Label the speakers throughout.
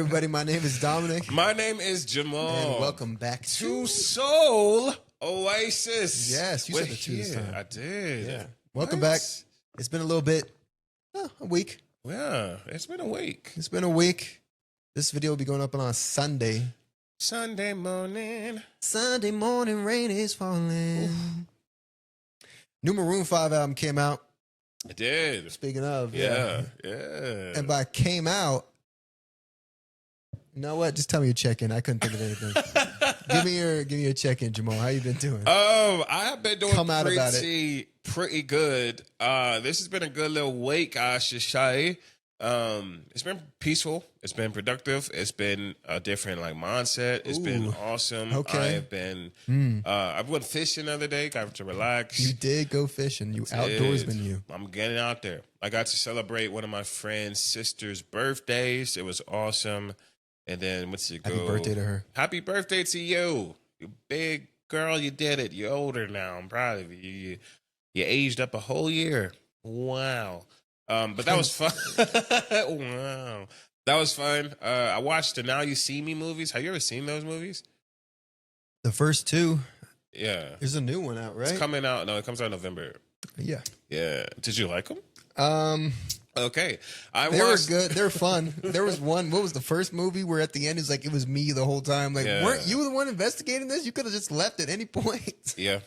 Speaker 1: everybody. My name is Dominic.
Speaker 2: My name is Jamal.
Speaker 1: And welcome back
Speaker 2: to Soul Oasis.
Speaker 1: Yes, you said the two this time.
Speaker 2: I did.
Speaker 1: Yeah. Welcome back. It's been a little bit, a week.
Speaker 2: Yeah, it's been a week.
Speaker 1: It's been a week. This video will be going up on Sunday.
Speaker 2: Sunday morning.
Speaker 1: Sunday morning, rain is falling. Oof. New Maroon 5 album came out.
Speaker 2: It did.
Speaker 1: Speaking of,
Speaker 2: yeah.
Speaker 1: And by came out, you know what? Just tell me your check-in. I couldn't think of anything. give me your check-in, Jamal. How you been doing?
Speaker 2: I have been doing
Speaker 1: about
Speaker 2: pretty good. This has been a good little week, I should say. It's been peaceful. It's been productive. It's been a different mindset. It's been awesome.
Speaker 1: Okay.
Speaker 2: I have been. I went fishing the other day. Got to relax.
Speaker 1: You did go fishing. You outdoorsman. You.
Speaker 2: I'm getting out there. I got to celebrate one of my friend's sister's birthdays. It was awesome. And then what's it go?
Speaker 1: Happy birthday to her.
Speaker 2: Happy birthday to you. You big girl. You did it. You're older now. I'm proud of you. You aged up a whole year. Wow. But that was fun. Wow. That was fun. I watched the Now You See Me movies. Have you ever seen those movies?
Speaker 1: The first two.
Speaker 2: Yeah.
Speaker 1: There's a new one out, right?
Speaker 2: It's coming out. No, it comes out in November.
Speaker 1: Yeah.
Speaker 2: Yeah. Did you like them? Okay.
Speaker 1: They were good. They're fun. There was one. What was the first movie where at the end it was me the whole time? Weren't you the one investigating this? You could have just left at any point.
Speaker 2: Yeah.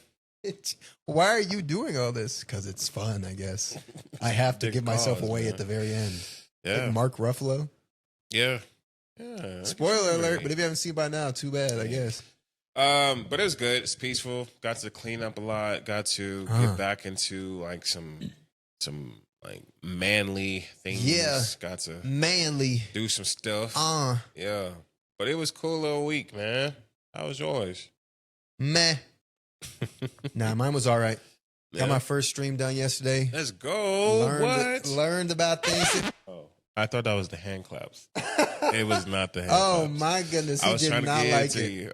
Speaker 1: Why are you doing all this? Because it's fun, I guess. I have to give myself away at the very end.
Speaker 2: Yeah.
Speaker 1: Like Mark Ruffalo.
Speaker 2: Yeah. Yeah.
Speaker 1: Spoiler alert, but if you haven't seen by now, too bad, I guess.
Speaker 2: But it was good. It's peaceful. Got to clean up a lot. Got to get back into some manly things.
Speaker 1: Yeah.
Speaker 2: Got to
Speaker 1: manly
Speaker 2: do some stuff. Yeah. But it was a cool little week, man. How was yours?
Speaker 1: Meh. Nah, mine was all right. Got my first stream done yesterday.
Speaker 2: Let's go.
Speaker 1: Learned about things.
Speaker 2: Oh, I thought that was the hand claps. It was not the hand
Speaker 1: claps.
Speaker 2: Claps.
Speaker 1: My goodness, he did not like it.
Speaker 2: You.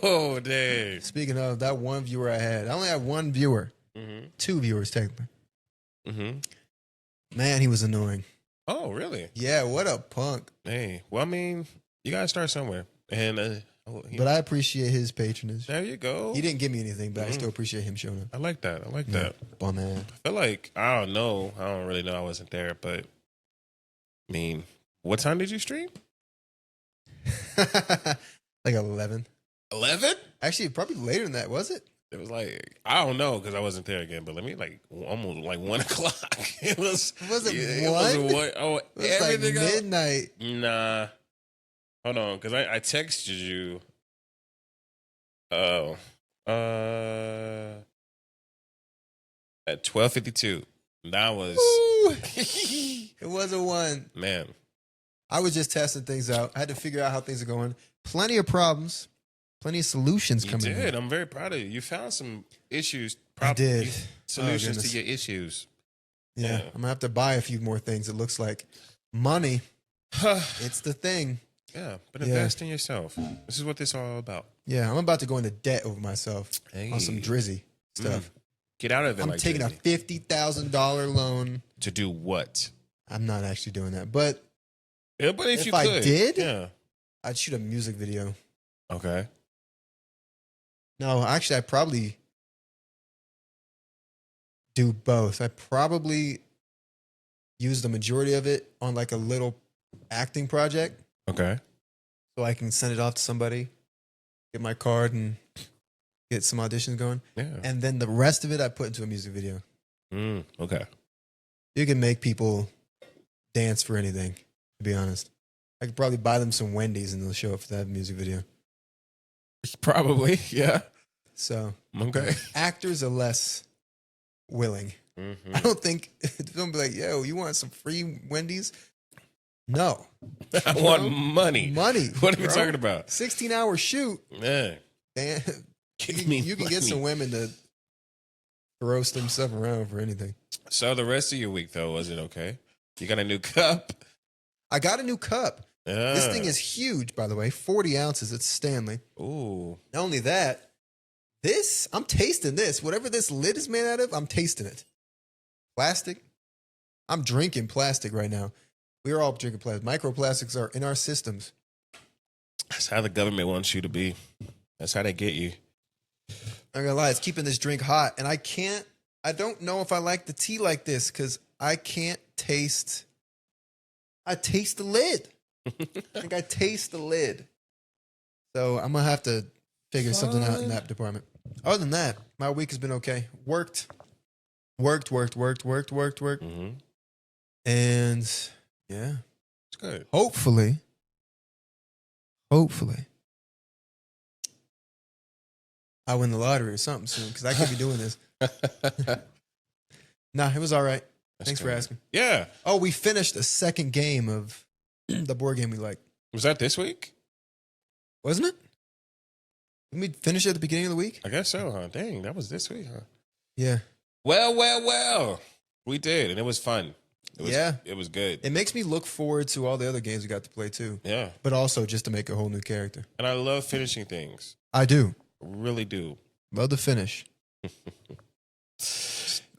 Speaker 2: Oh, dang.
Speaker 1: Speaking of that one viewer I only had one viewer. Two viewers, technically. Man, he was annoying.
Speaker 2: Oh, really?
Speaker 1: Yeah, what a punk.
Speaker 2: Hey, well, I mean, you got to start somewhere. And
Speaker 1: but I appreciate his patronage.
Speaker 2: There you go.
Speaker 1: He didn't give me anything, but I still appreciate him showing up.
Speaker 2: I like that.
Speaker 1: Bum man.
Speaker 2: I feel like, I don't know. I don't really know. I wasn't there, but I mean, what time did you stream?
Speaker 1: Like 11.
Speaker 2: 11?
Speaker 1: Actually, probably later than that, was it?
Speaker 2: It was like, I don't know because I wasn't there again, but let me almost 1 o'clock. It was.
Speaker 1: Was it 1?
Speaker 2: It was 1. Oh,
Speaker 1: it was like midnight.
Speaker 2: Nah. Hold on, because I texted you. Oh. At 12:52. That was.
Speaker 1: It wasn't 1.
Speaker 2: Man.
Speaker 1: I was just testing things out. I had to figure out how things are going. Plenty of problems. Plenty of solutions coming in.
Speaker 2: You did. I'm very proud of you. You found some issues.
Speaker 1: I did.
Speaker 2: Solutions to your issues.
Speaker 1: Yeah. I'm going to have to buy a few more things, it looks like. Money. It's the thing.
Speaker 2: Yeah, but invest in yourself. This is what this is all about.
Speaker 1: Yeah, I'm about to go into debt over myself on some drizzy stuff.
Speaker 2: Get out of it.
Speaker 1: I'm taking a $50,000 loan.
Speaker 2: To do what?
Speaker 1: I'm not actually doing that. But,
Speaker 2: if you could,
Speaker 1: I did, I'd shoot a music video.
Speaker 2: Okay.
Speaker 1: No, actually, I'd probably do both. I'd probably use the majority of it on a little acting project.
Speaker 2: Okay.
Speaker 1: So I can send it off to somebody, get my card, and get some auditions going.
Speaker 2: Yeah.
Speaker 1: And then the rest of it I put into a music video.
Speaker 2: Okay.
Speaker 1: You can make people dance for anything, to be honest. I could probably buy them some Wendy's and they'll show up for that music video.
Speaker 2: Probably, yeah.
Speaker 1: So,
Speaker 2: okay.
Speaker 1: Actors are less willing. I don't think they'll be like, yo, you want some free Wendy's? No.
Speaker 2: I want money.
Speaker 1: Money.
Speaker 2: What are you talking about?
Speaker 1: 16-hour shoot.
Speaker 2: Man.
Speaker 1: You can get some women to throw some stuff around for anything.
Speaker 2: So the rest of your week, though, was it okay? You got a new cup?
Speaker 1: I got a new cup. This thing is huge, by the way. 40 ounces. It's Stanley.
Speaker 2: Ooh.
Speaker 1: Not only that, I'm tasting this. Whatever this lid is made out of, I'm tasting it. Plastic. I'm drinking plastic right now. We are all drinking plastic. Microplastics are in our systems.
Speaker 2: That's how the government wants you to be. That's how they get you.
Speaker 1: I'm not gonna lie, it's keeping this drink hot, and I don't know if I like the tea like this because I can't taste. I taste the lid. I think I taste the lid. So I'm gonna have to figure something out in that department. Other than that, my week has been okay. Worked.
Speaker 2: Mm-hmm.
Speaker 1: And yeah,
Speaker 2: It's good.
Speaker 1: hopefully, I win the lottery or something soon because I could be doing this. Nah, it was all right. Thanks for asking.
Speaker 2: Yeah.
Speaker 1: Oh, we finished the second game of the board game we like.
Speaker 2: Was that this week?
Speaker 1: Wasn't it? Didn't we finish at the beginning of the week?
Speaker 2: I guess so, huh? Dang, that was this week, huh?
Speaker 1: Yeah.
Speaker 2: Well. We did, and it was fun. It was good.
Speaker 1: It makes me look forward to all the other games we got to play too.
Speaker 2: Yeah.
Speaker 1: But also just to make a whole new character.
Speaker 2: And I love finishing things.
Speaker 1: I do.
Speaker 2: Really do.
Speaker 1: Love the finish.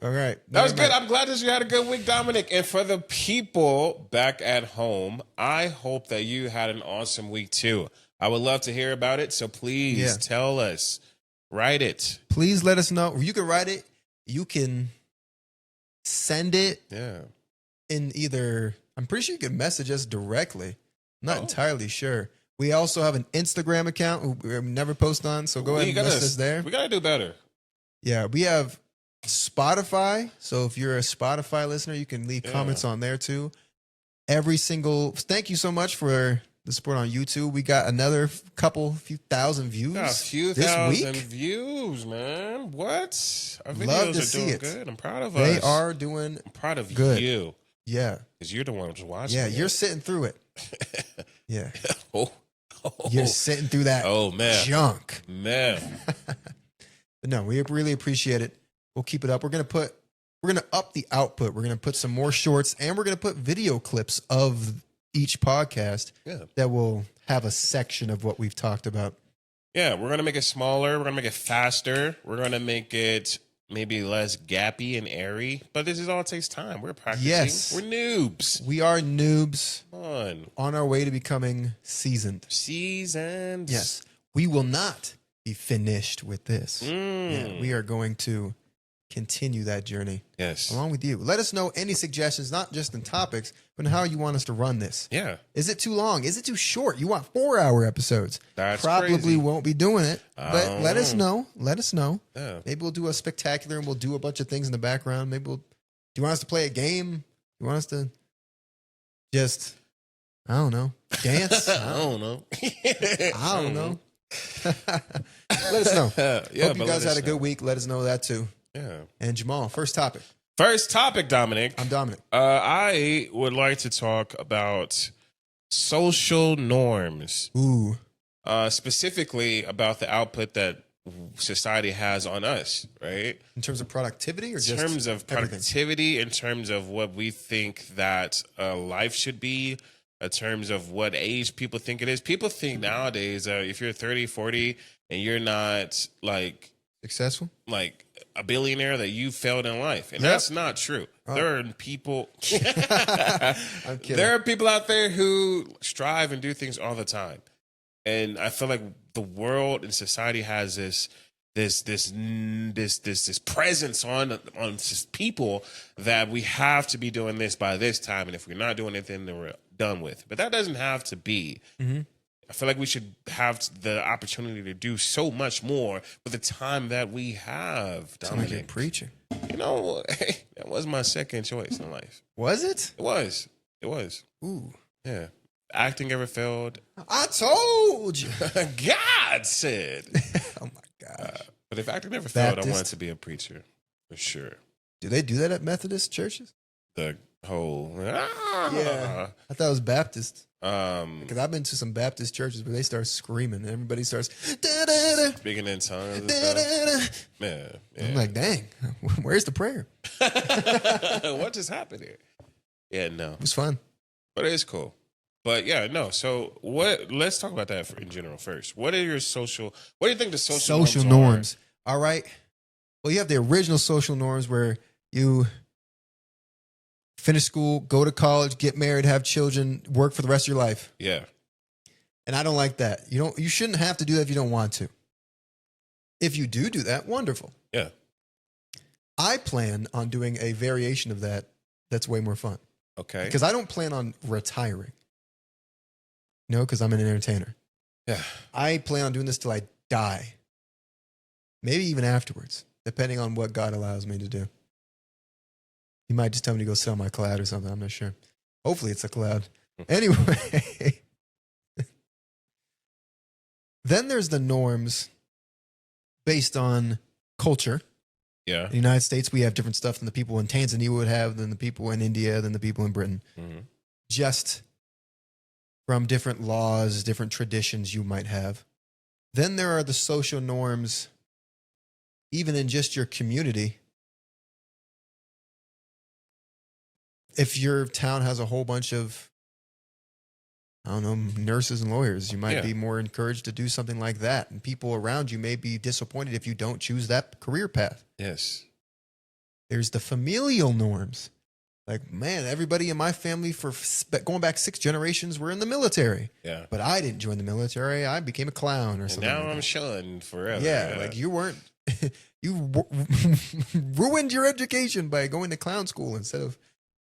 Speaker 1: All right.
Speaker 2: That was good. I'm glad that you had a good week, Dominic. And for the people back at home, I hope that you had an awesome week too. I would love to hear about it. So please tell us. Write it.
Speaker 1: Please let us know. You can write it. You can send it.
Speaker 2: Yeah.
Speaker 1: In either, I'm pretty sure you can message us directly. I'm not entirely sure. We also have an Instagram account we never post on. So go ahead and message us there.
Speaker 2: We got to do better.
Speaker 1: Yeah. We have Spotify. So if you're a Spotify listener, you can leave comments on there too. Thank you so much for the support on YouTube. We got another few thousand views.
Speaker 2: Got a few
Speaker 1: this
Speaker 2: thousand
Speaker 1: week.
Speaker 2: views, man. What? Our videos
Speaker 1: Love to
Speaker 2: are
Speaker 1: see
Speaker 2: doing
Speaker 1: it.
Speaker 2: good. I'm proud of us.
Speaker 1: They are doing
Speaker 2: I'm proud of
Speaker 1: good.
Speaker 2: you.
Speaker 1: Yeah.
Speaker 2: Because you're the one who's watching.
Speaker 1: Yeah,
Speaker 2: it.
Speaker 1: you're sitting through it. Yeah.
Speaker 2: Oh.
Speaker 1: You're sitting through that junk.
Speaker 2: Man.
Speaker 1: But no, we really appreciate it. We'll keep it up. We're gonna up the output. We're gonna put some more shorts, and we're gonna put video clips of each podcast that will have a section of what we've talked about.
Speaker 2: Yeah, we're gonna make it smaller. We're gonna make it faster. We're gonna make it maybe less gappy and airy. But this all takes time. We're practicing.
Speaker 1: Yes.
Speaker 2: We're noobs.
Speaker 1: We are noobs
Speaker 2: on
Speaker 1: our way to becoming seasoned.
Speaker 2: Yes.
Speaker 1: We will not be finished with this.
Speaker 2: Mm.
Speaker 1: Yeah, we are going to continue that journey.
Speaker 2: Yes.
Speaker 1: Along with you. Let us know any suggestions, not just in topics, but in how you want us to run this.
Speaker 2: Yeah.
Speaker 1: Is it too long? Is it too short? You want 4-hour episodes?
Speaker 2: That's
Speaker 1: Probably
Speaker 2: crazy.
Speaker 1: won't be doing it. But let us know. Let us know.
Speaker 2: Yeah.
Speaker 1: Maybe we'll do a spectacular and we'll do a bunch of things in the background. Maybe do you want us to play a game? You want us to just, I don't know, dance?
Speaker 2: I don't know.
Speaker 1: I don't know. Let us know. Hope you guys had a good week. Let us know that too.
Speaker 2: Yeah.
Speaker 1: And Jamal, first topic.
Speaker 2: First topic, Dominic.
Speaker 1: I'm Dominic.
Speaker 2: I would like to talk about social norms.
Speaker 1: Ooh.
Speaker 2: Specifically about the output that society has on us, right?
Speaker 1: In terms of productivity or just
Speaker 2: in terms of
Speaker 1: everything?
Speaker 2: productivity, in terms of what we think that life should be, in terms of what age people think it is. People think nowadays if you're 30, 40 and you're not like
Speaker 1: successful,
Speaker 2: like a billionaire, that you failed in life. And that's not true. There are people
Speaker 1: I'm kidding.
Speaker 2: There are people out there who strive and do things all the time. And I feel like the world and society has this presence on people that we have to be doing this by this time, and if we're not doing it, then we're done with. But that doesn't have to be.
Speaker 1: Mm-hmm.
Speaker 2: I feel like we should have the opportunity to do so much more with the time that we have. Dominic,
Speaker 1: like preaching.
Speaker 2: You know, that was my second choice in life.
Speaker 1: Was it?
Speaker 2: It was.
Speaker 1: Ooh.
Speaker 2: Yeah. Acting ever failed?
Speaker 1: I told you.
Speaker 2: God said.
Speaker 1: Oh my God.
Speaker 2: But if acting never failed,
Speaker 1: Baptist.
Speaker 2: I wanted to be a preacher for sure.
Speaker 1: Do they do that at Methodist churches?
Speaker 2: The whole
Speaker 1: Yeah. I thought it was Baptist.
Speaker 2: Um,
Speaker 1: Because I've been to some Baptist churches where they start screaming and everybody starts da-da-da,
Speaker 2: speaking in tongues and
Speaker 1: da-da-da.
Speaker 2: stuff. Yeah.
Speaker 1: I'm like, dang, where's the prayer?
Speaker 2: What just happened here? Yeah, no.
Speaker 1: It was fun.
Speaker 2: But it's cool. But yeah, no. So let's talk about that in general first. What do you think the social
Speaker 1: norms? All right. Well, you have the original social norms where you finish school, go to college, get married, have children, work for the rest of your life.
Speaker 2: Yeah.
Speaker 1: And I don't like that. You shouldn't have to do that if you don't want to. If you do that, wonderful.
Speaker 2: Yeah.
Speaker 1: I plan on doing a variation of that that's way more fun.
Speaker 2: Okay.
Speaker 1: Because I don't plan on retiring. No, because I'm an entertainer.
Speaker 2: Yeah.
Speaker 1: I plan on doing this till I die. Maybe even afterwards, depending on what God allows me to do. He might just tell me to go sell my cloud or something. I'm not sure. Hopefully it's a cloud. Anyway. Then there's the norms based on culture.
Speaker 2: Yeah.
Speaker 1: In the United States, we have different stuff than the people in Tanzania would have, than the people in India, than the people in Britain.
Speaker 2: Mm-hmm.
Speaker 1: Just from different laws, different traditions you might have. Then there are the social norms, even in just your community. If your town has a whole bunch of, I don't know, nurses and lawyers, you might be more encouraged to do something like that. And people around you may be disappointed if you don't choose that career path.
Speaker 2: Yes.
Speaker 1: There's the familial norms. Like, man, everybody in my family for going back 6 generations were in the military.
Speaker 2: Yeah.
Speaker 1: But I didn't join the military. I became a clown or something.
Speaker 2: Now
Speaker 1: like
Speaker 2: I'm
Speaker 1: that.
Speaker 2: shunned forever.
Speaker 1: Yeah, like you weren't, you ruined your education by going to clown school instead of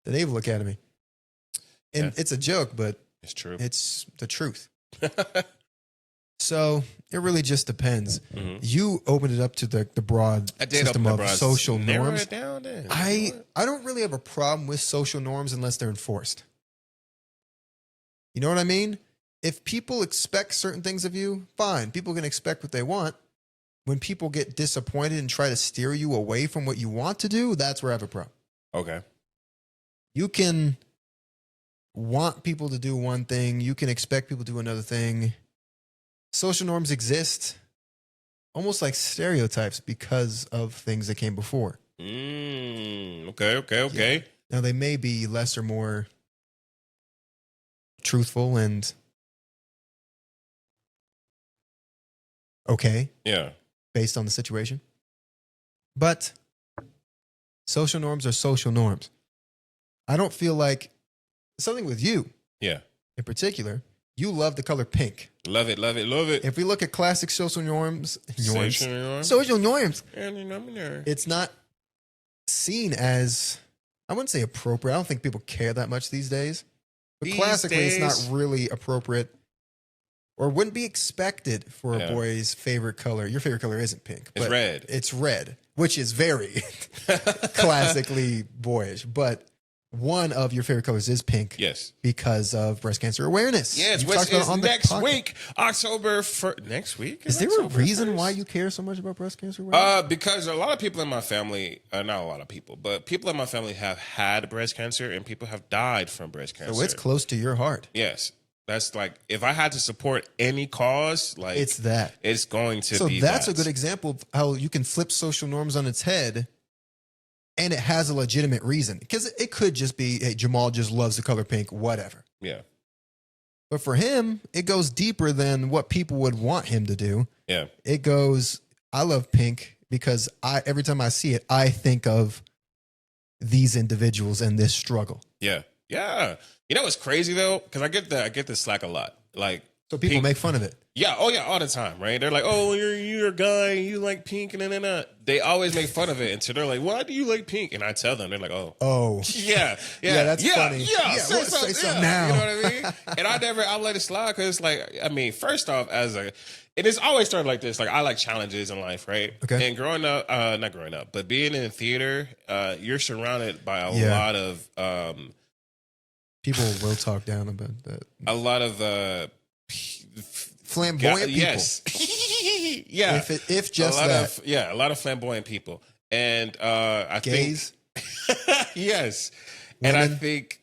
Speaker 1: the Naval Academy. And it's a joke, but
Speaker 2: it's true.
Speaker 1: It's the truth. So it really just depends.
Speaker 2: Mm-hmm.
Speaker 1: You opened it up to the broad system of social norms.
Speaker 2: It down then.
Speaker 1: I don't really have a problem with social norms unless they're enforced. You know what I mean? If people expect certain things of you, fine. People can expect what they want. When people get disappointed and try to steer you away from what you want to do, that's where I have a problem.
Speaker 2: Okay.
Speaker 1: You can want people to do one thing. You can expect people to do another thing. Social norms exist almost like stereotypes because of things that came before.
Speaker 2: Okay.
Speaker 1: Yeah. Now, they may be less or more truthful and okay.
Speaker 2: Yeah.
Speaker 1: Based on the situation. But social norms are social norms. I don't feel like something with you.
Speaker 2: Yeah.
Speaker 1: In particular, you love the color pink.
Speaker 2: Love it.
Speaker 1: If we look at classic social norms,
Speaker 2: Social norms.
Speaker 1: It's not seen as, I wouldn't say appropriate. I don't think people care that much these days. But classically, it's not really appropriate or wouldn't be expected for a boy's favorite color. Your favorite color isn't pink.
Speaker 2: It's red.
Speaker 1: It's red, which is very classically boyish. But one of your favorite colors is pink.
Speaker 2: Yes.
Speaker 1: Because of breast cancer awareness.
Speaker 2: Yes, which is next week, October 1st. Next week?
Speaker 1: Is there a reason why you care so much about breast cancer awareness?
Speaker 2: Because a lot of people in my family, not a lot of people, but people in my family have had breast cancer and people have died from breast cancer.
Speaker 1: So it's close to your heart.
Speaker 2: Yes. That's like, if I had to support any cause, like
Speaker 1: it's that.
Speaker 2: It's going to be
Speaker 1: So that's a good example of how you can flip social norms on its head. And it has a legitimate reason. Because it could just be, hey, Jamal just loves the color pink, whatever.
Speaker 2: Yeah.
Speaker 1: But for him, it goes deeper than what people would want him to do.
Speaker 2: Yeah.
Speaker 1: It goes, I love pink because every time I see it, I think of these individuals and this struggle.
Speaker 2: Yeah. Yeah. You know what's crazy though? Because I get the slack a lot. Like,
Speaker 1: so people
Speaker 2: pink,
Speaker 1: make fun of it.
Speaker 2: Yeah. Oh yeah. All the time. Right. They're like, oh, you're a guy. You like pink. And they always make fun of it. And so they're like, why do you like pink? And I tell them, they're like, oh. Yeah.
Speaker 1: That's funny.
Speaker 2: Yeah.
Speaker 1: Say something now.
Speaker 2: You know what I mean? And I let it slide because like, I mean, first off, and it's always started like this. Like, I like challenges in life. Right.
Speaker 1: Okay.
Speaker 2: And growing up, not growing up, but being in theater, you're surrounded by a lot of,
Speaker 1: people will talk down about that.
Speaker 2: A lot of,
Speaker 1: flamboyant people.
Speaker 2: Yes. Yeah.
Speaker 1: If just that.
Speaker 2: A lot of flamboyant people. And
Speaker 1: Gays?
Speaker 2: think yes.
Speaker 1: Women?
Speaker 2: And I think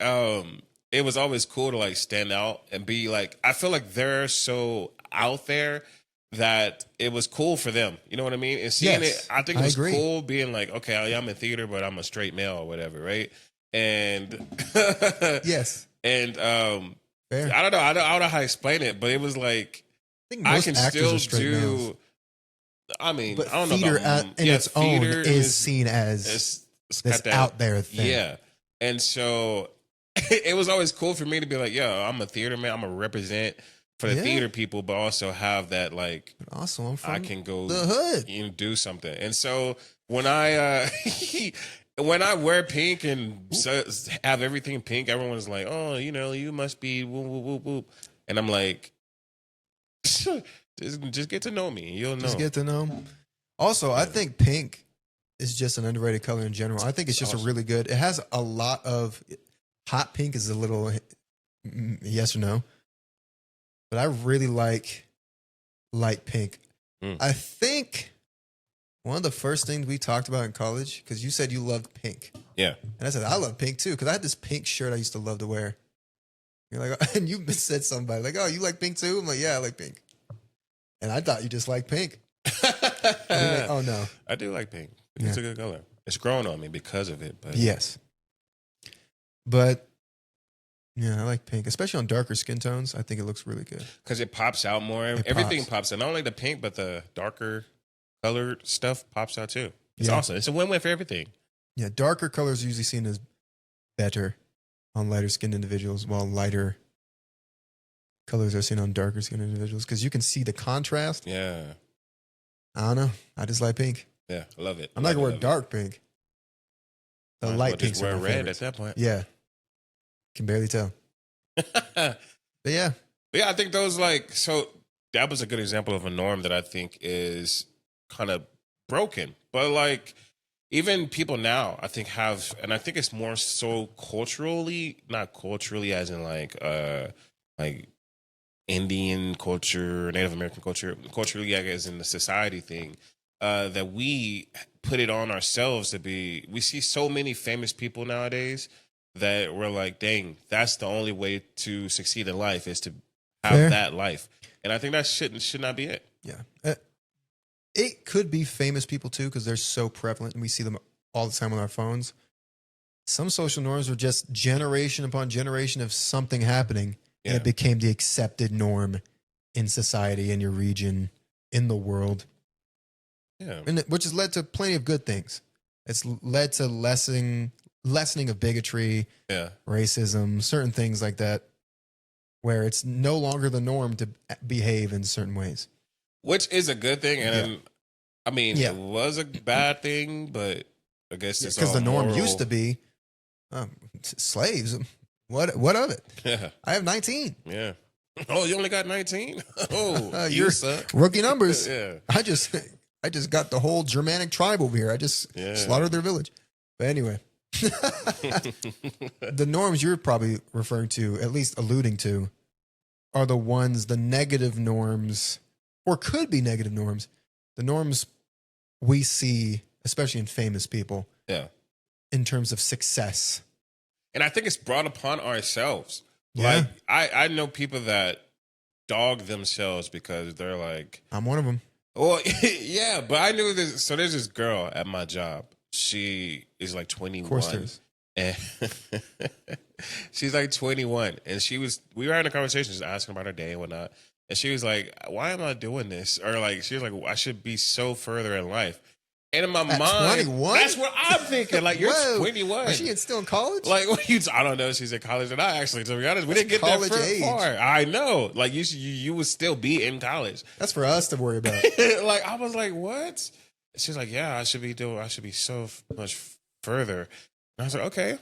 Speaker 2: it was always cool to like stand out and be like, I feel like they're so out there that it was cool for them. You know what I mean? And seeing it, I think it was cool being like, okay, I'm in theater, but I'm a straight male or whatever, right? And
Speaker 1: yes.
Speaker 2: And
Speaker 1: fair.
Speaker 2: I don't know. I don't know how to explain it, but it was like I can still do. Males. I mean,
Speaker 1: but
Speaker 2: I don't know
Speaker 1: theater
Speaker 2: about
Speaker 1: in its own is seen as this out there thing.
Speaker 2: Yeah, And so it was always cool for me to be like, yo, I'm a theater man. I'm a represent for the
Speaker 1: Yeah.
Speaker 2: theater people, but also have that like
Speaker 1: But also, I'm from
Speaker 2: I can go
Speaker 1: the hood.
Speaker 2: do something. And so when I when I wear pink and have everything pink, everyone's like, oh, you must be whoop, whoop, whoop, whoop. And I'm like, just get to know me. You'll know.
Speaker 1: Just get to know. Also, I think pink is just an underrated color in general. I think it's just
Speaker 2: awesome.
Speaker 1: a really good. It has a lot of hot pink is a little yes or no, but I really like light pink. I think one of the first things we talked about in college, because you said you loved pink,
Speaker 2: Yeah.
Speaker 1: and I said I love pink too, because I had this pink shirt I used to love to wear. You're like, and you said somebody like, oh, you like pink too? I'm like, yeah, I like pink. And I thought you just like pink. Like, oh no,
Speaker 2: I do like pink. It's
Speaker 1: Yeah.
Speaker 2: a good color. It's grown on me because of it. But
Speaker 1: yes, but yeah, I like pink, especially on darker skin tones. I think it looks really good.
Speaker 2: because it pops out more. Everything pops out. Not only the pink, but the darker colored stuff pops out too. It's
Speaker 1: Yeah.
Speaker 2: awesome. It's a win-win for everything.
Speaker 1: Yeah, darker colors are usually seen as better on lighter skinned individuals, while lighter colors are seen on darker skinned individuals because you can see the contrast.
Speaker 2: Yeah.
Speaker 1: I don't know. I just like pink.
Speaker 2: Yeah. I love it.
Speaker 1: I'm not gonna wear dark pink. The
Speaker 2: Might as
Speaker 1: light
Speaker 2: well
Speaker 1: pinks
Speaker 2: just
Speaker 1: are
Speaker 2: wear
Speaker 1: my
Speaker 2: red
Speaker 1: favorites.
Speaker 2: at that point.
Speaker 1: Yeah, can barely tell. But yeah,
Speaker 2: Yeah, I think those so that was a good example of a norm that I think is kind of broken. But like even people now, I think and I think it's more so culturally, not culturally as in like Indian culture, Native American culture, culturally I guess in the society thing, that we put it on ourselves to be. We see so many famous people nowadays that we're like, dang, that's the only way to succeed in life is to have
Speaker 1: Fair.
Speaker 2: that life. And I think that should not be it.
Speaker 1: yeah. It could be famous people too because they're so prevalent and we see them all the time on our phones. Some social norms were just generation upon generation of something happening, and
Speaker 2: Yeah.
Speaker 1: it became the accepted norm in society, in your region, in the world.
Speaker 2: Yeah.
Speaker 1: And which has led to plenty of good things. It's led to lessening of bigotry,
Speaker 2: Yeah.
Speaker 1: racism, certain things like that, where it's no longer the norm to behave in certain ways.
Speaker 2: Which is a good thing. And I mean,
Speaker 1: Yeah.
Speaker 2: it was a bad thing, but I guess it's
Speaker 1: Because
Speaker 2: all
Speaker 1: the norm
Speaker 2: moral.
Speaker 1: used to be slaves. What of it?
Speaker 2: Yeah.
Speaker 1: I have 19.
Speaker 2: Yeah. Oh, you only got 19? Oh, you
Speaker 1: You're-
Speaker 2: suck.
Speaker 1: Rookie numbers.
Speaker 2: Yeah.
Speaker 1: I just got the whole Germanic tribe over here. I just
Speaker 2: Yeah.
Speaker 1: slaughtered their village. But anyway, the norms you're probably referring to, at least alluding to, are the negative norms, or could be negative norms. The norms we see, especially in famous people,
Speaker 2: Yeah.
Speaker 1: in terms of success.
Speaker 2: And I think it's brought upon ourselves.
Speaker 1: Yeah.
Speaker 2: Like, I know people that dog themselves because they're like,
Speaker 1: I'm one of them.
Speaker 2: well, yeah, but I knew this. So there's this girl at my job. She is like 21.
Speaker 1: Of course, there's.
Speaker 2: And she's like 21. And we were having a conversation, just asking about her day and whatnot. And she was like, why am I doing this? Or like, she was like, I should be so further in life. And in my
Speaker 1: At
Speaker 2: mind,
Speaker 1: 21?
Speaker 2: that's what I'm thinking. Like, you're
Speaker 1: Whoa.
Speaker 2: 21.
Speaker 1: Is she still in college?
Speaker 2: Like, what I don't know if she's in college or not, actually, to be honest. We didn't get that
Speaker 1: college age.
Speaker 2: far. I know. Like, you would still be in college.
Speaker 1: That's for us to worry about.
Speaker 2: Like, I was like, what? She's like, yeah, I should be so much further. And I was like, okay.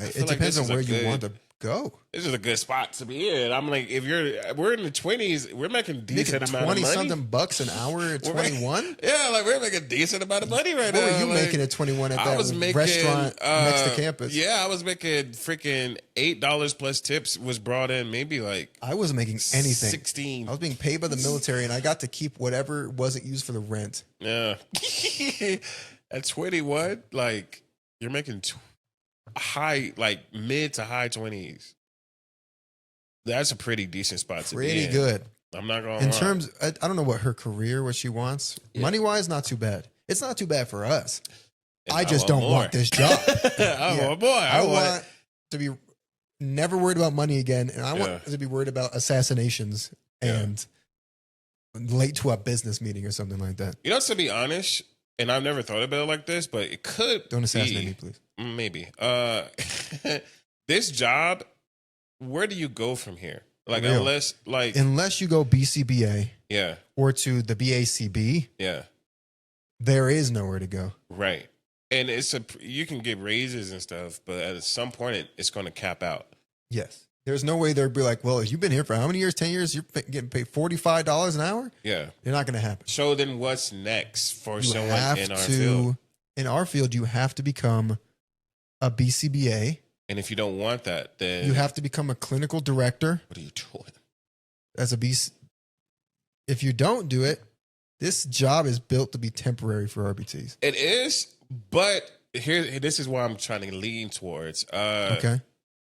Speaker 1: It
Speaker 2: feel like
Speaker 1: depends
Speaker 2: this
Speaker 1: on
Speaker 2: is
Speaker 1: where
Speaker 2: a
Speaker 1: you
Speaker 2: good-
Speaker 1: want to go.
Speaker 2: This is a good spot to be in. I'm like, we're in the 20s, we're making
Speaker 1: Making
Speaker 2: decent amount of money.
Speaker 1: 20-something bucks an hour at 21?
Speaker 2: Yeah, like we're making a decent amount of money right
Speaker 1: What
Speaker 2: now.
Speaker 1: were you
Speaker 2: Like,
Speaker 1: making at 21 at
Speaker 2: I
Speaker 1: that
Speaker 2: was making
Speaker 1: restaurant next to campus?
Speaker 2: Yeah, I was making freaking $8 plus tips was brought in. Maybe like
Speaker 1: I wasn't making anything.
Speaker 2: 16.
Speaker 1: I was being paid by the military, and I got to keep whatever wasn't used for the rent.
Speaker 2: Yeah. At 21, like you're making mid to high 20s. That's a pretty decent spot to be
Speaker 1: Pretty
Speaker 2: in.
Speaker 1: good.
Speaker 2: I'm not going
Speaker 1: In
Speaker 2: lie.
Speaker 1: terms, I don't know what her career, what she wants.
Speaker 2: Yeah.
Speaker 1: Money-wise, not too bad. It's not too bad for us.
Speaker 2: And
Speaker 1: I just
Speaker 2: want
Speaker 1: don't
Speaker 2: more.
Speaker 1: want this job.
Speaker 2: I want more.
Speaker 1: I
Speaker 2: want
Speaker 1: want to be never worried about money again, and I want
Speaker 2: Yeah.
Speaker 1: to be worried about assassinations
Speaker 2: Yeah.
Speaker 1: and late to a business meeting or something like that.
Speaker 2: You know, to be honest, and I've never thought about it like this, but it could
Speaker 1: Don't assassinate
Speaker 2: be,
Speaker 1: me, please.
Speaker 2: maybe. This job, where do you go from here? Like,
Speaker 1: Real.
Speaker 2: unless
Speaker 1: you go BCBA
Speaker 2: yeah,
Speaker 1: or to the BACB,
Speaker 2: yeah,
Speaker 1: there is nowhere to go.
Speaker 2: right. And you can get raises and stuff, but at some point it's going to cap out.
Speaker 1: Yes. There's no way they'd be like, well, you've been here for how many years? 10 years? You're getting paid $45 an hour?
Speaker 2: Yeah.
Speaker 1: You're not going to happen.
Speaker 2: So then what's next for
Speaker 1: You
Speaker 2: someone
Speaker 1: have
Speaker 2: in our
Speaker 1: to,
Speaker 2: field?
Speaker 1: in our field, you have to become a BCBA.
Speaker 2: And if you don't want that, then
Speaker 1: You have to become a clinical director
Speaker 2: what are you doing?
Speaker 1: as a BC. If you don't do it, this job is built to be temporary for RBTs.
Speaker 2: It is, but this is why I'm trying to lean towards.
Speaker 1: Okay.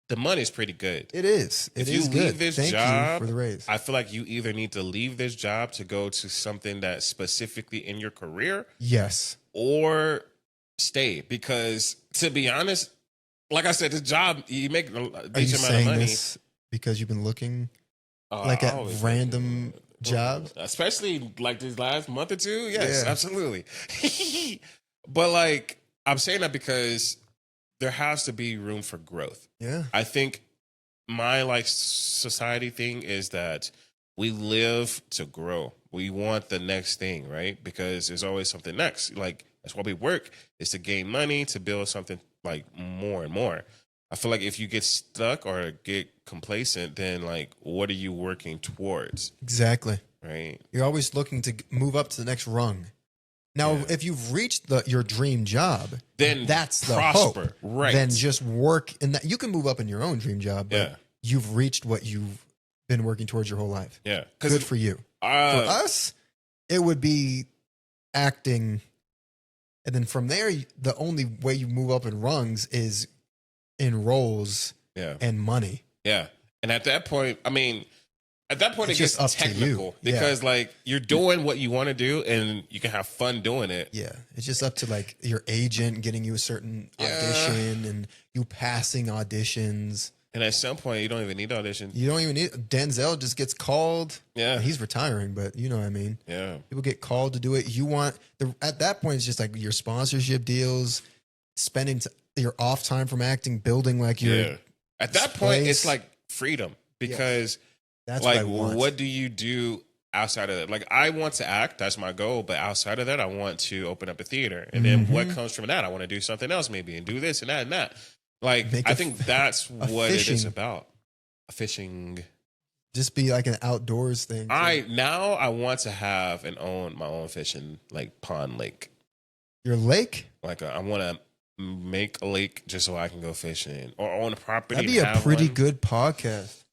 Speaker 2: The money's pretty good.
Speaker 1: It is. It
Speaker 2: If
Speaker 1: is
Speaker 2: you
Speaker 1: good.
Speaker 2: leave this
Speaker 1: Thank
Speaker 2: job,
Speaker 1: you for the raise.
Speaker 2: I feel like you either need to leave this job to go to something that's specifically in your career,
Speaker 1: Yes.
Speaker 2: or stay. Because to be honest, like I said, this job, you make a
Speaker 1: Are you
Speaker 2: decent amount of
Speaker 1: saying
Speaker 2: money.
Speaker 1: this because you've been looking
Speaker 2: I
Speaker 1: like at
Speaker 2: always
Speaker 1: random
Speaker 2: think-
Speaker 1: jobs?
Speaker 2: especially like this last month or two. Yes,
Speaker 1: Yeah.
Speaker 2: absolutely. But like, I'm saying that because there has to be room for growth.
Speaker 1: Yeah.
Speaker 2: I think my like society thing is that we live to grow. We want the next thing, right? Because there's always something next. Like, that's why we work, is to gain money, to build something like more and more. I feel like if you get stuck or get complacent, then like, what are you working towards?
Speaker 1: Exactly.
Speaker 2: Right?
Speaker 1: You're always looking to move up to the next rung. Now,
Speaker 2: Yeah.
Speaker 1: if you've reached your dream job,
Speaker 2: Then
Speaker 1: that's the
Speaker 2: prosper.
Speaker 1: hope.
Speaker 2: Right.
Speaker 1: Then just work in that. You can move up in your own dream job, but
Speaker 2: Yeah.
Speaker 1: you've reached what you've been working towards your whole life.
Speaker 2: Yeah.
Speaker 1: Good for you. For us, it would be acting. And then from there, the only way you move up in rungs is in roles
Speaker 2: yeah.
Speaker 1: and money.
Speaker 2: Yeah. And at that point, I mean, at that point,
Speaker 1: It's
Speaker 2: it
Speaker 1: just
Speaker 2: gets
Speaker 1: up to you.
Speaker 2: technical because like you're doing what you want to do and you can have fun doing it.
Speaker 1: Yeah. It's just up to like your agent getting you a certain audition and you passing auditions.
Speaker 2: And at some point, you don't even need auditions.
Speaker 1: You don't even need Denzel just gets called.
Speaker 2: Yeah.
Speaker 1: He's retiring, but you know what I mean.
Speaker 2: Yeah.
Speaker 1: People get called to do it. You want at that point it's just like your sponsorship deals, spending your off time from acting, building like your
Speaker 2: Yeah. At that point, it's like freedom because
Speaker 1: that's
Speaker 2: like,
Speaker 1: what I want.
Speaker 2: what do you do outside of that? Like, I want to act. That's my goal. But outside of that, I want to open up a theater. And then what comes from that? I want to do something else maybe and do this and that and that. Like, I think that's what it is about. A fishing.
Speaker 1: Just be like an outdoors thing.
Speaker 2: I want to have my own fishing like pond lake.
Speaker 1: Your lake?
Speaker 2: Like I want to make a lake just so I can go fishing or own a property.
Speaker 1: That'd be a pretty good podcast.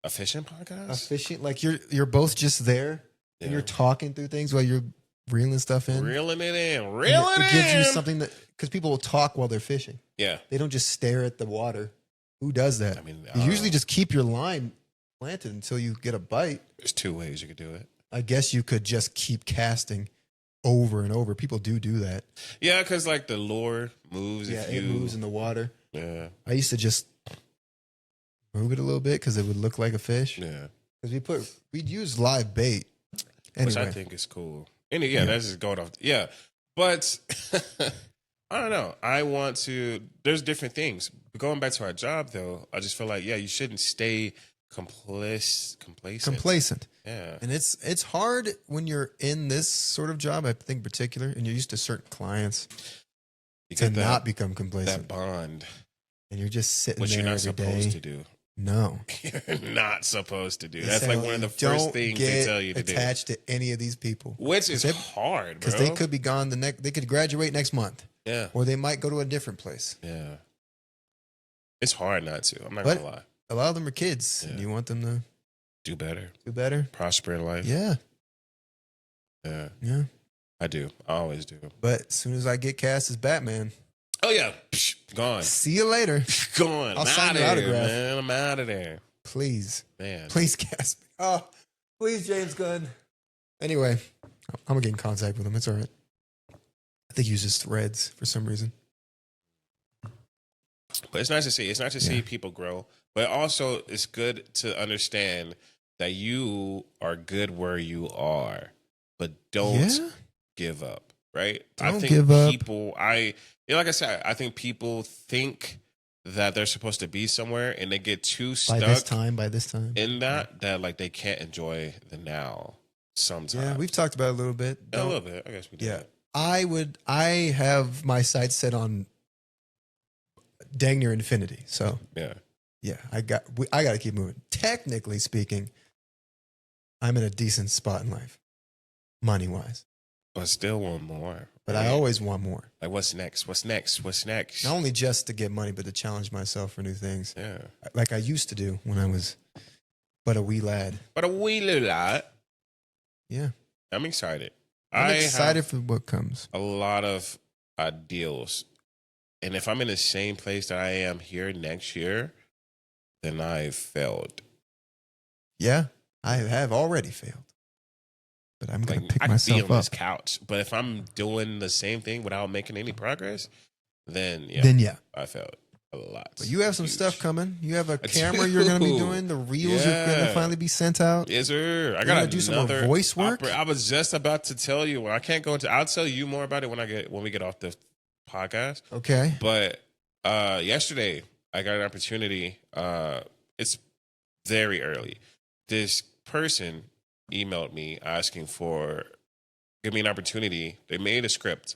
Speaker 2: A fishing podcast?
Speaker 1: A fishing like you're both just there and you're talking through things while you're reeling stuff in.
Speaker 2: Reeling it in.
Speaker 1: It gives you something that because people will talk while they're fishing.
Speaker 2: Yeah.
Speaker 1: They don't just stare at the water. Who does that?
Speaker 2: I mean,
Speaker 1: you usually just keep your line planted until you get a bite.
Speaker 2: There's two ways you could do it.
Speaker 1: I guess you could just keep casting over and over. People do that.
Speaker 2: Yeah, because like the lure moves.
Speaker 1: Yeah,
Speaker 2: if
Speaker 1: it moves in the water.
Speaker 2: Yeah.
Speaker 1: I used to just move it a little bit because it would look like a fish.
Speaker 2: Yeah.
Speaker 1: Because we'd use live bait. Anyway.
Speaker 2: Which I think is cool. Yeah, that's just going off. Yeah. But I don't know. There's different things. But going back to our job though, I just feel like, you shouldn't stay complacent. Yeah.
Speaker 1: And it's hard when you're in this sort of job, I think in particular, and you're used to certain clients to not become complacent.
Speaker 2: That bond.
Speaker 1: And you're just sitting
Speaker 2: which
Speaker 1: there
Speaker 2: you're not
Speaker 1: every
Speaker 2: supposed
Speaker 1: day.
Speaker 2: to do.
Speaker 1: No.
Speaker 2: You're not supposed to do.
Speaker 1: They
Speaker 2: That's
Speaker 1: say,
Speaker 2: like one of the first things they tell you to do.
Speaker 1: Attached to any of these people.
Speaker 2: Which is hard, bro.
Speaker 1: Because they could be gone they could graduate next month.
Speaker 2: Yeah.
Speaker 1: Or they might go to a different place.
Speaker 2: Yeah. It's hard not to. I'm not going to lie.
Speaker 1: A lot of them are kids. And you want them to
Speaker 2: do better. Prosper in life.
Speaker 1: Yeah.
Speaker 2: Yeah.
Speaker 1: Yeah.
Speaker 2: I do. I always do.
Speaker 1: But as soon as I get cast as Batman.
Speaker 2: Oh, yeah. Psh, gone.
Speaker 1: See you later.
Speaker 2: Gone.
Speaker 1: I'll sign your autograph.
Speaker 2: Man. I'm out of there.
Speaker 1: Please.
Speaker 2: Man.
Speaker 1: Please cast me. Oh, please, James Gunn. Anyway, I'm going to get in contact with him. It's all right. I think he uses threads for some reason.
Speaker 2: But it's nice to see. It's nice to see people grow. But also, it's good to understand that you are good where you are. But don't give up. right?
Speaker 1: Don't
Speaker 2: I think
Speaker 1: give up.
Speaker 2: people, like I said, I think people think that they're supposed to be somewhere and they get too
Speaker 1: By this
Speaker 2: stuck
Speaker 1: time.
Speaker 2: in that like they can't enjoy the now sometimes.
Speaker 1: Yeah, we've talked about it a little bit.
Speaker 2: Yeah, a little bit. I guess we did.
Speaker 1: Yeah. I have my sights set on dang near infinity. So
Speaker 2: Yeah.
Speaker 1: I got to keep moving. Technically speaking, I'm in a decent spot in life, money wise.
Speaker 2: But still want more.
Speaker 1: But I always want more.
Speaker 2: Like, what's next? What's next? What's next?
Speaker 1: Not only just to get money, but to challenge myself for new things.
Speaker 2: Yeah.
Speaker 1: Like I used to do when I was but a wee lad.
Speaker 2: But a wee little lot.
Speaker 1: Yeah.
Speaker 2: I'm excited.
Speaker 1: I'm excited for what comes.
Speaker 2: A lot of ideals. And if I'm in the same place that I am here next year, then I've failed.
Speaker 1: Yeah. I have already failed. But I'm going to pick
Speaker 2: I
Speaker 1: myself
Speaker 2: can be on this
Speaker 1: up.
Speaker 2: couch. But if I'm doing the same thing without making any progress, then
Speaker 1: yeah.
Speaker 2: I failed a lot.
Speaker 1: But you have some
Speaker 2: Huge.
Speaker 1: stuff coming. You have a
Speaker 2: I
Speaker 1: camera
Speaker 2: do.
Speaker 1: you're going to be doing. The reels are going to finally be sent out.
Speaker 2: Yes, sir. I
Speaker 1: got
Speaker 2: got
Speaker 1: to do some more voice work.
Speaker 2: I was just about to tell you. I can't go into. I'll tell you more about it when we get off the podcast.
Speaker 1: Okay.
Speaker 2: But yesterday I got an opportunity. It's very early. This person emailed me asking give me an opportunity. They made a script.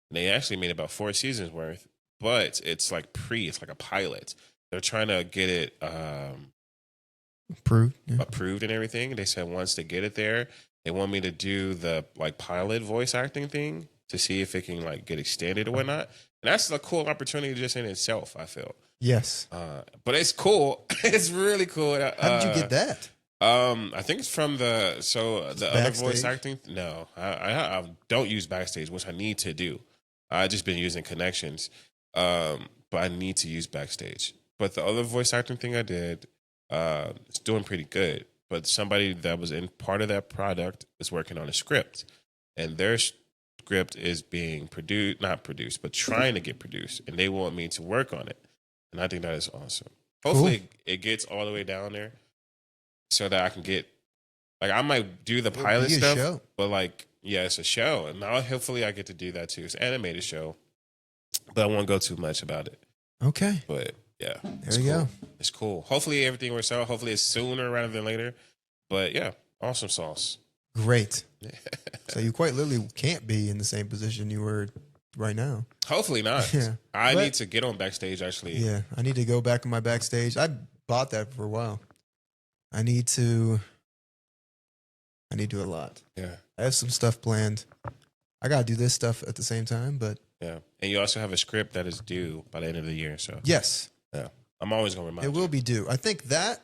Speaker 2: And they actually made about 4 seasons worth, but it's like it's like a pilot. They're trying to get it approved and everything. They said once they get it there, they want me to do the like pilot voice acting thing to see if it can like get extended or whatnot. And that's a cool opportunity just in itself, I feel.
Speaker 1: Yes.
Speaker 2: But it's cool. It's really cool.
Speaker 1: How did you get that?
Speaker 2: I think it's from the other voice
Speaker 1: Backstage?
Speaker 2: acting. No, I don't use Backstage, which I need to do. I've just been using Connections, but I need to use Backstage. But the other voice acting thing I did, it's doing pretty good. But somebody that was in part of that product is working on a script, and their script is being not produced, but trying to get produced, and they want me to work on it, and I think that is awesome. Hopefully, it gets all the way down there, so that I can get, like, I might do the pilot stuff,
Speaker 1: show.
Speaker 2: but like, yeah, it's a show, and now hopefully I get to do that too. It's an animated show, but I won't go too much about it.
Speaker 1: Okay.
Speaker 2: But yeah,
Speaker 1: There you go.
Speaker 2: It's cool. Hopefully everything works out. Hopefully it's sooner rather than later. But yeah, awesome sauce.
Speaker 1: Great. So you quite literally can't be in the same position you were right now.
Speaker 2: Hopefully not.
Speaker 1: Yeah.
Speaker 2: I
Speaker 1: But-
Speaker 2: need to get on Backstage actually.
Speaker 1: Yeah. I need to go back on my Backstage. I bought that for a while. I need to do a lot.
Speaker 2: Yeah.
Speaker 1: I have some stuff planned. I got to do this stuff at the same time, but
Speaker 2: Yeah. And you also have a script that is due by the end of the year. So
Speaker 1: yes,
Speaker 2: I'm always going to remind
Speaker 1: it
Speaker 2: you.
Speaker 1: will be due. I think that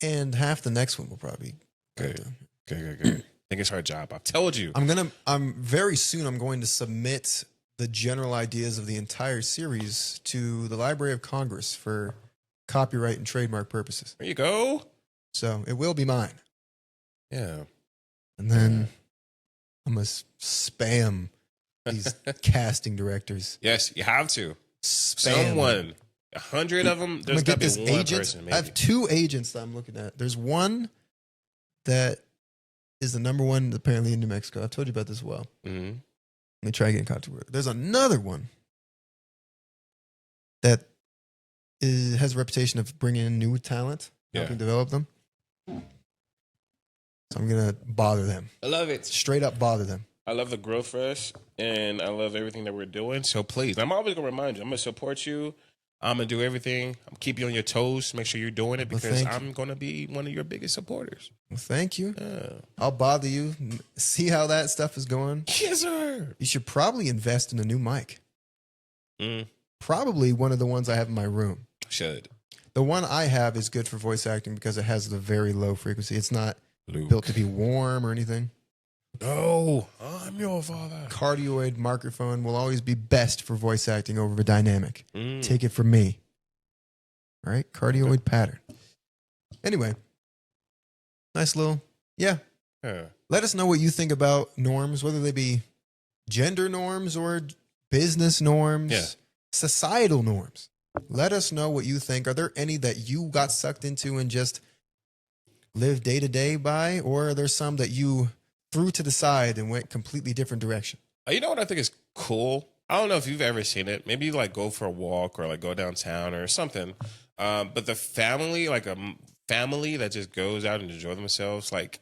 Speaker 1: and half the next one will probably be
Speaker 2: Good.
Speaker 1: done.
Speaker 2: Good. I think it's her job. I've told you.
Speaker 1: I'm very soon I'm going to submit the general ideas of the entire series to the Library of Congress for copyright and trademark purposes.
Speaker 2: There you go.
Speaker 1: So it will be mine.
Speaker 2: Yeah.
Speaker 1: And then I'm going to spam these casting directors.
Speaker 2: Yes, you have to.
Speaker 1: Spam.
Speaker 2: Someone. 100 of them.
Speaker 1: I'm
Speaker 2: There's
Speaker 1: gonna
Speaker 2: got
Speaker 1: get
Speaker 2: to be
Speaker 1: this
Speaker 2: one
Speaker 1: agent.
Speaker 2: person. Maybe.
Speaker 1: I have 2 agents that I'm looking at. There's one that is the number one apparently in New Mexico. I've told you about this as well.
Speaker 2: Mm-hmm.
Speaker 1: Let me try to get in contact with her. There's another one that has a reputation of bringing in new talent, helping develop them. So I'm going to bother them.
Speaker 2: I love it.
Speaker 1: Straight up bother them.
Speaker 2: I love the growth rush, and I love everything that we're doing. So please, I'm always going to remind you. I'm going to support you. I'm going to do everything. I'm keep you on your toes. Make sure you're doing it because I'm going to be one of your biggest supporters.
Speaker 1: Well, thank you.
Speaker 2: Yeah.
Speaker 1: I'll bother you. See how that stuff is going.
Speaker 2: Yes, sir.
Speaker 1: You should probably invest in a new mic. Probably one of the ones I have in my room.
Speaker 2: Should.
Speaker 1: The one I have is good for voice acting because it has the very low frequency. It's not built to be warm or anything.
Speaker 2: No, I'm your father.
Speaker 1: Cardioid microphone will always be best for voice acting over dynamic. Take it from me. All right? Cardioid pattern. Anyway, nice little, yeah. Let us know what you think about norms, whether they be gender norms or business norms, societal norms. Let us know what you think. Are there any that you got sucked into and just live day to day by, or are there some that you threw to the side and went completely different direction?
Speaker 2: You know what I think is cool? I don't know if you've ever seen it. Maybe you like go for a walk or like go downtown or something. But the family, like a family that just goes out and enjoy themselves, like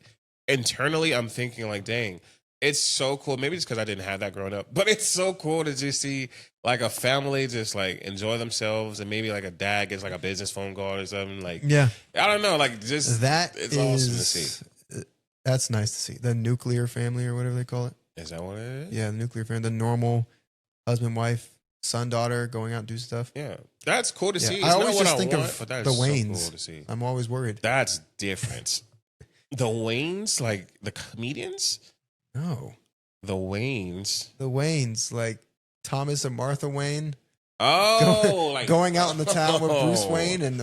Speaker 2: internally, I'm thinking like, dang, it's so cool. Maybe it's because I didn't have that growing up, but it's so cool to just see like a family just like enjoy themselves, and maybe like a dad gets like a business phone call or something. Like,
Speaker 1: Yeah,
Speaker 2: I don't know, like just
Speaker 1: it's
Speaker 2: awesome to see.
Speaker 1: That's nice to see. The nuclear family or whatever they call it.
Speaker 2: Is that what it is?
Speaker 1: Yeah, the nuclear family, the normal husband, wife, son, daughter going out and do stuff.
Speaker 2: Yeah, that's cool to see. It's
Speaker 1: I always
Speaker 2: not what
Speaker 1: just think
Speaker 2: want,
Speaker 1: of
Speaker 2: but that
Speaker 1: the
Speaker 2: is so
Speaker 1: Waynes.
Speaker 2: cool to see.
Speaker 1: I'm always worried.
Speaker 2: That's different. The Waynes, like the comedians?
Speaker 1: No.
Speaker 2: The Waynes.
Speaker 1: The Waynes, like Thomas and Martha Wayne.
Speaker 2: Oh, like
Speaker 1: going out in the town with Bruce Wayne, and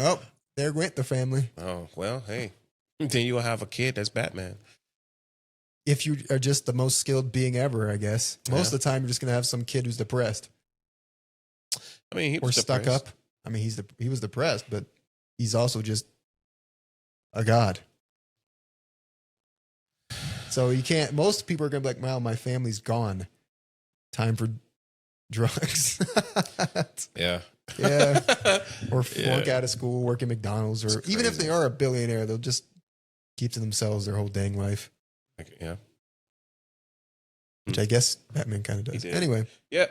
Speaker 1: there went the family.
Speaker 2: Oh, well, hey. Then you'll have a kid that's Batman.
Speaker 1: If you are just the most skilled being ever, I guess. Most of the time, you're just going to have some kid who's depressed.
Speaker 2: I mean, he
Speaker 1: or
Speaker 2: was
Speaker 1: stuck
Speaker 2: depressed.
Speaker 1: up. I mean, he was depressed, but he's also just a god. So you can't. Most people are going to be like, "Wow, my family's gone. Time for drugs."
Speaker 2: Yeah.
Speaker 1: Yeah. Or flunk out of school, work at McDonald's, or even if they are a billionaire, they'll just keep to themselves their whole dang life.
Speaker 2: Yeah.
Speaker 1: Which I guess Batman kind of does. Anyway.
Speaker 2: Yeah.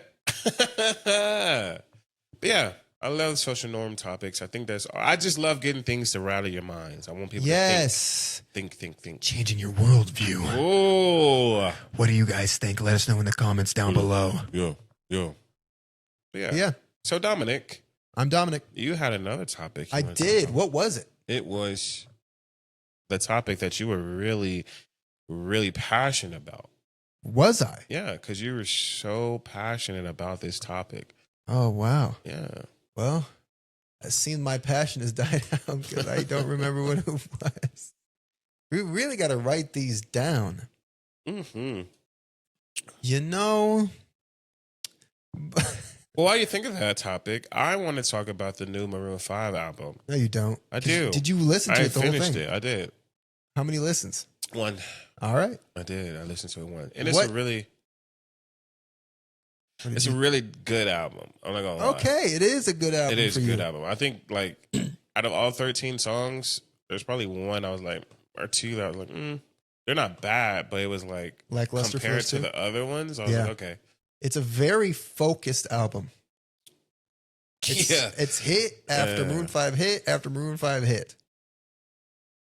Speaker 2: But yeah, I love social norm topics. I think I just love getting things to rattle your minds. I want people to think.
Speaker 1: Changing your worldview.
Speaker 2: Oh.
Speaker 1: What do you guys think? Let us know in the comments down below.
Speaker 2: Yeah.
Speaker 1: Yeah.
Speaker 2: So Dominic.
Speaker 1: I'm Dominic.
Speaker 2: You had another topic.
Speaker 1: I did. What was it?
Speaker 2: It was the topic that you were really, really passionate about.
Speaker 1: Was I?
Speaker 2: Yeah, because you were so passionate about this topic.
Speaker 1: Oh, wow.
Speaker 2: Yeah.
Speaker 1: Well, it seems my passion has died out because I don't remember what it was. We really got to write these down.
Speaker 2: Mm-hmm.
Speaker 1: You know.
Speaker 2: Well, while you think of that topic, I want to talk about the new Maroon 5 album.
Speaker 1: No, you don't.
Speaker 2: I do.
Speaker 1: Did you listen to it the whole thing?
Speaker 2: I finished it. I did.
Speaker 1: How many listens?
Speaker 2: 1.
Speaker 1: All right.
Speaker 2: I did. I listened to it 1. And it's a really good album. I'm not going to lie.
Speaker 1: Okay, it is a good album.
Speaker 2: It is a good album. I think, like, out of all 13 songs, there's probably one I was like, or two that I was like, they're not bad, but it was like,
Speaker 1: lackluster
Speaker 2: compared to the other ones, I was like, okay.
Speaker 1: It's a very focused album. It's hit after Maroon 5 hit after Maroon 5 hit.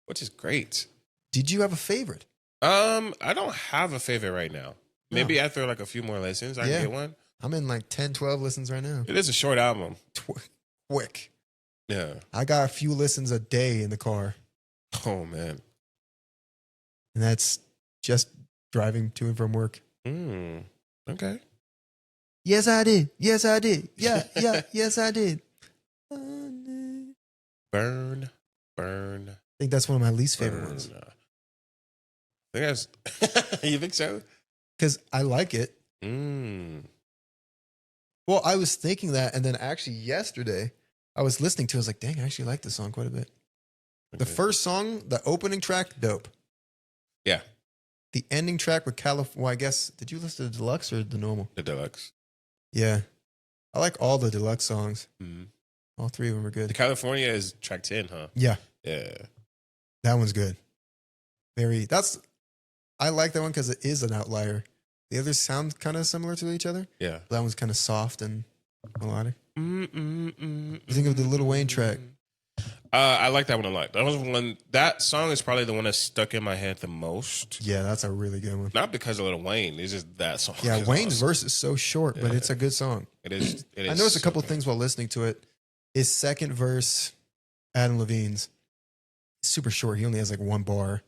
Speaker 2: Which is great.
Speaker 1: Did you have a favorite?
Speaker 2: I don't have a favorite right now. Maybe after like a few more listens, I can get one.
Speaker 1: I'm in like 10, 12 listens right now.
Speaker 2: It is a short album.
Speaker 1: Quick.
Speaker 2: Yeah.
Speaker 1: I got a few listens a day in the car.
Speaker 2: Oh, man.
Speaker 1: And that's just driving to and from work.
Speaker 2: Okay.
Speaker 1: Yes, I did. Yes, I did. Yeah. Yes, I did.
Speaker 2: Burn.
Speaker 1: I think that's one of my least favorite ones.
Speaker 2: I think that's, you think so?
Speaker 1: Because I like it. Well, I was thinking that, and then actually yesterday, I was listening to it. I was like, dang, I actually like this song quite a bit. Okay. The first song, the opening track, dope.
Speaker 2: Yeah.
Speaker 1: The ending track with California, well, I guess, did you listen to the deluxe or the normal?
Speaker 2: The deluxe.
Speaker 1: Yeah. I like all the deluxe songs.
Speaker 2: Mm-hmm.
Speaker 1: All 3 of them are good.
Speaker 2: The California is track 10, huh?
Speaker 1: Yeah.
Speaker 2: Yeah.
Speaker 1: That one's good. I like that one because it is an outlier. The others sound kind of similar to each other.
Speaker 2: Yeah.
Speaker 1: That one's kind of soft and melodic. You think of the Lil Wayne track.
Speaker 2: I like that one a lot. That song is probably the one that stuck in my head the most.
Speaker 1: Yeah, that's a really good one.
Speaker 2: Not because of Lil Wayne, it's just that song.
Speaker 1: Yeah, Wayne's verse is so short, but it's a good song.
Speaker 2: It is.
Speaker 1: I noticed a couple things while listening to it. His second verse, Adam Levine's, super short. He only has like 1 bar.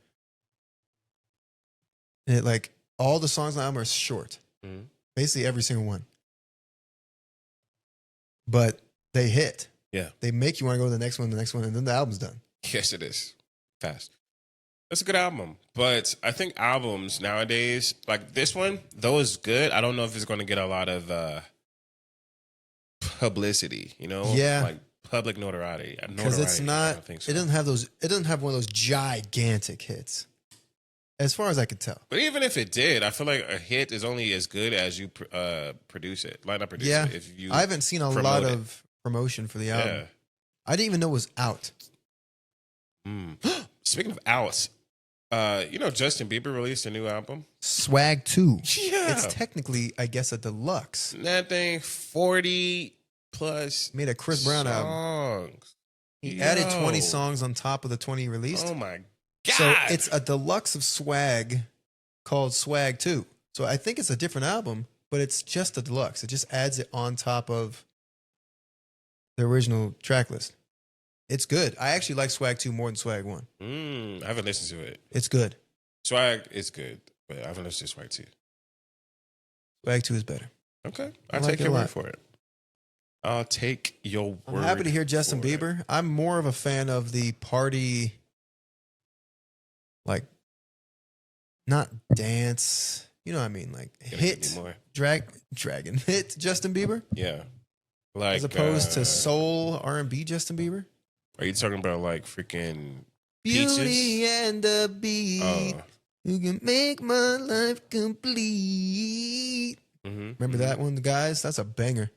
Speaker 1: And it like all the songs on the album are short. Mm-hmm. Basically every single one. But they hit.
Speaker 2: Yeah.
Speaker 1: They make you want to go to the next one, and then the album's done.
Speaker 2: Yes, it is. Fast. That's a good album. But I think albums nowadays, like this one, though is good, I don't know if it's going to get a lot of publicity, you know?
Speaker 1: Yeah.
Speaker 2: Like public notoriety.
Speaker 1: Because it's not, it doesn't have one of those gigantic hits. as far as I could tell.
Speaker 2: But even if it did, I feel like a hit is only as good as you produce it. Like, not produce it. If you
Speaker 1: I haven't seen a lot of promotion for the album.
Speaker 2: Yeah.
Speaker 1: I didn't even know it was out.
Speaker 2: Speaking of outs, Justin Bieber released a new album.
Speaker 1: Swag 2.
Speaker 2: Yeah.
Speaker 1: It's technically, I guess, a deluxe.
Speaker 2: That thing, 40 plus
Speaker 1: Made a Chris Brown album.
Speaker 2: songs.
Speaker 1: He added 20 songs on top of the 20 he released.
Speaker 2: Oh my God.
Speaker 1: So it's a deluxe of Swag called Swag 2. So I think it's a different album, but it's just a deluxe. It just adds it on top of the original track list. It's good. I actually like Swag 2 more than Swag 1.
Speaker 2: I haven't listened to it.
Speaker 1: It's good.
Speaker 2: Swag is good, but I haven't listened to Swag 2.
Speaker 1: Swag 2 is better.
Speaker 2: Okay.
Speaker 1: I
Speaker 2: I'll
Speaker 1: like
Speaker 2: take
Speaker 1: it
Speaker 2: your
Speaker 1: a lot.
Speaker 2: word for it. I'll take your word.
Speaker 1: I'm happy to hear Justin
Speaker 2: for it.
Speaker 1: Bieber. I'm more of a fan of the party, like, not dance. You know what I mean? Like,
Speaker 2: Gotta
Speaker 1: hit,
Speaker 2: give me more.
Speaker 1: dragon hit Justin Bieber.
Speaker 2: Yeah. Like,
Speaker 1: As opposed to soul R&B Justin Bieber.
Speaker 2: Are you talking about like freaking
Speaker 1: Beauty
Speaker 2: Peaches?
Speaker 1: and the Beat. You can make my life complete. Remember that one, guys? That's a banger.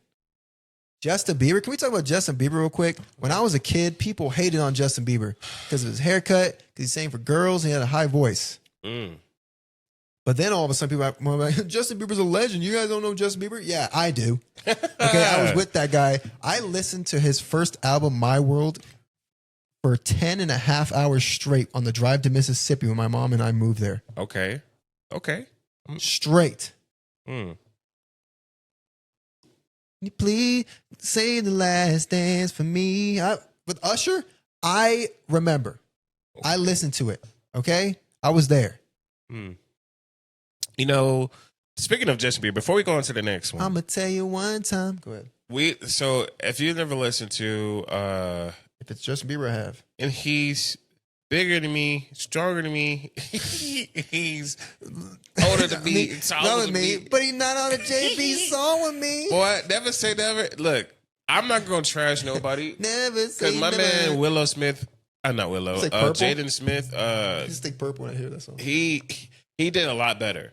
Speaker 1: Justin Bieber. Can we talk about Justin Bieber real quick? When I was a kid, people hated on Justin Bieber because of his haircut, because he sang for girls, and he had a high voice. But then all of a sudden, people are like, Justin Bieber's a legend. You guys don't know Justin Bieber? Yeah, I do. Okay, I was with that guy. I listened to his first album, My World, for 10 and a half hours straight on the drive to Mississippi when my mom and I moved there.
Speaker 2: Okay.
Speaker 1: Straight. You please say the last dance for me. With Usher, I remember. I listened to it. Okay? I was there.
Speaker 2: Speaking of Justin Bieber, before we go on to the next one,
Speaker 1: I'm going to tell you one time. Go ahead.
Speaker 2: So if you've never listened to
Speaker 1: If it's Justin Bieber, I have.
Speaker 2: and he's bigger than me, stronger than me, he's older than me, taller than me.
Speaker 1: But he's not on a JB song with me.
Speaker 2: Boy, never say never. Look, I'm not gonna trash nobody.
Speaker 1: Never say
Speaker 2: Because my
Speaker 1: never.
Speaker 2: man Willow Smith, not Willow,
Speaker 1: Say Purple?
Speaker 2: Jaden Smith,
Speaker 1: I just think purple when I hear that song.
Speaker 2: he did a lot better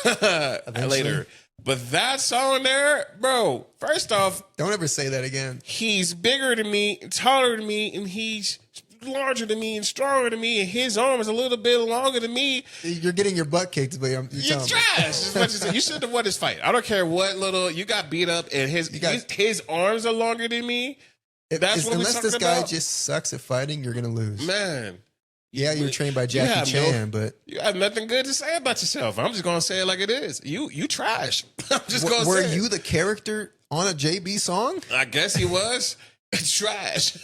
Speaker 1: Eventually.
Speaker 2: later. But that song there, bro, first off,
Speaker 1: Don't ever say that again.
Speaker 2: he's bigger than me, taller than me, and he's larger than me and stronger than me, and his arm is a little bit longer than me.
Speaker 1: You're getting your butt kicked, but you're
Speaker 2: You
Speaker 1: telling me.
Speaker 2: trash. As much as you should have won this fight. I don't care what little you got beat up, and his arms are longer than me. That's what we're
Speaker 1: Unless this
Speaker 2: talking
Speaker 1: guy
Speaker 2: about.
Speaker 1: just sucks at fighting, you're gonna lose.
Speaker 2: Man,
Speaker 1: Yeah, you're trained by
Speaker 2: you
Speaker 1: Jackie
Speaker 2: have
Speaker 1: Chan, but
Speaker 2: you have nothing good to say about yourself. I'm just gonna say it like it is. You trash. I'm just gonna
Speaker 1: were
Speaker 2: say
Speaker 1: you
Speaker 2: it.
Speaker 1: the character on a JB song?
Speaker 2: I guess he was. Trash.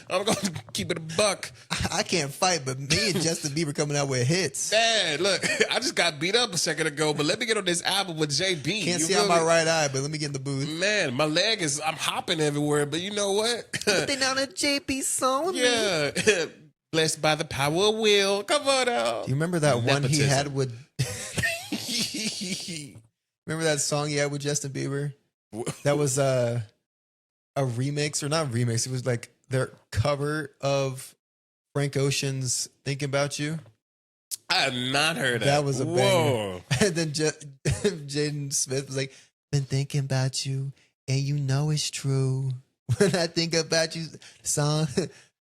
Speaker 2: I'm gonna keep it a buck.
Speaker 1: I can't fight, but me and Justin Bieber coming out with hits.
Speaker 2: Man, look, I just got beat up a second ago, but let me get on this album with JB.
Speaker 1: Can't
Speaker 2: You
Speaker 1: see
Speaker 2: feel
Speaker 1: out my
Speaker 2: me?
Speaker 1: right eye, but let me get in the booth.
Speaker 2: Man, my leg is, I'm hopping everywhere, but you know what?
Speaker 1: But they on a JB song with me.
Speaker 2: Yeah. Blessed by the power of will. Come on out.
Speaker 1: Do you remember that one he
Speaker 2: Nepotism.
Speaker 1: had with? Remember that song he had with Justin Bieber? That was a remix, or not remix. It was like their cover of Frank Ocean's "Thinking About You."
Speaker 2: I have not heard that.
Speaker 1: That was a
Speaker 2: Whoa.
Speaker 1: banger. And then Jaden Smith was like, "Been thinking about you, and you know it's true. When I think about you, song,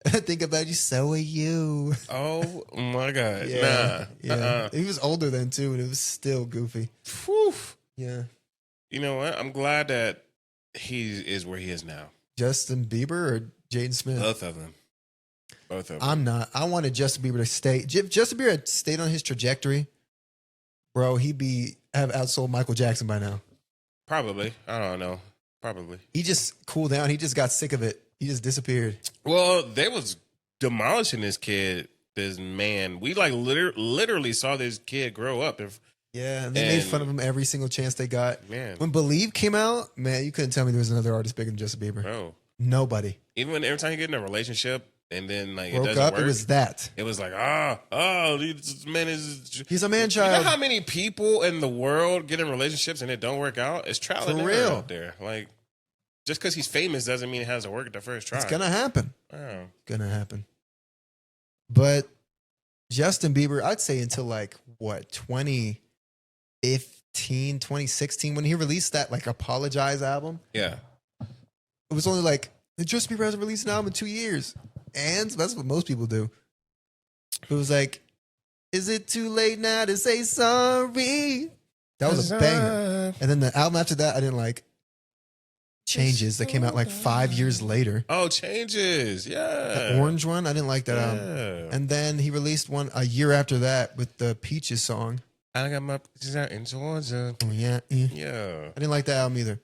Speaker 1: I think about you, so are you."
Speaker 2: Oh my God.
Speaker 1: Yeah,
Speaker 2: Nah.
Speaker 1: yeah. He was older then too, and it was still goofy.
Speaker 2: Whew.
Speaker 1: Yeah,
Speaker 2: You know what? I'm glad that he is where he is now.
Speaker 1: Justin Bieber or Jaden Smith?
Speaker 2: Both of them. Both of them.
Speaker 1: I'm not. I wanted Justin Bieber to stay. If Justin Bieber had stayed on his trajectory, bro, he'd have outsold Michael Jackson by now.
Speaker 2: Probably. I don't know. Probably.
Speaker 1: He just cooled down. He just got sick of it. He just disappeared.
Speaker 2: Well, they was demolishing this man. We like literally saw this kid grow up.
Speaker 1: Yeah, and they made
Speaker 2: And-
Speaker 1: fun of him every single chance they got.
Speaker 2: Man,
Speaker 1: When Believe came out, man, you couldn't tell me there was another artist bigger than Justin Bieber.
Speaker 2: bro.
Speaker 1: Nobody.
Speaker 2: Even when every time you get in a relationship and then like it
Speaker 1: Broke
Speaker 2: doesn't
Speaker 1: up,
Speaker 2: work,
Speaker 1: it was that.
Speaker 2: it was like, this man is.
Speaker 1: He's a man
Speaker 2: You know
Speaker 1: child.
Speaker 2: how many people in the world get in relationships and it don't work out? It's trial and
Speaker 1: For
Speaker 2: error
Speaker 1: real.
Speaker 2: out there. Like, just because he's famous doesn't mean it has to work at the first try.
Speaker 1: It's gonna happen.
Speaker 2: Oh.
Speaker 1: Gonna happen. But Justin Bieber, I'd say until like what 2015, 2016 when he released that like Apologize album.
Speaker 2: Yeah.
Speaker 1: It was only like Justin Bieber hasn't released an album in 2 years, and that's what most people do. It was like, is it too late now to say sorry? That was a banger. And then the album after that, I didn't like. Changes that came out like 5 years later.
Speaker 2: Oh, Changes. Yeah.
Speaker 1: The orange one, I didn't like that album. And then he released one a year after that with the Peaches song.
Speaker 2: I got my Peaches out in Georgia.
Speaker 1: Oh, yeah.
Speaker 2: Yeah.
Speaker 1: I didn't like that album either.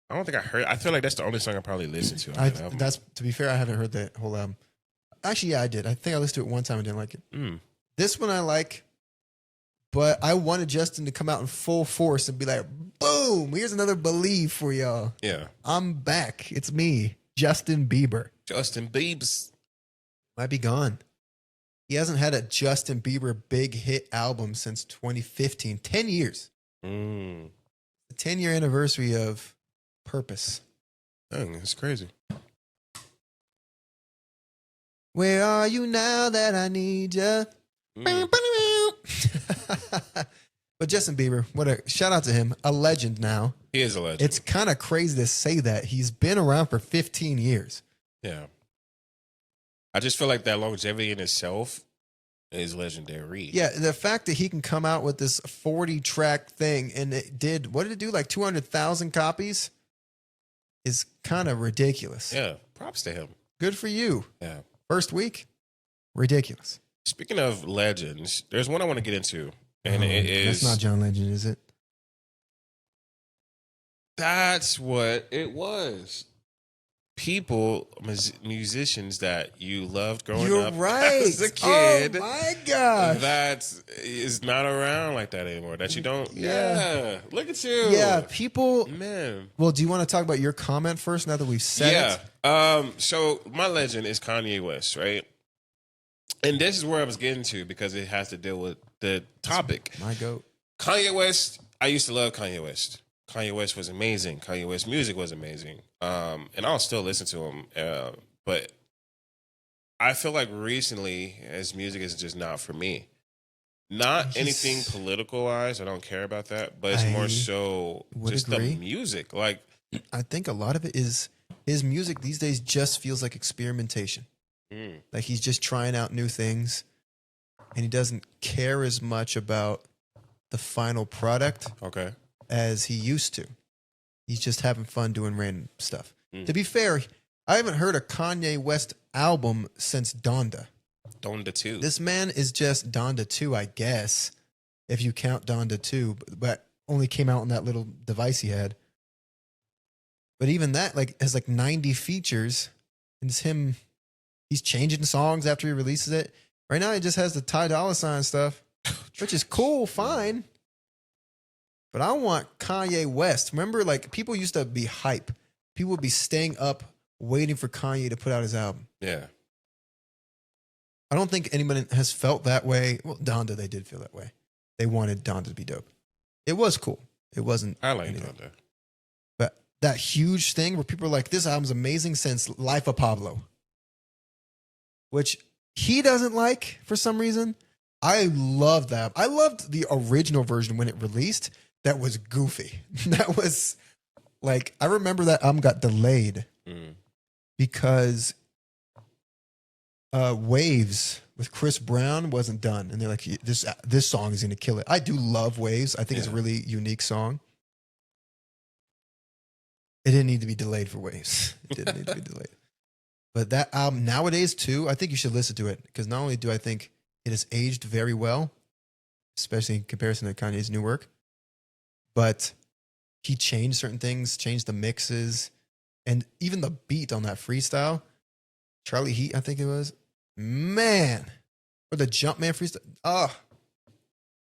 Speaker 2: I don't think I heard. I feel like that's the only song I probably listened to on that album.
Speaker 1: That's, to be fair, I haven't heard that whole album. Actually, yeah, I did. I think I listened to it one time and didn't like it. This one I like, but I wanted Justin to come out in full force and be like, boom, here's another Believe for y'all.
Speaker 2: Yeah.
Speaker 1: I'm back. It's me, Justin Bieber.
Speaker 2: Justin Biebs.
Speaker 1: Might be gone. He hasn't had a Justin Bieber big hit album since 2015. 10 years. The 10-year anniversary of Purpose.
Speaker 2: Dang, that's crazy.
Speaker 1: Where are you now that I need you? But Justin Bieber, what a shout out to him, a legend now.
Speaker 2: He is a legend.
Speaker 1: It's kind of crazy to say that. He's been around for 15 years.
Speaker 2: Yeah. I just feel like that longevity in itself is legendary.
Speaker 1: Yeah, the fact that he can come out with this 40-track thing and it did, what did it do, like 200,000 copies? Is kind of ridiculous.
Speaker 2: Yeah, props to him.
Speaker 1: Good for you.
Speaker 2: Yeah.
Speaker 1: First week, ridiculous.
Speaker 2: Speaking of legends, there's one I want to get into. And it is...
Speaker 1: That's not John Legend, is it?
Speaker 2: That's what it was. People, musicians that you loved growing
Speaker 1: You're
Speaker 2: up
Speaker 1: right.
Speaker 2: as a kid.
Speaker 1: Oh my gosh.
Speaker 2: That is not around like that anymore. That you don't. Yeah. Look at you.
Speaker 1: Yeah, people.
Speaker 2: Man.
Speaker 1: Well, do you want to talk about your comment first now that we've said it?
Speaker 2: So my legend is Kanye West, right? And this is where I was getting to because it has to deal with the topic.
Speaker 1: My goat.
Speaker 2: Kanye West, I used to love Kanye West. Kanye West was amazing. Kanye West music was amazing. And I'll still listen to him. But I feel like recently his music is just not for me. Not anything political wise. I don't care about that. But it's more so just the music. Like,
Speaker 1: I think a lot of it is his music these days just feels like experimentation. Like he's just trying out new things. And he doesn't care as much about the final product.
Speaker 2: Okay.
Speaker 1: As he used to. He's just having fun doing random stuff. To be fair, I haven't heard a Kanye West album since Donda.
Speaker 2: Donda 2.
Speaker 1: This man is just Donda 2, I guess, if you count Donda 2, but only came out on that little device he had. But even that like has like 90 features, and it's him. He's changing songs after he releases it. Right now, he just has the Ty Dolla $ign stuff, which is cool, fine. But I want Kanye West. Remember, like, people used to be hype. People would be staying up waiting for Kanye to put out his album.
Speaker 2: Yeah.
Speaker 1: I don't think anyone has felt that way. Well, Donda, they did feel that way. They wanted Donda to be dope. It was cool. It wasn't.
Speaker 2: I like Donda.
Speaker 1: But that huge thing where people are like, this album's amazing since Life of Pablo, which he doesn't like for some reason. I love that. I loved the original version when it released. That was goofy. That was like, I remember that album got delayed because Waves with Chris Brown wasn't done. And they're like, this song is going to kill it. I do love Waves. I think it's a really unique song. It didn't need to be delayed for Waves. It didn't need to be delayed. But that album nowadays too, I think you should listen to it because not only do I think it has aged very well, especially in comparison to Kanye's new work, but he changed certain things, changed the mixes, and even the beat on that freestyle. Charlie Heat, I think it was. Man. Or the Jumpman freestyle. Oh.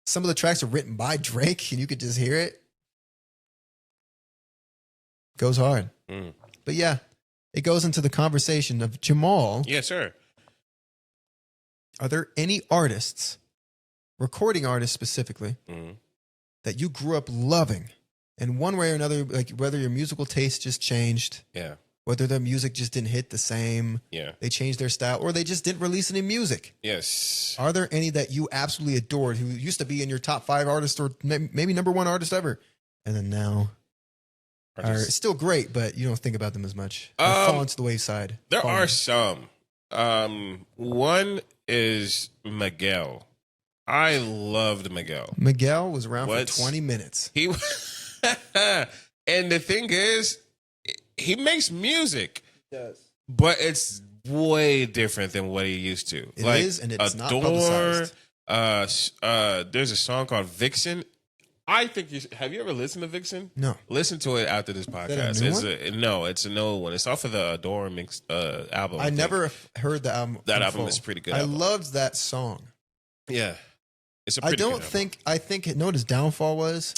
Speaker 1: Some of the tracks are written by Drake, and you could just hear it. Goes hard. But yeah, it goes into the conversation of Jamal.
Speaker 2: Yes, sir.
Speaker 1: Are there any artists, recording artists specifically, that you grew up loving in one way or another, like whether your musical taste just changed?
Speaker 2: Yeah.
Speaker 1: whether their music just didn't hit the same,
Speaker 2: Yeah.
Speaker 1: they changed their style, or they just didn't release any music.
Speaker 2: Yes.
Speaker 1: Are there any that you absolutely adored who used to be in your top 5 artists or maybe number 1 artist ever, and then now are still great, but you don't think about them as much? Fall into the wayside.
Speaker 2: There are some. One is Miguel. I loved Miguel.
Speaker 1: Miguel was around for 20 minutes.
Speaker 2: He and the thing is, he makes music.
Speaker 1: He does.
Speaker 2: But it's way different than what he used to.
Speaker 1: It is, and it's not publicized.
Speaker 2: There's a song called Vixen. I think have you ever listened to Vixen?
Speaker 1: No.
Speaker 2: Listen to it after this podcast. It's an old one. It's off of the Adore mix album.
Speaker 1: I never heard the album.
Speaker 2: That album is pretty good.
Speaker 1: I loved that song.
Speaker 2: Yeah. It's a
Speaker 1: I
Speaker 2: pretty
Speaker 1: don't
Speaker 2: good
Speaker 1: think you know what his downfall was?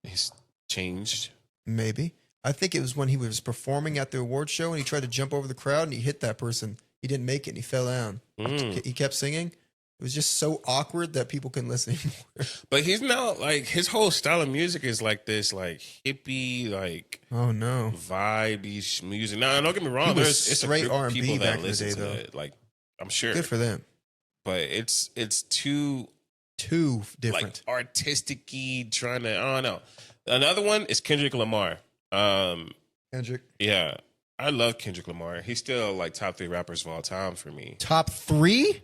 Speaker 2: He's changed.
Speaker 1: Maybe. I think it was when he was performing at the award show and he tried to jump over the crowd and he hit that person. He didn't make it and he fell down. He kept singing. It was just so awkward that people couldn't listen anymore.
Speaker 2: But he's now like his whole style of music is like this, like hippie, like
Speaker 1: oh no,
Speaker 2: vibey music. Now don't get me wrong,
Speaker 1: there's
Speaker 2: straight
Speaker 1: R&B back in the day though.
Speaker 2: Like I'm sure,
Speaker 1: good for them.
Speaker 2: But it's too
Speaker 1: different,
Speaker 2: like artistic-y, trying to. I don't know. Another one is Kendrick Lamar.
Speaker 1: Kendrick,
Speaker 2: yeah. I love Kendrick Lamar. He's still like top 3 rappers of all time for me.
Speaker 1: Top 3?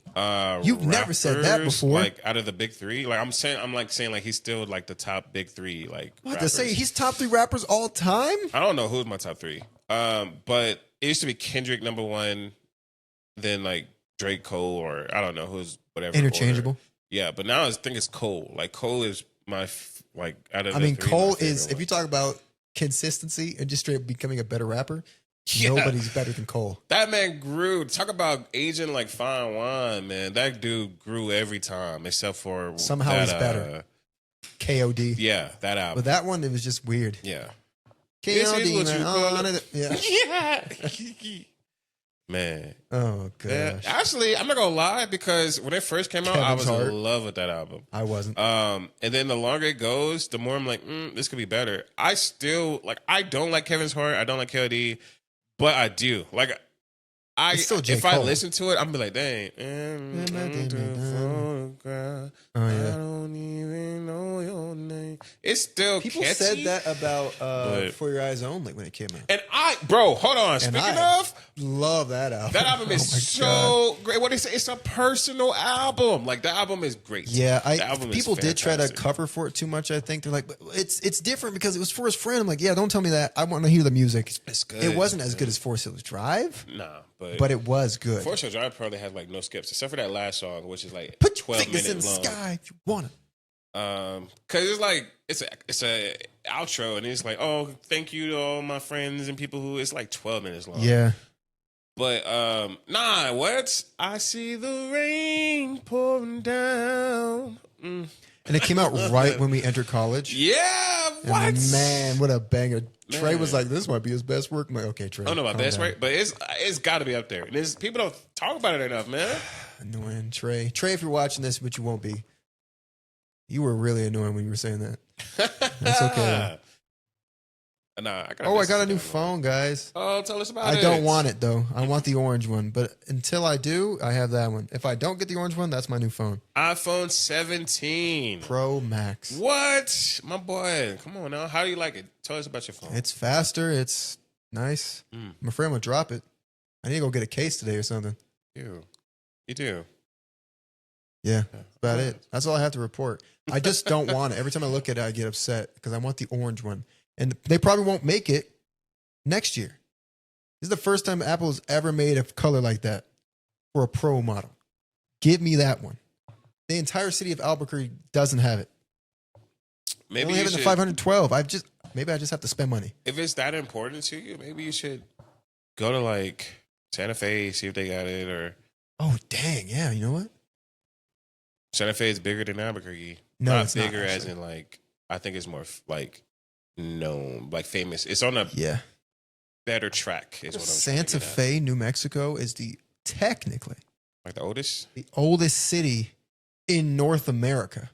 Speaker 1: You've never said that before.
Speaker 2: Like out of the big 3, like I'm saying like he's still like the top big 3. Like
Speaker 1: what
Speaker 2: rappers.
Speaker 1: to say? He's top 3 rappers all time.
Speaker 2: I don't know who's my top 3. But it used to be Kendrick number 1, then like Drake, Cole, or I don't know who's whatever.
Speaker 1: Interchangeable.
Speaker 2: Order. Yeah, but now I think it's Cole. Like Cole is my like out of.
Speaker 1: I mean, Cole is if you talk about consistency and just straight becoming a better rapper. Yeah. Nobody's better than Cole.
Speaker 2: That man grew. Talk about aging like fine wine, man. That dude grew every time, except for
Speaker 1: somehow he's better. KOD.
Speaker 2: Yeah, that album.
Speaker 1: But that one, it was just weird.
Speaker 2: Yeah.
Speaker 1: KOD, man.
Speaker 2: Yeah. Man.
Speaker 1: Oh, gosh.
Speaker 2: Yeah. Actually, I'm not going to lie, because when it first came out, I was in love with that album.
Speaker 1: I wasn't.
Speaker 2: And then the longer it goes, the more I'm like, this could be better. I still, like, I don't like Kevin's Heart. I don't like KOD. But I do. Like, if I listen to it, I'm be like, dang.
Speaker 1: Oh, yeah.
Speaker 2: I don't even know your name. It's still
Speaker 1: people
Speaker 2: catchy.
Speaker 1: said that about For Your Eyes Only when it came out.
Speaker 2: And hold on. Speaking of,
Speaker 1: love that album.
Speaker 2: That album is so great. What they say, it's a personal album. Like, the album is great.
Speaker 1: Yeah, people did try to cover for it too much. I think they're like, but it's different because it was for his friend. I'm like, yeah, don't tell me that. I want to hear the music.
Speaker 2: It's good.
Speaker 1: It wasn't as good as Forest Hills Drive.
Speaker 2: Nah,
Speaker 1: but it was good.
Speaker 2: Forest Hills Drive probably had like no skips except for that last song, which is like
Speaker 1: Put
Speaker 2: 12
Speaker 1: fingers
Speaker 2: minutes
Speaker 1: in
Speaker 2: long.
Speaker 1: The sky if you want it.
Speaker 2: Cause it's like it's a outro and it's like, oh, thank you to all my friends and people who. It's like 12 minutes long.
Speaker 1: Yeah.
Speaker 2: But what? I see the rain pouring down.
Speaker 1: And it came out right when we entered college.
Speaker 2: Yeah, what?
Speaker 1: And man, what a banger. Trey was like, this might be his best work. I'm like, okay, Trey.
Speaker 2: I don't know about best work, but it's got to be up there. And people don't talk about it enough, man.
Speaker 1: Annoying, Trey. Trey, if you're watching this, but you won't be. You were really annoying when you were saying that. That's okay.
Speaker 2: Nah,
Speaker 1: I got a new phone, guys.
Speaker 2: Oh, tell us about it.
Speaker 1: I don't want it, though. I want the orange one. But until I do, I have that one. If I don't get the orange one, that's my new phone.
Speaker 2: iPhone 17.
Speaker 1: Pro Max.
Speaker 2: What? My boy. Come on now. How do you like it? Tell us about your phone.
Speaker 1: It's faster. It's nice. I'm afraid I'm going to drop it. I need to go get a case today or something.
Speaker 2: You do.
Speaker 1: Yeah, that's about it. That's all I have to report. I just don't want it. Every time I look at it, I get upset because I want the orange one. And they probably won't make it next year. This is the first time Apple has ever made a color like that for a Pro model. Give me that one. The entire city of Albuquerque doesn't have it.
Speaker 2: Maybe
Speaker 1: only have it in the 512. Maybe I just have to spend money.
Speaker 2: If it's that important to you, maybe you should go to like Santa Fe, see if they got it, or.
Speaker 1: Oh dang! Yeah, you know what?
Speaker 2: Santa Fe is bigger than Albuquerque.
Speaker 1: No,
Speaker 2: not
Speaker 1: it's
Speaker 2: bigger
Speaker 1: not,
Speaker 2: as in like. I think it's more like known, like famous. It's on a better track. Is what I'm
Speaker 1: Santa Fe, New Mexico, is technically
Speaker 2: like the
Speaker 1: oldest city in North America.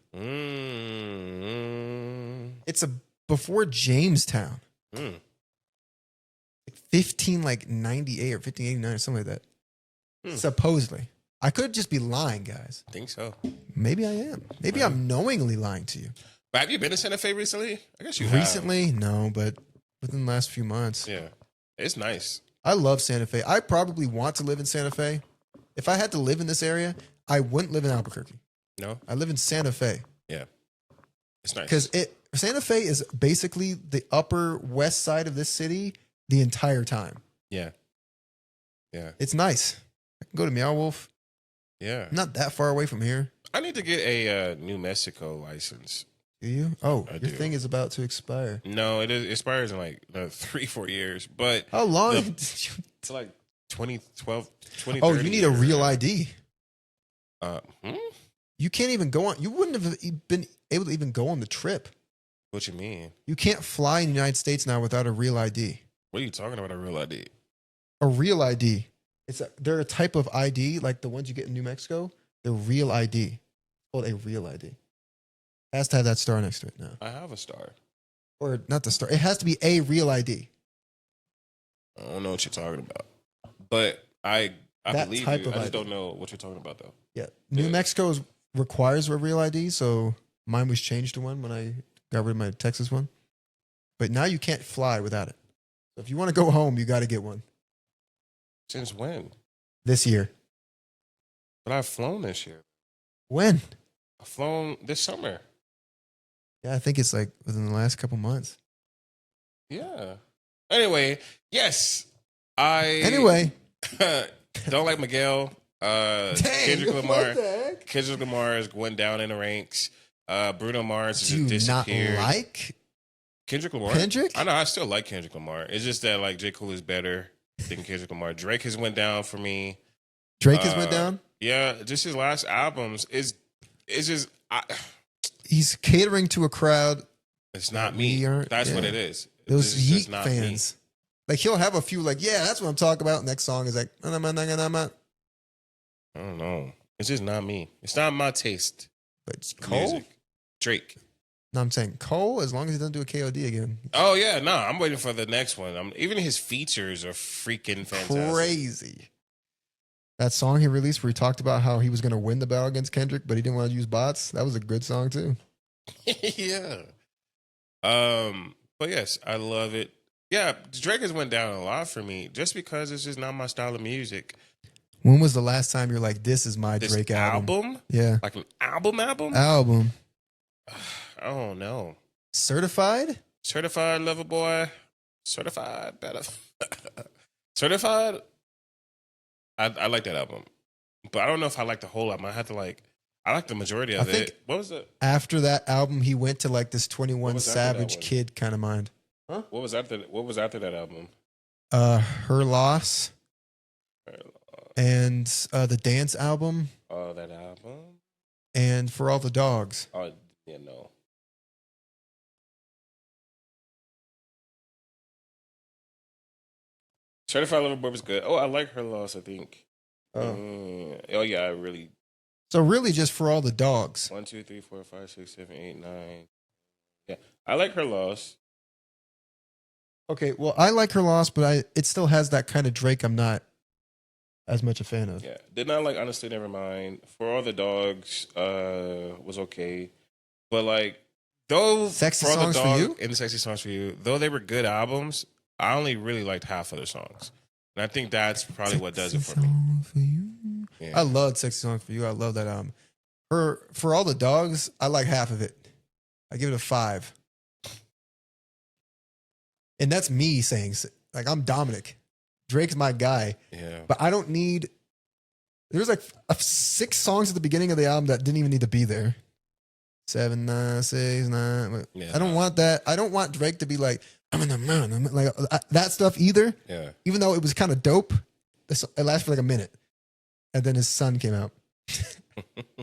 Speaker 1: It's before Jamestown. 15 like 98 or 1589 or something like that.
Speaker 2: Hmm.
Speaker 1: Supposedly. I could just be lying, guys.
Speaker 2: I think so.
Speaker 1: Maybe I am. Maybe I'm knowingly lying to you.
Speaker 2: But have you been to Santa Fe recently? I guess you
Speaker 1: Recently, no, but within the last few months.
Speaker 2: have. Yeah. It's nice.
Speaker 1: I love Santa Fe. I probably want to live in Santa Fe. If I had to live in this area, I wouldn't live in Albuquerque.
Speaker 2: No?
Speaker 1: I live in Santa Fe.
Speaker 2: Yeah. It's nice.
Speaker 1: Because Santa Fe is basically the upper west side of this city the entire time.
Speaker 2: Yeah. Yeah.
Speaker 1: It's nice. I can go to Meow Wolf.
Speaker 2: Yeah.
Speaker 1: I'm not that far away from here.
Speaker 2: I need to get a New Mexico license.
Speaker 1: Do you? Oh,
Speaker 2: I
Speaker 1: your
Speaker 2: do.
Speaker 1: thing is about to expire.
Speaker 2: No, it expires in like 3-4 years. But
Speaker 1: How long?
Speaker 2: it's like 2012, 2030.
Speaker 1: Oh, you need a real ID.
Speaker 2: Hmm?
Speaker 1: You can't even go on. You wouldn't have been able to even go on the trip.
Speaker 2: What you mean?
Speaker 1: You can't fly in the United States now without a real ID.
Speaker 2: What are you talking about? A real ID?
Speaker 1: A real ID. They're a type of ID like the ones you get in New Mexico. They're real ID. It's called a real ID. It has to have that star next to it now.
Speaker 2: I have a star.
Speaker 1: Or not the star. It has to be a real ID.
Speaker 2: I don't know what you're talking about. But I
Speaker 1: That
Speaker 2: believe
Speaker 1: type
Speaker 2: you.
Speaker 1: of
Speaker 2: I just
Speaker 1: ID.
Speaker 2: don't know what you're talking about, though.
Speaker 1: Yeah. New Mexico requires a real ID, so mine was changed to one when I got rid of my Texas one. But now you can't fly without it. So if you want to go home, you got to get one
Speaker 2: Since when?
Speaker 1: this year.
Speaker 2: But I've flown this year.
Speaker 1: When?
Speaker 2: I've flown this summer.
Speaker 1: Yeah, I think it's like within the last couple months.
Speaker 2: Yeah. Anyway, yes. I
Speaker 1: Anyway.
Speaker 2: don't like Miguel. Kendrick
Speaker 1: what
Speaker 2: Lamar.
Speaker 1: the heck?
Speaker 2: Kendrick Lamar is going down in the ranks. Bruno Mars
Speaker 1: Do
Speaker 2: has
Speaker 1: you not
Speaker 2: disappeared.
Speaker 1: like
Speaker 2: Kendrick Lamar?
Speaker 1: Kendrick?
Speaker 2: I know. I still like Kendrick Lamar. It's just that like J. Cole is better than Kendrick Lamar. Drake has went down for me.
Speaker 1: Drake has went down?
Speaker 2: Yeah, just his last albums is just
Speaker 1: He's catering to a crowd.
Speaker 2: it's not me.
Speaker 1: We aren't-
Speaker 2: That's what
Speaker 1: yeah.
Speaker 2: it is.
Speaker 1: Those
Speaker 2: It's just
Speaker 1: Yeet
Speaker 2: not me.
Speaker 1: fans. Like he'll have a few like, yeah, that's what I'm talking about. Next song is like,
Speaker 2: I don't know. It's just not me. It's not my taste.
Speaker 1: but
Speaker 2: for
Speaker 1: Cole?
Speaker 2: music. Drake.
Speaker 1: No, I'm saying Cole, as long as he doesn't do a KOD again.
Speaker 2: Oh yeah, no, I'm waiting for the next one. Even his features are freaking fantastic.
Speaker 1: Crazy. That song he released where he talked about how he was going to win the battle against Kendrick, but he didn't want to use bots. That was a good song too.
Speaker 2: Yeah. But yes, I love it. Yeah, Drake has went down a lot for me just because it's just not my style of music.
Speaker 1: When was the last time you're like, this is my
Speaker 2: This
Speaker 1: Drake album?
Speaker 2: album?
Speaker 1: Yeah.
Speaker 2: Like an album?
Speaker 1: Album.
Speaker 2: I don't know.
Speaker 1: Certified?
Speaker 2: Certified Lover Boy. Certified better. Certified. I like that album. But I don't know if I like the whole album. I like the majority of
Speaker 1: I think
Speaker 2: it. What was it?
Speaker 1: After that album, he went to like this 21
Speaker 2: What was after that
Speaker 1: Savage
Speaker 2: one?
Speaker 1: Kid kind of mind.
Speaker 2: What was after that album?
Speaker 1: Her Loss and the Dance album
Speaker 2: Oh, that album.
Speaker 1: and For All the Dogs.
Speaker 2: Oh, yeah, no. Certified Lover Boy was good. Oh, I like Her Loss, I think.
Speaker 1: Oh.
Speaker 2: Oh yeah, I really.
Speaker 1: So really just For All the Dogs.
Speaker 2: 1, 2, 3, 4, 5, 6, 7, 8, 9. Yeah, I like Her Loss.
Speaker 1: Okay, well, I like Her Loss, but it still has that kind of Drake I'm not as much a fan of.
Speaker 2: Yeah, did not like Honestly Nevermind. For All the Dogs was okay, but like though
Speaker 1: Sexy
Speaker 2: For All the
Speaker 1: Songs for
Speaker 2: Dog
Speaker 1: You?
Speaker 2: and the Sexy Songs for You, though they were good albums, I only really liked half of the songs, and I think that's probably what does it for me.
Speaker 1: Song for You.
Speaker 2: Yeah.
Speaker 1: I loved Sexy Song for You. I love that album. For All the Dogs, I like half of it. I give it a 5. And that's me saying, like, I'm Dominic. Drake's my guy.
Speaker 2: Yeah.
Speaker 1: But I don't need. There's like 6 songs at the beginning of the album that didn't even need to be there. 7, 9, 6, 9.
Speaker 2: Yeah.
Speaker 1: I don't want that. I don't want Drake to be like, I'm in the man. Like that stuff either.
Speaker 2: Yeah.
Speaker 1: Even though it was kind of dope, it lasted for like a minute. And then his son came out.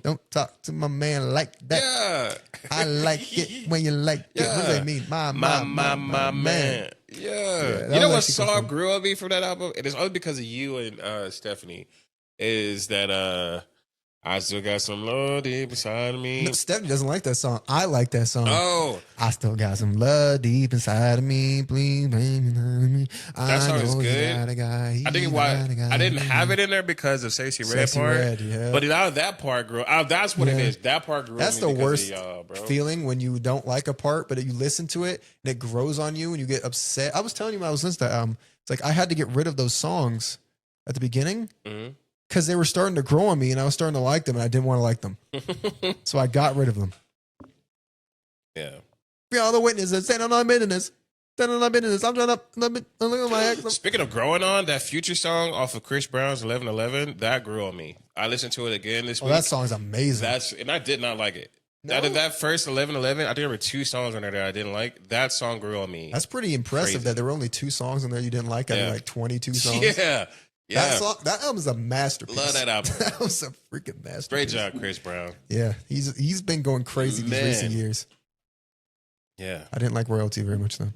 Speaker 1: Don't talk to my man like that.
Speaker 2: Yeah.
Speaker 1: I like it when you like it. What does that mean? My man.
Speaker 2: Yeah.
Speaker 1: that
Speaker 2: You know
Speaker 1: was
Speaker 2: what
Speaker 1: actually
Speaker 2: song
Speaker 1: cool.
Speaker 2: grew on me from that album? It is only because of you and Stephanie. Is that I still got some love deep inside of me.
Speaker 1: No, Stephanie doesn't like that song. I like that song.
Speaker 2: Oh,
Speaker 1: I still got some love deep inside of me. Please, baby, love me.
Speaker 2: that song is good.
Speaker 1: I
Speaker 2: I think why I didn't have it in there because of Sexy Red
Speaker 1: Sexy
Speaker 2: part.
Speaker 1: Red, yeah.
Speaker 2: But now that part grew. That's what it
Speaker 1: Yeah.
Speaker 2: is. That part grew.
Speaker 1: That's
Speaker 2: on me
Speaker 1: the
Speaker 2: because
Speaker 1: worst
Speaker 2: of y'all, bro.
Speaker 1: feeling when you don't like a part, but you listen to it and it grows on you and you get upset. I was telling you when I was listening to that album, it's like I had to get rid of those songs at the beginning
Speaker 2: Mhm.
Speaker 1: because they were starting to grow on me and I was starting to like them and I didn't want to like them. So I got rid of them.
Speaker 2: Yeah.
Speaker 1: We all the witnesses, stand on my business. Stand on my business. I'm trying to look at my ex.
Speaker 2: Speaking of growing on, that Future song off of Chris Brown's 1111, that grew on me. I listened to it again this
Speaker 1: Oh,
Speaker 2: week.
Speaker 1: that song's amazing.
Speaker 2: And I did not like it.
Speaker 1: No?
Speaker 2: Out of that first 1111, I think there were 2 songs on there that I didn't like. That song grew on me.
Speaker 1: That's pretty impressive
Speaker 2: Crazy.
Speaker 1: that there were only 2 songs on there you didn't like out of
Speaker 2: Yeah.
Speaker 1: like 22 songs.
Speaker 2: Yeah. Yeah.
Speaker 1: That album's a masterpiece.
Speaker 2: Love that album.
Speaker 1: That was a freaking masterpiece.
Speaker 2: Great job, Chris Brown.
Speaker 1: Yeah, he's been going crazy these
Speaker 2: Man.
Speaker 1: recent years.
Speaker 2: Yeah.
Speaker 1: I didn't like Royalty very much though.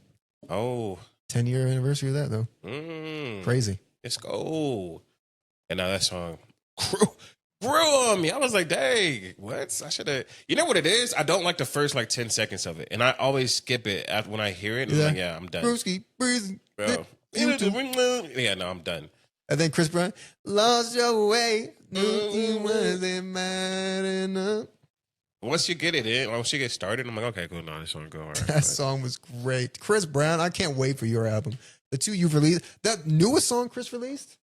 Speaker 2: Oh.
Speaker 1: 10-year anniversary of that though. Crazy.
Speaker 2: Let's go. And now that song grew on me. I was like, dang, what? I should have. You know what it is? I don't like the first like 10 seconds of it. And I always skip it after when I hear it. And I'm like, yeah, I'm done.
Speaker 1: Brewski, breezy.
Speaker 2: Bro. Yeah, no, I'm done.
Speaker 1: And then Chris Brown, lost your way. You wasn't mad enough.
Speaker 2: Once you get it in, once you get started, I'm like, okay, cool. No, this one go. All right.
Speaker 1: That song was great. Chris Brown, I can't wait for your album. The 2 you've released. That newest song Chris released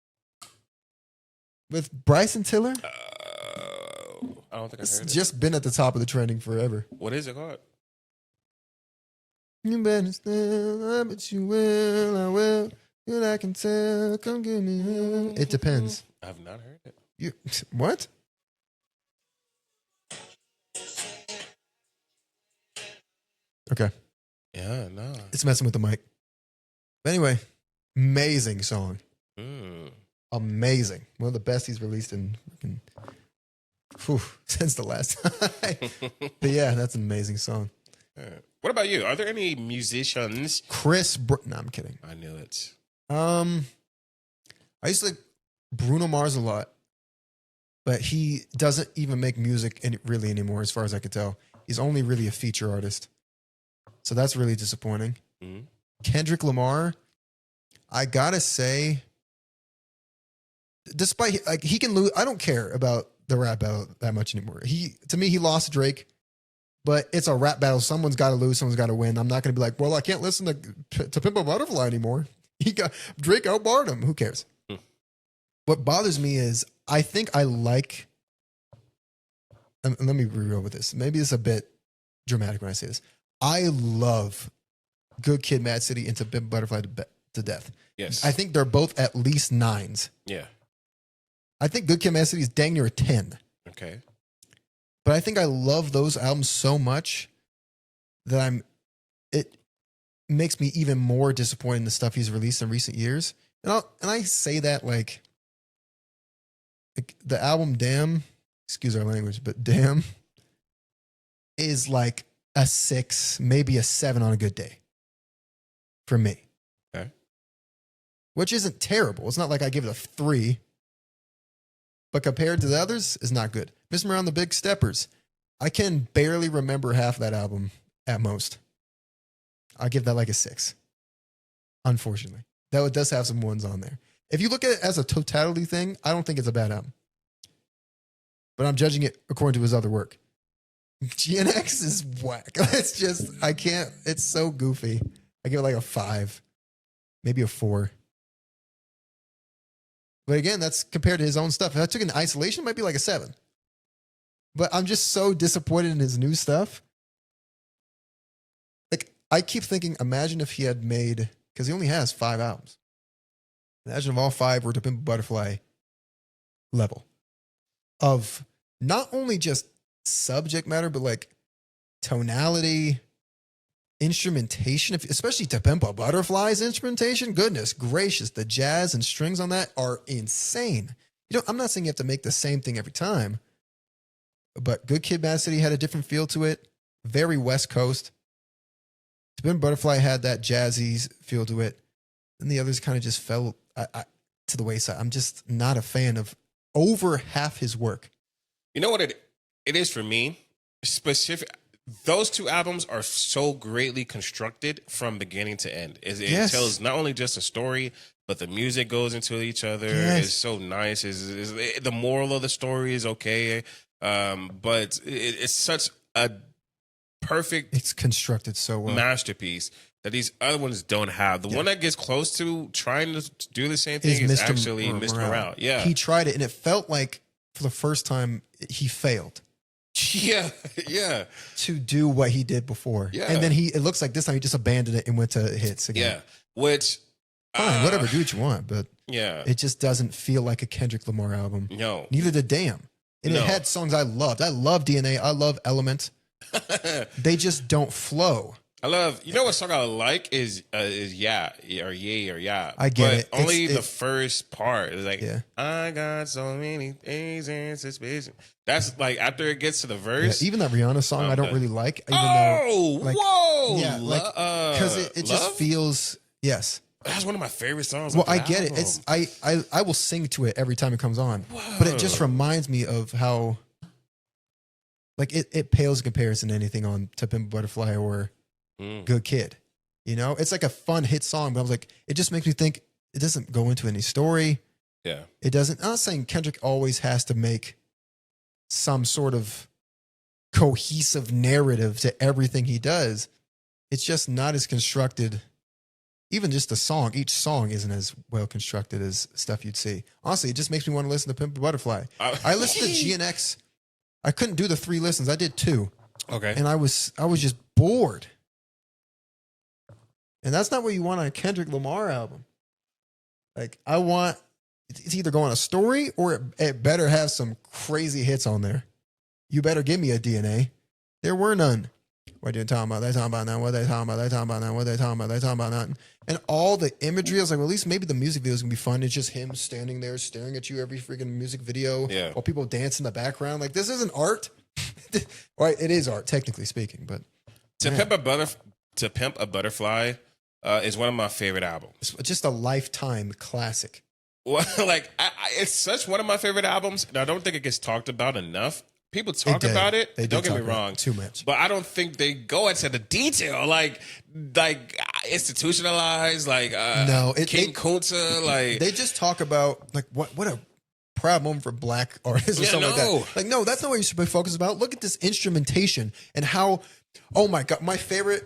Speaker 1: with Bryson Tiller.
Speaker 2: I don't think I
Speaker 1: It's
Speaker 2: heard it.
Speaker 1: just been at the top of the trending forever.
Speaker 2: What is it called?
Speaker 1: You better still, I bet you will, I will. Good, I can tell. Come give me hell. It depends.
Speaker 2: I've not heard it.
Speaker 1: You what? Okay,
Speaker 2: Yeah, no.
Speaker 1: it's messing with the mic. But anyway, amazing song. Amazing. One of the best he's released in since the last time. But yeah, that's an amazing song.
Speaker 2: What about you? Are there any musicians?
Speaker 1: No, I'm kidding.
Speaker 2: I knew it.
Speaker 1: I used to like Bruno Mars a lot, but he doesn't even make music really anymore, as far as I could tell. He's only really a feature artist, so that's really disappointing.
Speaker 2: Mhm.
Speaker 1: Kendrick Lamar, I gotta say, despite like he can lose, I don't care about the rap battle that much anymore. To me, he lost to Drake, but it's a rap battle. Someone's got to lose, someone's got to win. I'm not gonna be like, well, I can't listen to Pimp a Butterfly anymore. Drake outbarred him. Who cares? What bothers me is I think I like. Let me be real with this. Maybe it's a bit dramatic when I say this. I love Good Kid, Mad City, and To Pimp a Butterfly to death.
Speaker 2: Yes.
Speaker 1: I think they're both at least 9s.
Speaker 2: Yeah.
Speaker 1: I think Good Kid, Mad City is dang near a 10.
Speaker 2: Okay.
Speaker 1: But I think I love those albums so much that it makes me even more disappointed in the stuff he's released in recent years. And I say that like the album Damn, excuse our language, but Damn is like a 6, maybe a 7 on a good day for me.
Speaker 2: Okay.
Speaker 1: Which isn't terrible. It's not like I give it a 3. But compared to the others, it's not good. Missing Around the Big Steppers. I can barely remember half that album at most. I'll give that like a 6. Unfortunately. Though it does have some ones on there. If you look at it as a totality thing, I don't think it's a bad album. But I'm judging it according to his other work. GNX is whack. It's just, I can't, it's so goofy. I give it like a 5. Maybe a 4. But again, that's compared to his own stuff. If I took it in isolation, it might be like a 7. But I'm just so disappointed in his new stuff. Like, I keep thinking, imagine if he had made, because he only has 5 albums. Imagine if all 5 were To Pimp a Butterfly level of not only just subject matter, but like tonality, instrumentation, especially To Pimp a Butterfly's instrumentation. Goodness gracious, the jazz and strings on that are insane. I'm not saying you have to make the same thing every time, but Good Kid, Mad City had a different feel to it. Very West Coast. To Pimp a Butterfly had that jazzy feel to it. And the others kind of just fell to the wayside. I'm just not a fan of over half his work.
Speaker 2: You know what it is for me? Specific. Those two albums are so greatly constructed from beginning to end. It tells not only just a story, but the music goes into each other.
Speaker 1: Yes.
Speaker 2: It's so nice. The moral of the story is okay, but it's such a perfect.
Speaker 1: It's constructed so well.
Speaker 2: Masterpiece that these other ones don't have. The one that gets close to trying to do the same thing is actually Mr. Morale. Yeah,
Speaker 1: he tried it, and it felt like for the first time he failed.
Speaker 2: Yeah.
Speaker 1: To do what he did before.
Speaker 2: Yeah.
Speaker 1: And then it looks like this time he just abandoned it and went to hits again.
Speaker 2: Yeah. Which
Speaker 1: fine, whatever, do what you want, but
Speaker 2: yeah,
Speaker 1: it just doesn't feel like a Kendrick Lamar album.
Speaker 2: No.
Speaker 1: Neither did Damn. And it had songs I loved. I love DNA. I love Element. They just don't flow.
Speaker 2: You know what song I like is Yeah or Yay or Yeah.
Speaker 1: I get it.
Speaker 2: Only the first part is like,
Speaker 1: yeah.
Speaker 2: I got so many things in suspicion. That's like after it gets to the verse.
Speaker 1: Yeah, even that Rihanna song I don't really like. Even
Speaker 2: though,
Speaker 1: like,
Speaker 2: whoa.
Speaker 1: Yeah, like, because it just feels, yes.
Speaker 2: That's one of my favorite songs.
Speaker 1: Well, I get it. It's I will sing to it every time it comes on. Whoa. But it just reminds me of how, like, it pales in comparison to anything on To Pimp a Butterfly or Good Kid. You know, it's like a fun hit song, but I was like, it just makes me think it doesn't go into any story.
Speaker 2: Yeah.
Speaker 1: It doesn't. I'm not saying Kendrick always has to make some sort of cohesive narrative to everything he does. It's just not as constructed. Even just a song, each song isn't as well constructed as stuff you'd see. Honestly, it just makes me want to listen to Pimp a Butterfly. I listened to GNX. I couldn't do the 3 listens. I did 2.
Speaker 2: Okay.
Speaker 1: And I was just bored. And that's not what you want on a Kendrick Lamar album. Like, I want, it's either go on a story or it better have some crazy hits on there. You better give me a DNA. There were none. What are you talking about? They talking about now. What they talking about? They talking about now. What they talking about? They talking about nothing. And all the imagery, I was like, well, at least maybe the music video is gonna be fun. It's just him standing there staring at you every freaking music video while people dance in the background. Like, this isn't art. Right? It is art, technically speaking, but
Speaker 2: To Pimp a Butterfly is one of my favorite albums.
Speaker 1: It's just a lifetime classic.
Speaker 2: Well, like it's such one of my favorite albums, and I don't think it gets talked about enough. People talk about it. Don't get me wrong,
Speaker 1: too much,
Speaker 2: but I don't think they go into the detail, like institutionalized, like
Speaker 1: no,
Speaker 2: King Kunta, like
Speaker 1: they just talk about like what a proud moment for black artists or something like that. Like, no, that's not what you should be focused about. Look at this instrumentation and how, oh my God, my favorite.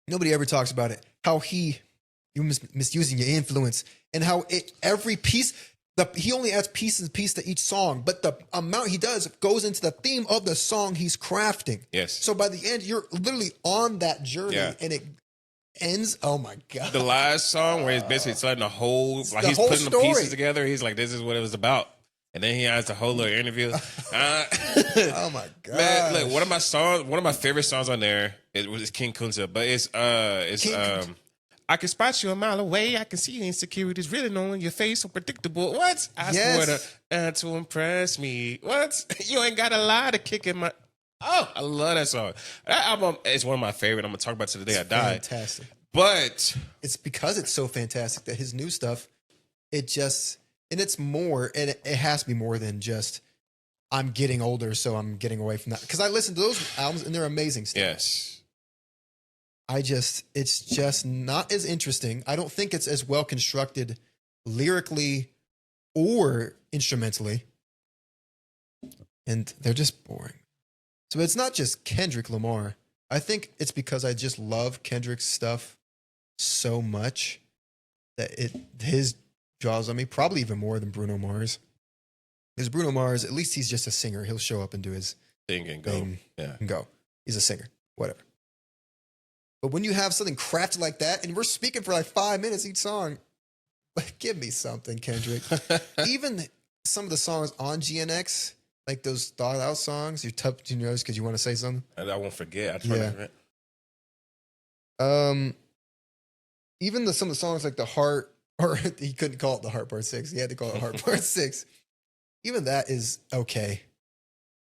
Speaker 1: Nobody ever talks about it. How you misusing your influence and how every piece. He only adds piece to each song, but the amount he does goes into the theme of the song he's crafting.
Speaker 2: Yes.
Speaker 1: So by the end, you're literally on that journey, and it ends. Oh my God!
Speaker 2: The last song where he's basically telling the whole, like he's
Speaker 1: whole
Speaker 2: putting
Speaker 1: story.
Speaker 2: the pieces together. He's like, "This is what it was about," and then he has the whole little interview.
Speaker 1: Oh my God!
Speaker 2: Man, look, one of my favorite songs on there was King Kunta, but it's I can spot you a mile away. I can see your insecurities written on your face, unpredictable. What? I swear to impress me. What? You ain't got a lie to kick in my. Oh, I love that song. That album is one of my favorite. I'm gonna talk about to the day I die.
Speaker 1: Fantastic.
Speaker 2: But
Speaker 1: it's because it's so fantastic that his new stuff, it's more, and it has to be more than just I'm getting older, so I'm getting away from that. Because I listen to those albums and they're amazing stuff.
Speaker 2: Yes.
Speaker 1: It's just not as interesting. I don't think it's as well constructed lyrically or instrumentally. And they're just boring. So it's not just Kendrick Lamar. I think it's because I just love Kendrick's stuff so much that his draws on me, probably even more than Bruno Mars. Because Bruno Mars, at least he's just a singer. He'll show up and do his
Speaker 2: thing and go.
Speaker 1: And go. He's a singer. Whatever. But when you have something crafted like that, and we're speaking for like 5 minutes each song, like, give me something, Kendrick. Even some of the songs on GNX, like those thought out songs, you're tucked in your nose because you want to say something.
Speaker 2: And I won't forget. I try to
Speaker 1: forget. Even some of the songs like the Heart, or he couldn't call it the Heart Part 6. He had to call it Heart Part 6. Even that is okay.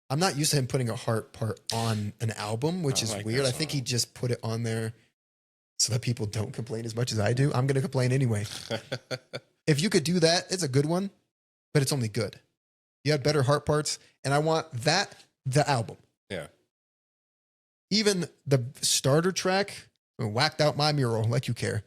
Speaker 1: I'm not used to him putting a heart part on an album, which is weird. I think he just put it on there so that people don't complain as much as I do. I'm going to complain anyway. If you could do that, it's a good one, but it's only good. You had better heart parts, and I want the album.
Speaker 2: Yeah.
Speaker 1: Even the starter track, whacked out my mural like you care.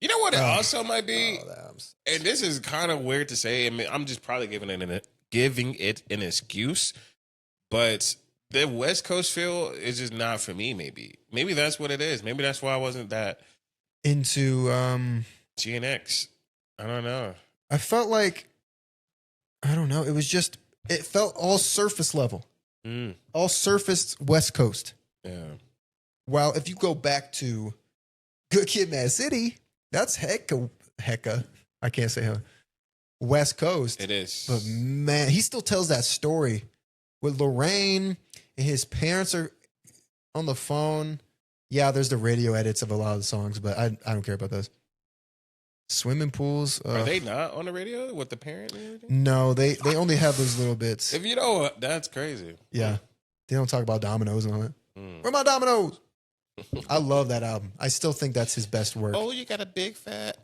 Speaker 2: You know what it also might be?
Speaker 1: Oh,
Speaker 2: And this is kind of weird to say. I mean, I'm just probably giving it an excuse, but the West Coast feel is just not for me. Maybe that's what it is. Maybe that's why I wasn't that
Speaker 1: into
Speaker 2: GNX. I don't know.
Speaker 1: I felt like, I don't know. It felt all surface level, all surface West Coast.
Speaker 2: Yeah.
Speaker 1: While if you go back to Good Kid, Mad City, that's hecka. I can't say how. West Coast.
Speaker 2: It is.
Speaker 1: But man, he still tells that story with Lorraine and his parents are on the phone. Yeah, there's the radio edits of a lot of the songs, but I don't care about those. Swimming pools.
Speaker 2: Are they not on the radio with the parent and everything?
Speaker 1: No, they only have those little bits.
Speaker 2: If you know, that's crazy.
Speaker 1: Yeah. They don't talk about dominoes and all that. Where are my dominoes? I love that album. I still think that's his best work.
Speaker 2: Oh, you got a big fat.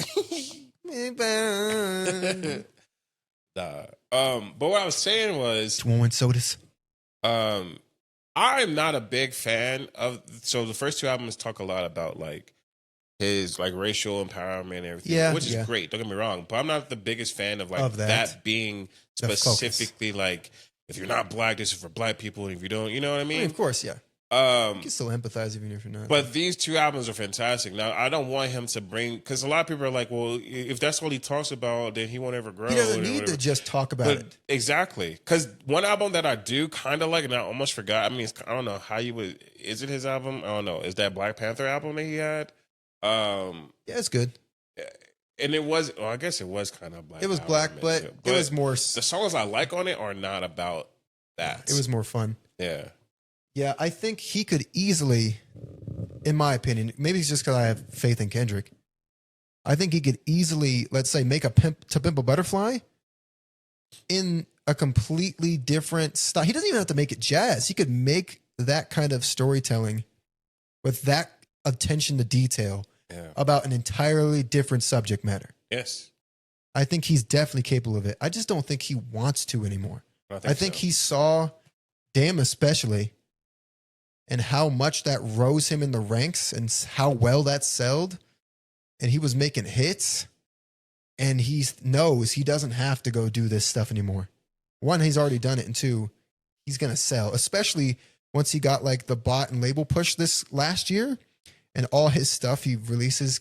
Speaker 2: Nah. But what I was saying was,
Speaker 1: One sodas.
Speaker 2: I'm not a big fan of. So the first two albums talk a lot about like his like racial empowerment and everything, which is great. Don't get me wrong, but I'm not the biggest fan of like
Speaker 1: of
Speaker 2: that being specifically like if you're not black, this is for black people, and if you don't, you know what I mean?
Speaker 1: Of course, yeah. You can still empathize even if you're not.
Speaker 2: But these two albums are fantastic. Now, I don't want him to bring, because a lot of people are like, well, if that's all he talks about, then he won't ever grow.
Speaker 1: He doesn't need to just talk about it.
Speaker 2: Exactly. Because one album that I do kind of like, and I almost forgot, I mean, I don't know how you would, is it his album? I don't know. Is that Black Panther album that he had?
Speaker 1: Yeah, it's good.
Speaker 2: And it was, well, I guess it was kind of black.
Speaker 1: It was black, but it was more.
Speaker 2: The songs I like on it are not about that.
Speaker 1: It was more fun.
Speaker 2: Yeah.
Speaker 1: Yeah, I think he could easily, in my opinion, maybe it's just because I have faith in Kendrick. I think he could easily, let's say, make a To Pimp a Butterfly in a completely different style. He doesn't even have to make it jazz. He could make that kind of storytelling with that attention to detail about an entirely different subject matter.
Speaker 2: Yes.
Speaker 1: I think he's definitely capable of it. I just don't think he wants to anymore. I think he saw Damn especially and how much that rose him in the ranks and how well that sold. And he was making hits. And he knows he doesn't have to go do this stuff anymore. One, he's already done it. And two, he's going to sell, especially once he got like the bot and label push this last year. And all his stuff he releases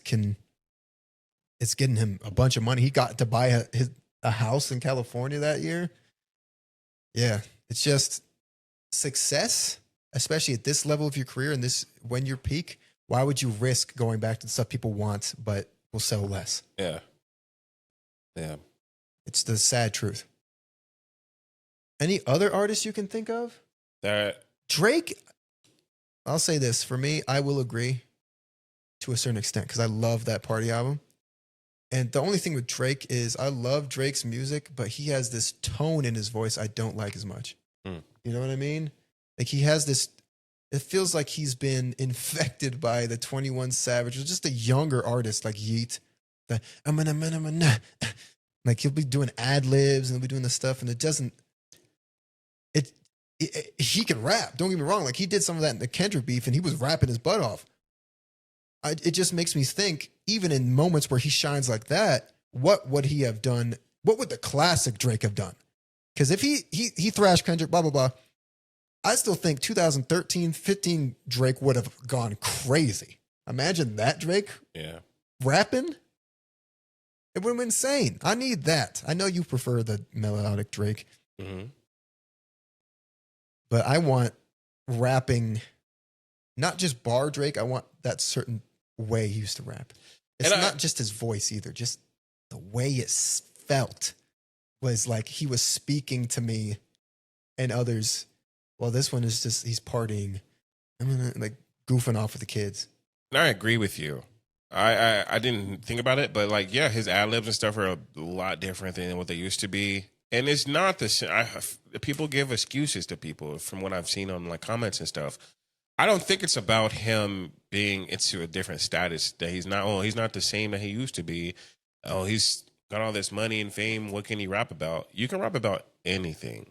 Speaker 1: it's getting him a bunch of money. He got to buy a house in California that year. Yeah, it's just success, especially at this level of your career and this when you're peak. Why would you risk going back to the stuff people want but will sell less?
Speaker 2: Yeah. Yeah.
Speaker 1: It's the sad truth. Any other artists you can think of? Drake, I'll say this. For me, I will agree to a certain extent because I love that Party album. And the only thing with Drake is I love Drake's music, but he has this tone in his voice I don't like as much. You know what I mean? Like he has this, it feels like he's been infected by the 21 Savage, or just a younger artist like Yeet. Like he'll be doing ad libs and he'll be doing this stuff, and it doesn't. He can rap. Don't get me wrong. Like he did some of that in the Kendrick beef, and he was rapping his butt off. It just makes me think, even in moments where he shines like that, what would he have done? What would the classic Drake have done? Because if he thrashed Kendrick, blah, blah, blah, I still think 2013, 15 Drake would have gone crazy. Imagine that Drake rapping. It would have been insane. I need that. I know you prefer the melodic Drake.
Speaker 2: Mm-hmm.
Speaker 1: But I want rapping, not just bar Drake. I want that certain way he used to rap. It's not just his voice either. Just the way it felt was like he was speaking to me and others. Well, this one is just, he's partying. I'm gonna like goofing off with the kids.
Speaker 2: And I agree with you. I didn't think about it, but like, yeah, his ad libs and stuff are a lot different than what they used to be. And it's not the same. People give excuses to people from what I've seen on like comments and stuff. I don't think it's about him being into a different status that he's not. Oh, he's not the same that he used to be. Oh, he's got all this money and fame. What can he rap about? You can rap about anything.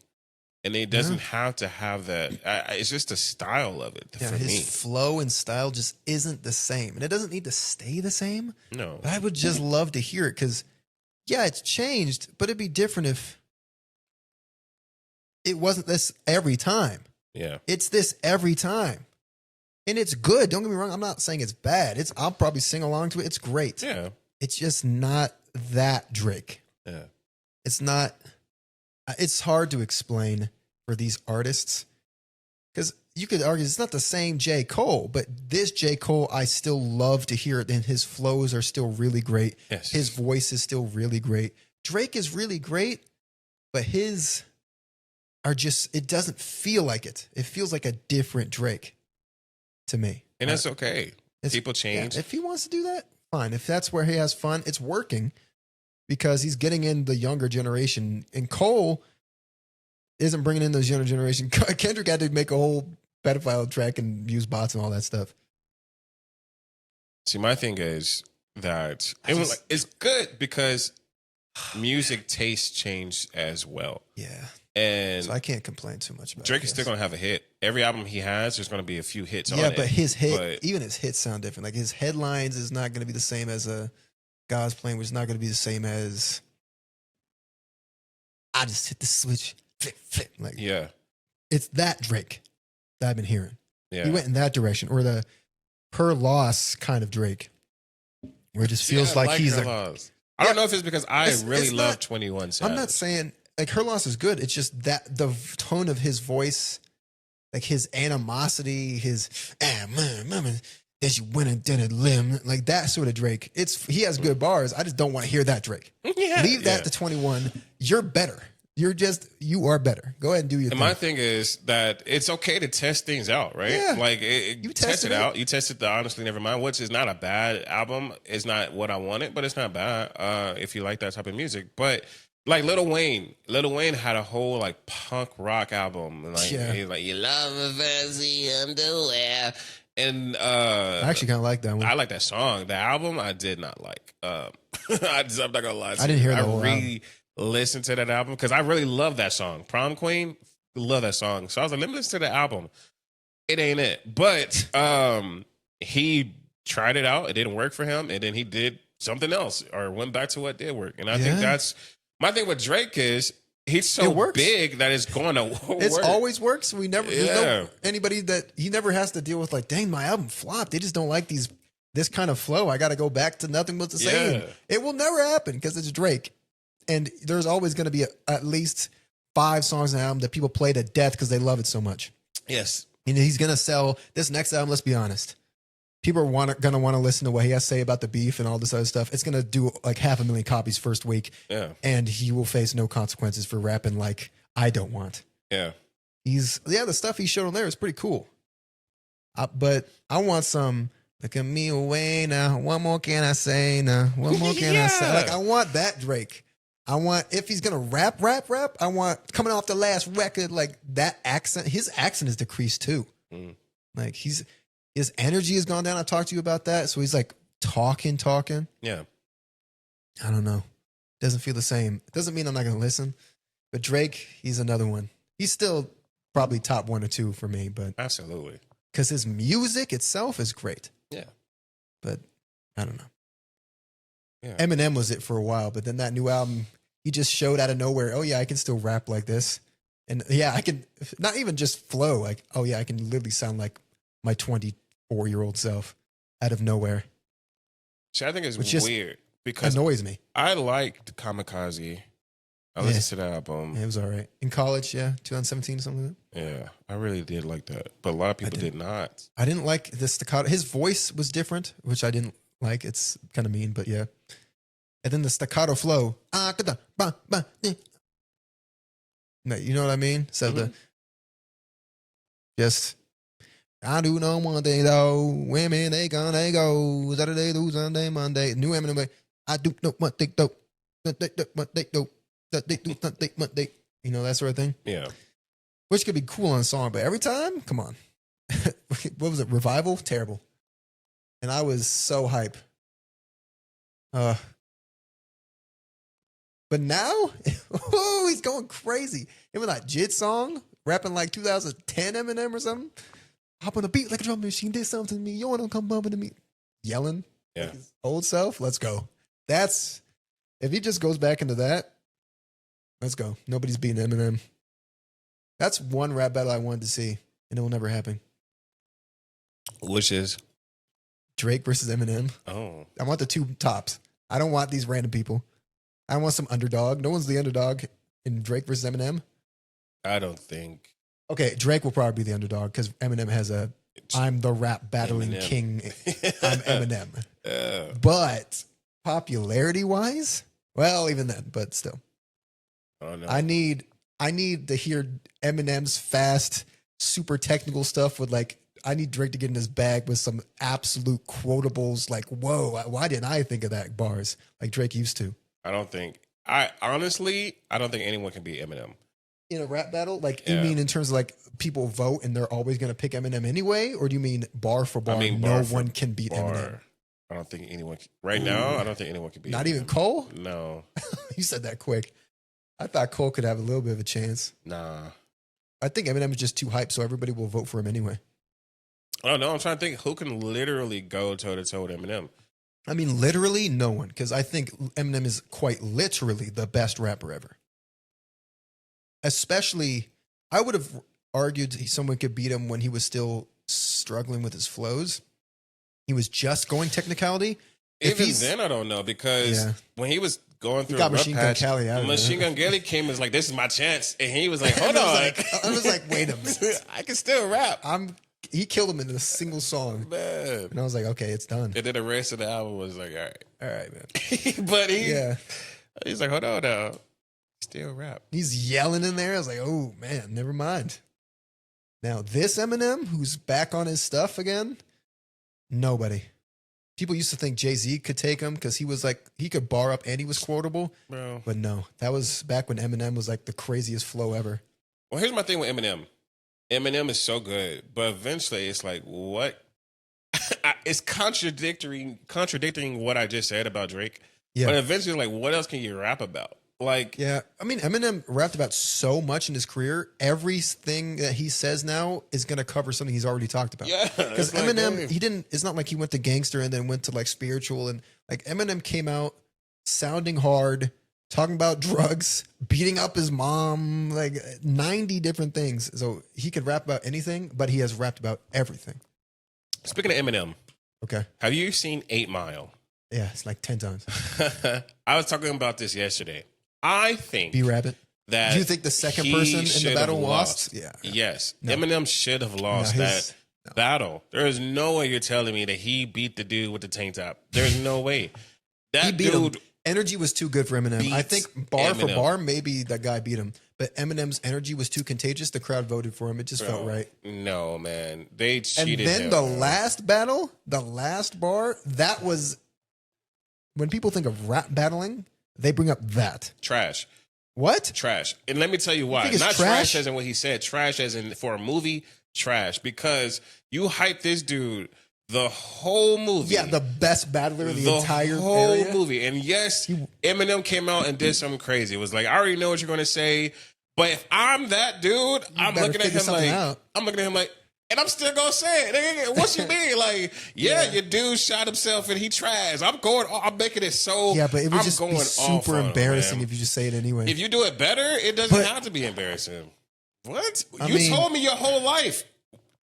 Speaker 2: And it doesn't have to have that. It's just the style of it for
Speaker 1: his
Speaker 2: me.
Speaker 1: flow and style just isn't the same. And it doesn't need to stay the same.
Speaker 2: No.
Speaker 1: But I would just love to hear it because, yeah, it's changed, but it'd be different if it wasn't this every time.
Speaker 2: Yeah.
Speaker 1: It's this every time. And it's good. Don't get me wrong. I'm not saying it's bad. I'll probably sing along to it. It's great.
Speaker 2: Yeah.
Speaker 1: It's just not that Drake.
Speaker 2: Yeah.
Speaker 1: It's not. It's hard to explain for these artists because you could argue it's not the same J. Cole, but this J. Cole, I still love to hear it. And his flows are still really great.
Speaker 2: Yes.
Speaker 1: His voice is still really great. Drake is really great, but his are just, it doesn't feel like it. It feels like a different Drake to me.
Speaker 2: And that's okay. People change.
Speaker 1: Yeah, if he wants to do that, fine. If that's where he has fun, it's working because he's getting in the younger generation. And Cole isn't bringing in those younger generation. Kendrick had to make a whole pedophile track and use bots and all that stuff.
Speaker 2: See, my thing is that it's good because music tastes change as well.
Speaker 1: Yeah.
Speaker 2: And
Speaker 1: so I can't complain too much about
Speaker 2: Drake
Speaker 1: it.
Speaker 2: is still going to have a hit. Every album he has, there's going to be a few hits on it.
Speaker 1: Yeah, but his hit,
Speaker 2: But
Speaker 1: even his hits sound different. Like his headlines is not going to be the same as a God's Plan, which is not going to be the same as I just hit the switch, flip, flip. Like,
Speaker 2: yeah.
Speaker 1: It's that Drake that I've been hearing.
Speaker 2: Yeah.
Speaker 1: He went in that direction, or the per loss kind of Drake, where it just feels
Speaker 2: I
Speaker 1: like he's
Speaker 2: Her
Speaker 1: a.
Speaker 2: Laws. I don't know if it's because I really
Speaker 1: it's
Speaker 2: love
Speaker 1: not-
Speaker 2: 21 Savage.
Speaker 1: I'm not saying like her loss is good. It's just that the tone of his voice, like his animosity, his mama, that you went and did a limb, like that sort of Drake. He has good bars. I just don't want to hear that Drake.
Speaker 2: Yeah,
Speaker 1: Leave that
Speaker 2: yeah.
Speaker 1: to 21. You're better. You are better. Go ahead and do your
Speaker 2: And
Speaker 1: thing.
Speaker 2: my thing is that it's okay to test things out, right?
Speaker 1: Yeah.
Speaker 2: Like,
Speaker 1: You
Speaker 2: test
Speaker 1: tested
Speaker 2: it
Speaker 1: it.
Speaker 2: out. You tested the Honestly Nevermind, which is not a bad album. It's not what I wanted, but it's not bad if you like that type of music. But like Lil Wayne had a whole like punk rock album. Like,
Speaker 1: Yeah.
Speaker 2: he's like, you love a fancy underwear. And
Speaker 1: I actually kind of like that one.
Speaker 2: I like that song. The album I did not like. I'm not gonna lie.
Speaker 1: I didn't hear the
Speaker 2: I
Speaker 1: whole
Speaker 2: really listened to that album because I really love that song. Prom Queen, love that song. So I was like, let me listen to the album. It ain't it. But he tried it out. It didn't work for him. And then he did something else or went back to what did work. And I think that's my thing with Drake is he's so big that it's going to work.
Speaker 1: It's always works. We never, there's
Speaker 2: Yeah.
Speaker 1: no anybody that he never has to deal with like, dang, my album flopped. They just don't like this kind of flow. I got to go back to nothing but the same.
Speaker 2: Yeah.
Speaker 1: It will never happen because it's Drake. And there's always going to be at least 5 songs in an album that people play to death because they love it so much.
Speaker 2: Yes.
Speaker 1: And he's going to sell this next album. Let's be honest. People are going to want to listen to what he has to say about the beef and all this other stuff. It's going to do like 500,000 copies first week.
Speaker 2: Yeah.
Speaker 1: And he will face no consequences for rapping like I don't want.
Speaker 2: Yeah.
Speaker 1: The stuff he showed on there is pretty cool. But I want some, look at me away now. What more can I say now? What more can I say? Like, I want that Drake. I want, if he's going to rap, I want coming off the last record, like that accent. His accent is decreased too.
Speaker 2: Mm.
Speaker 1: Like his energy has gone down. I talked to you about that. So he's like talking.
Speaker 2: Yeah.
Speaker 1: I don't know. Doesn't feel the same. It doesn't mean I'm not going to listen. But Drake, he's another one. He's still probably top 1 or 2 for me, but
Speaker 2: Absolutely.
Speaker 1: because his music itself is great.
Speaker 2: Yeah.
Speaker 1: But I don't know.
Speaker 2: Yeah.
Speaker 1: Eminem was it for a while, but then that new album, he just showed out of nowhere. Oh yeah, I can still rap like this. And yeah, I can not even just flow. Like, oh yeah, I can literally sound like my 24-year-old self out of nowhere.
Speaker 2: See, I think it's
Speaker 1: Which just
Speaker 2: weird because
Speaker 1: Annoys me.
Speaker 2: I liked Kamikaze. I listened to that album.
Speaker 1: Yeah, it was all right. In college, 2017 or something like that.
Speaker 2: Yeah, I really did like that. But a lot of people did not.
Speaker 1: I didn't like the staccato. His voice was different, which I didn't like. It's kind of mean, but yeah. And then the staccato flow. You know what I mean? So the just I do know one thing though. Women they come they go. Saturday through Sunday, Monday. New Eminem. I do know one thing though. What they do. Sunday, Monday. You know that sort of thing.
Speaker 2: Yeah.
Speaker 1: Which could be cool on a song, but every time, come on. What was it? Revival? Terrible. And I was so hype. But now, oh, he's going crazy. Him with that Jit song, rapping like 2010 Eminem or something. Hop on the beat like a drum machine, did something to me. You want to come bumping to me? Yelling.
Speaker 2: Yeah.
Speaker 1: Like his old self. Let's go. If he just goes back into that, let's go. Nobody's beating Eminem. That's one rap battle I wanted to see, and it will never happen.
Speaker 2: Which is
Speaker 1: Drake versus Eminem.
Speaker 2: oh,
Speaker 1: I want the two tops. I don't want these random people. I want some underdog. No one's the underdog in Drake versus Eminem.
Speaker 2: I don't think.
Speaker 1: Okay, Drake will probably be the underdog because Eminem has I'm the rap battling
Speaker 2: Eminem.
Speaker 1: king. I'm Eminem. But popularity wise, well, even then, but still.
Speaker 2: Oh no.
Speaker 1: I need to hear Eminem's fast, super technical stuff with like, I need Drake to get in his bag with some absolute quotables like, whoa, why didn't I think of that bars like Drake used to?
Speaker 2: I don't think anyone can beat Eminem.
Speaker 1: In a rap battle? Like,
Speaker 2: Yeah.
Speaker 1: you mean in terms of like people vote and they're always going to pick Eminem anyway? Or do you mean bar for bar, no one can beat Eminem?
Speaker 2: I don't think anyone right now. I don't think anyone can beat.
Speaker 1: Not
Speaker 2: Eminem.
Speaker 1: even Cole?
Speaker 2: No.
Speaker 1: You said that quick. I thought Cole could have a little bit of a chance.
Speaker 2: Nah.
Speaker 1: I think Eminem is just too hype, so everybody will vote for him anyway.
Speaker 2: Oh no, I'm trying to think who can literally go toe to toe with Eminem.
Speaker 1: I mean, literally no one, because I think Eminem is quite literally the best rapper ever. Especially, I would have argued someone could beat him when he was still struggling with his flows. He was just going technicality.
Speaker 2: Even then, I don't know because
Speaker 1: Yeah.
Speaker 2: when he was going through
Speaker 1: got
Speaker 2: a rough
Speaker 1: Machine Gun
Speaker 2: patch,
Speaker 1: Kelly out of
Speaker 2: Machine
Speaker 1: there.
Speaker 2: Gun Kelly came as like, "This is my chance," and he was like, "Hold
Speaker 1: I
Speaker 2: on."
Speaker 1: was like, wait a minute.
Speaker 2: I can still rap,
Speaker 1: He killed him in a single song.
Speaker 2: man.
Speaker 1: And I was like, okay, it's done.
Speaker 2: And then the rest of the album was like, all
Speaker 1: All right, man.
Speaker 2: right. But he's like, hold on now. Still rap.
Speaker 1: He's yelling in there. I was like, oh, man, never mind. Now, this Eminem, who's back on his stuff again, nobody. People used to think Jay-Z could take him because he was like, he could bar up and he was quotable.
Speaker 2: Bro.
Speaker 1: But no, that was back when Eminem was like the craziest flow ever.
Speaker 2: Well, here's my thing with Eminem. Eminem is so good, but eventually it's like, what? It's contradicting what I just said about Drake.
Speaker 1: Yeah.
Speaker 2: But eventually, like, what else can you rap about? Like,
Speaker 1: Yeah. I mean, Eminem rapped about so much in his career. Everything that he says now is going to cover something he's already talked about.
Speaker 2: yeah.
Speaker 1: Because
Speaker 2: it's like,
Speaker 1: Eminem,
Speaker 2: damn.
Speaker 1: it's not like he went to gangster and then went to like spiritual. And like Eminem came out sounding hard, talking about drugs, beating up his mom, like 90 different things. So he could rap about anything, but he has rapped about everything.
Speaker 2: Speaking of Eminem,
Speaker 1: Okay.
Speaker 2: have you seen 8 Mile?
Speaker 1: Yeah, it's like 10 times.
Speaker 2: I was talking about this yesterday. I think
Speaker 1: B-Rabbit.
Speaker 2: that
Speaker 1: Do you think the second
Speaker 2: he
Speaker 1: person in the
Speaker 2: should
Speaker 1: battle
Speaker 2: have
Speaker 1: lost?
Speaker 2: lost.
Speaker 1: Yeah.
Speaker 2: Yes.
Speaker 1: No.
Speaker 2: Eminem should have lost that battle. There is no way you're telling me that he beat the dude with the tank top. There's no way. That
Speaker 1: He beat
Speaker 2: dude
Speaker 1: him. Energy was too good for Eminem. I
Speaker 2: beats
Speaker 1: think bar for
Speaker 2: Eminem.
Speaker 1: bar, maybe that guy beat him. But Eminem's energy was too contagious. The crowd voted for him. It just felt right.
Speaker 2: No, man. They
Speaker 1: And
Speaker 2: cheated
Speaker 1: then
Speaker 2: him.
Speaker 1: the last battle, the last bar, that was when people think of rap battling, they bring up that.
Speaker 2: Trash.
Speaker 1: What?
Speaker 2: Trash. And let me tell you why.
Speaker 1: think it's
Speaker 2: Not
Speaker 1: trash?
Speaker 2: trash as in what he said. Trash as in for a movie. Trash. Because you hype this dude the whole movie.
Speaker 1: Yeah, the best battler in the entire
Speaker 2: whole
Speaker 1: area.
Speaker 2: movie. And yes, Eminem came out and did something crazy. It was like, I already know what you're going to say. But if I'm that dude, I'm
Speaker 1: better
Speaker 2: looking at
Speaker 1: figure
Speaker 2: him
Speaker 1: something
Speaker 2: like,
Speaker 1: out.
Speaker 2: and I'm still gonna say it. What you mean? Like, your dude shot himself and he trash. I'm making it so.
Speaker 1: Yeah, but it would
Speaker 2: I'm
Speaker 1: just
Speaker 2: going
Speaker 1: be
Speaker 2: off
Speaker 1: super
Speaker 2: on him,
Speaker 1: embarrassing
Speaker 2: man.
Speaker 1: if you just say it anyway.
Speaker 2: If you do it better, it doesn't
Speaker 1: But-
Speaker 2: have to be embarrassing. What?
Speaker 1: I
Speaker 2: You
Speaker 1: mean-
Speaker 2: told me your whole life.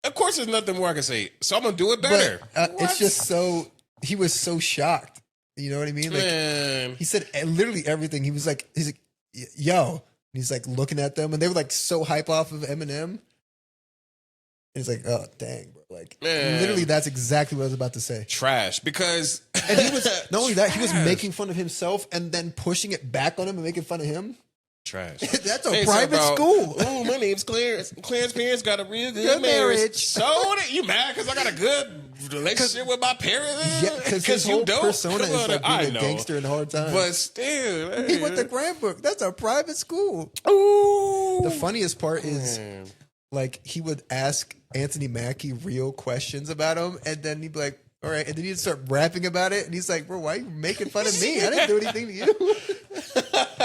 Speaker 2: Of course, there's nothing more I can say. So I'm gonna do it better.
Speaker 1: But
Speaker 2: What?
Speaker 1: it's just so, he was so shocked. You know what I mean? Like,
Speaker 2: Man.
Speaker 1: he said literally everything. He's like, yo. And he's like looking at them and they were like so hype off of Eminem. And he's like, oh, dang, bro. Like,
Speaker 2: Man.
Speaker 1: literally, that's exactly what I was about to say.
Speaker 2: Trash because
Speaker 1: And he was, not only that, he was
Speaker 2: Trash.
Speaker 1: making fun of himself and then pushing it back on him and making fun of him.
Speaker 2: trash.
Speaker 1: That's a
Speaker 2: Hey,
Speaker 1: private
Speaker 2: so about,
Speaker 1: school.
Speaker 2: Oh, my name's Clarence. Clarence parents got a real good
Speaker 1: Good
Speaker 2: marriage.
Speaker 1: marriage.
Speaker 2: So you mad because I got a good relationship with my parents?
Speaker 1: Yeah, because his whole persona
Speaker 2: Come
Speaker 1: is
Speaker 2: on,
Speaker 1: like
Speaker 2: I
Speaker 1: being a
Speaker 2: know.
Speaker 1: gangster in hard times.
Speaker 2: But still,
Speaker 1: He went to Cranbrook. That's a private school.
Speaker 2: Ooh.
Speaker 1: The funniest part is,
Speaker 2: Man.
Speaker 1: like, he would ask Anthony Mackie real questions about him, and then he'd be like, all right, and then he'd start rapping about it, and he's like, bro, why are you making fun of me? I didn't do anything to you.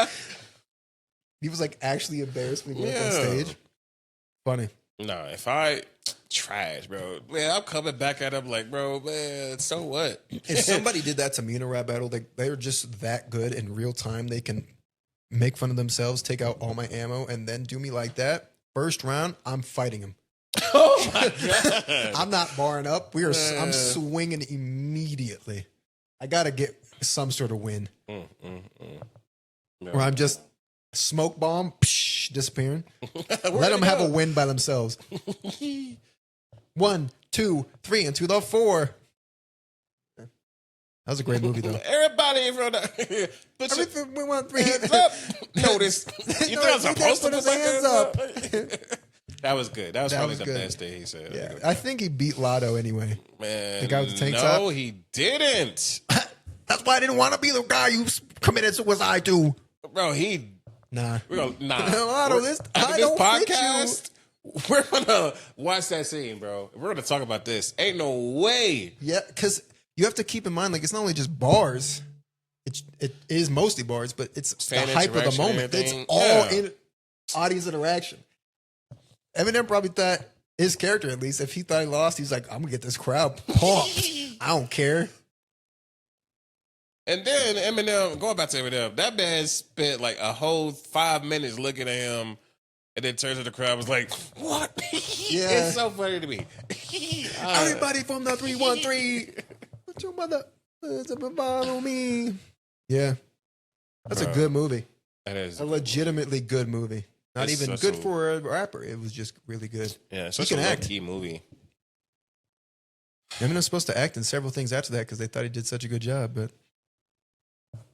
Speaker 1: He was like actually embarrassed when he went up on stage. Funny.
Speaker 2: No, if I trash, bro, man, I'm coming back at him like, bro, man, so what?
Speaker 1: If somebody did that to me in a rap battle, they're just that good in real time. They can make fun of themselves, take out all my ammo, and then do me like that. First round, I'm fighting him.
Speaker 2: Oh my god!
Speaker 1: I'm not barring up. I'm swinging immediately. I gotta get some sort of win,
Speaker 2: No.
Speaker 1: or I'm just smoke bomb disappearing. Let them have a win by themselves. 1, 2, 3, and to the 4. That was a great movie, though.
Speaker 2: Everybody from the
Speaker 1: Everything we want 3
Speaker 2: hands up. Notice you
Speaker 1: No,
Speaker 2: think I'm supposed to
Speaker 1: put
Speaker 2: put
Speaker 1: his
Speaker 2: my
Speaker 1: hands
Speaker 2: up? That was good. That was
Speaker 1: That
Speaker 2: probably
Speaker 1: was
Speaker 2: the
Speaker 1: good.
Speaker 2: best thing he said.
Speaker 1: Yeah, I think he beat Lotto anyway.
Speaker 2: Man,
Speaker 1: The guy with the tank
Speaker 2: no,
Speaker 1: top?
Speaker 2: he didn't.
Speaker 1: That's why I didn't want to be the guy who committed suicide to.
Speaker 2: Bro, he
Speaker 1: Nah.
Speaker 2: we're gonna
Speaker 1: Lotto, this
Speaker 2: after
Speaker 1: I
Speaker 2: this
Speaker 1: don't fit
Speaker 2: podcast. We're gonna watch that scene, bro. We're gonna talk about this. Ain't no way.
Speaker 1: Yeah, because you have to keep in mind, like, it's not only just bars. It is mostly bars, but it's
Speaker 2: Fan
Speaker 1: the hype of the
Speaker 2: interaction,
Speaker 1: moment. It's
Speaker 2: everything.
Speaker 1: all
Speaker 2: Yeah.
Speaker 1: in audience interaction. Eminem probably thought, his character at least, if he thought he lost, he's like, I'm gonna get this crowd pumped. I don't care.
Speaker 2: And then Eminem, going back to Eminem, that man spent like a whole 5 minutes looking at him, and then turns to the crowd, was like, "What?"
Speaker 1: Yeah.
Speaker 2: It's so funny to me.
Speaker 1: Everybody from the 313. What your mother follow me? Yeah. That's
Speaker 2: Bro,
Speaker 1: a good movie.
Speaker 2: That is
Speaker 1: A legitimately good movie. Not
Speaker 2: It's
Speaker 1: even
Speaker 2: such
Speaker 1: good
Speaker 2: a-
Speaker 1: for a rapper. It was just really good.
Speaker 2: yeah, it's
Speaker 1: He
Speaker 2: such a
Speaker 1: can
Speaker 2: low
Speaker 1: act.
Speaker 2: key movie.
Speaker 1: Eminem's supposed to act in several things after that because they thought he did such a good job, but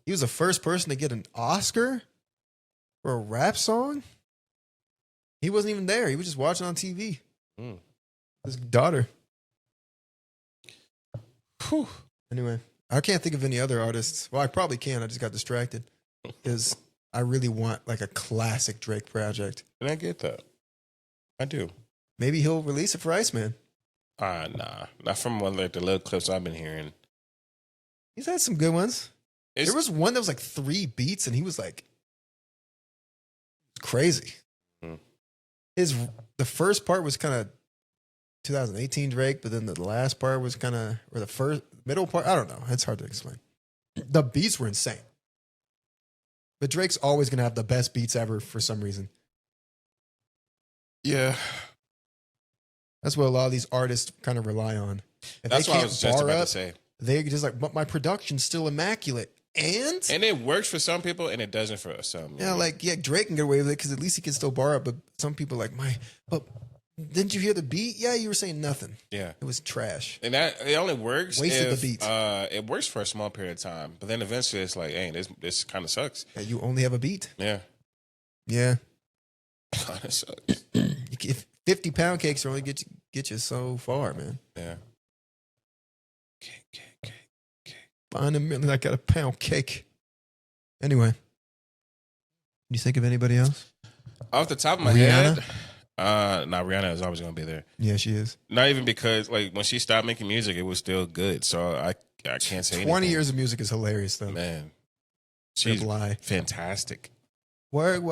Speaker 1: he was the first person to get an Oscar for a rap song. He wasn't even there. He was just watching on TV.
Speaker 2: Mm.
Speaker 1: His daughter.
Speaker 2: Whew.
Speaker 1: Anyway, I can't think of any other artists. Well, I probably can. I just got distracted because I really want like a classic Drake project.
Speaker 2: And I get that. I do.
Speaker 1: Maybe he'll release it for Iceman.
Speaker 2: Nah, not from one like the little clips I've been hearing.
Speaker 1: He's had some good ones.
Speaker 2: It's,
Speaker 1: There was one that was like 3 beats, and he was like crazy.
Speaker 2: Hmm.
Speaker 1: The first part was kind of 2018 Drake, but then the last part was kind of, or the first middle part. I don't know. It's hard to explain. The beats were insane, but Drake's always gonna have the best beats ever for some reason.
Speaker 2: yeah.
Speaker 1: That's what a lot of these artists kind of rely on. If
Speaker 2: That's
Speaker 1: they
Speaker 2: what I
Speaker 1: can't
Speaker 2: was just
Speaker 1: bar
Speaker 2: about
Speaker 1: up,
Speaker 2: to say.
Speaker 1: they just like, but my production's still immaculate. And
Speaker 2: And it works for some people, and it doesn't for some.
Speaker 1: yeah, like, yeah, Drake can get away with it because at least he can still bar up. But some people are like, but didn't you hear the beat? Yeah, you were saying nothing.
Speaker 2: yeah.
Speaker 1: It was trash.
Speaker 2: And that it only works
Speaker 1: Wasted
Speaker 2: if
Speaker 1: the beats.
Speaker 2: It works for a small period of time, but then eventually it's like, hey, this kind of sucks.
Speaker 1: Yeah, you only have a beat.
Speaker 2: Yeah,
Speaker 1: Yeah.
Speaker 2: kind of sucks.
Speaker 1: If 50 pound cakes only get you so far, man.
Speaker 2: Yeah.
Speaker 1: Find a million, I got a pound cake. Anyway. You think of anybody else?
Speaker 2: Off the top of my
Speaker 1: Rihanna?
Speaker 2: head, Rihanna is always going to be there.
Speaker 1: Yeah, she is.
Speaker 2: Not even because like when she stopped making music, it was still good. So I can't say
Speaker 1: 20
Speaker 2: anything.
Speaker 1: years of music is hilarious, though.
Speaker 2: Man,
Speaker 1: She's
Speaker 2: she's
Speaker 1: lie.
Speaker 2: fantastic.
Speaker 1: Word.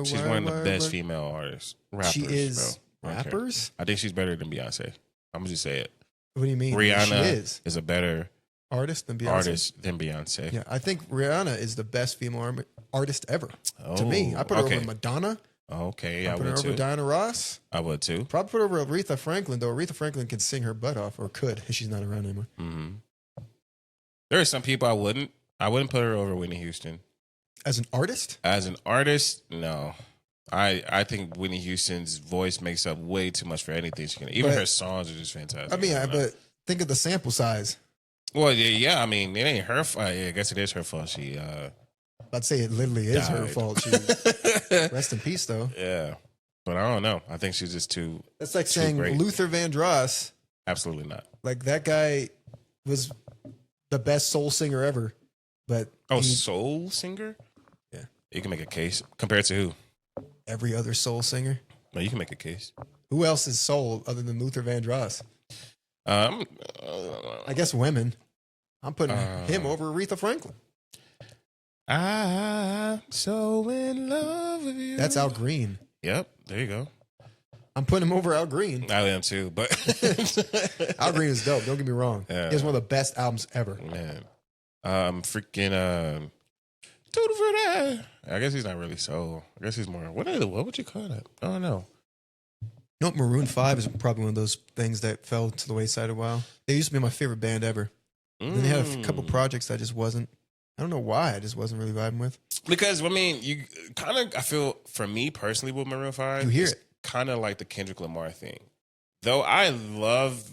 Speaker 2: She's one of the best female artists. Rappers,
Speaker 1: She is
Speaker 2: bro. I don't care.
Speaker 1: rappers?
Speaker 2: I think she's better than Beyonce. I'm gonna just say it.
Speaker 1: What do you mean?
Speaker 2: Rihanna
Speaker 1: She is
Speaker 2: a better
Speaker 1: artist than Beyonce.
Speaker 2: artist than Beyonce.
Speaker 1: Yeah, I think Rihanna is the best female artist ever. To me, I put her over Madonna.
Speaker 2: Okay,
Speaker 1: I
Speaker 2: I
Speaker 1: put her
Speaker 2: would
Speaker 1: over
Speaker 2: too.
Speaker 1: Diana Ross.
Speaker 2: I would too.
Speaker 1: Probably put her over Aretha Franklin, though. Aretha Franklin can sing her butt off, or could if she's not around anymore.
Speaker 2: Hmm. There are some people I wouldn't put her over Whitney Houston.
Speaker 1: As an artist,
Speaker 2: As an artist, no. I think Whitney Houston's voice makes up way too much for anything she can. Even
Speaker 1: But-
Speaker 2: her songs are just fantastic.
Speaker 1: I mean,
Speaker 2: don't know.
Speaker 1: but think of the sample size.
Speaker 2: well, yeah. I mean, it ain't her fault. Yeah, I guess it is her fault. She
Speaker 1: I'd say it literally is her
Speaker 2: died.
Speaker 1: fault. She rest in peace, though.
Speaker 2: yeah, but I don't know. I think she's just too.
Speaker 1: That's like
Speaker 2: Too
Speaker 1: saying
Speaker 2: great.
Speaker 1: Luther Vandross.
Speaker 2: Absolutely not.
Speaker 1: Like that guy was the best soul singer ever, but
Speaker 2: Oh,
Speaker 1: he-
Speaker 2: soul singer.
Speaker 1: Yeah.
Speaker 2: You can make a case compared to who?
Speaker 1: every other soul singer.
Speaker 2: No, you can make a case.
Speaker 1: Who else is soul other than Luther Vandross?
Speaker 2: Um,
Speaker 1: I guess women. I'm putting him
Speaker 2: Uh,
Speaker 1: over Aretha Franklin.
Speaker 2: I'm so in love with you.
Speaker 1: That's Al Green.
Speaker 2: Yep, there you go.
Speaker 1: I'm putting him over Al Green.
Speaker 2: I am too, but
Speaker 1: Al Green is dope. Don't get me wrong.
Speaker 2: Yeah.
Speaker 1: He has one of the best albums ever.
Speaker 2: Man, freaking Tutti Frutti. I guess he's not really soul. I guess he's more. What would you call that? I don't know.
Speaker 1: No, Maroon 5 is probably one of those things that fell to the wayside a while. They used to be my favorite band ever. Then they had a couple projects I just wasn't. I don't know why. I just wasn't really vibing with.
Speaker 2: Because I mean, you kind of. I feel for me personally with Maroon 5,
Speaker 1: You hear
Speaker 2: it's
Speaker 1: it.
Speaker 2: kind of like the Kendrick Lamar thing. Though I love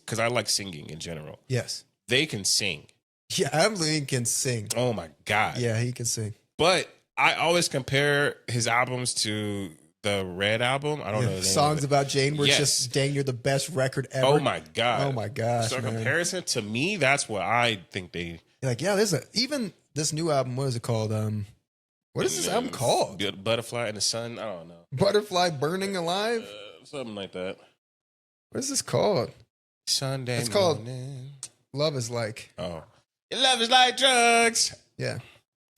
Speaker 2: because I like singing in general.
Speaker 1: Yes.
Speaker 2: They can sing.
Speaker 1: Yeah, Al Green can sing.
Speaker 2: Oh my god.
Speaker 1: Yeah, he can sing.
Speaker 2: But I always compare his albums to the Red album. I don't know the name
Speaker 1: Songs
Speaker 2: of it.
Speaker 1: About Jane were
Speaker 2: Yes.
Speaker 1: just dang near the best record ever.
Speaker 2: Oh my god.
Speaker 1: Oh my gosh,
Speaker 2: So in
Speaker 1: man.
Speaker 2: comparison to me, that's what I think they.
Speaker 1: You're like, yeah, even this new album. What is it called? What is this album called?
Speaker 2: Butterfly in the Sun. I don't know.
Speaker 1: Butterfly Burning Alive.
Speaker 2: Something like that.
Speaker 1: What is this called?
Speaker 2: Sunday.
Speaker 1: It's called
Speaker 2: morning.
Speaker 1: Love Is Like.
Speaker 2: Oh, your love is like drugs.
Speaker 1: Yeah,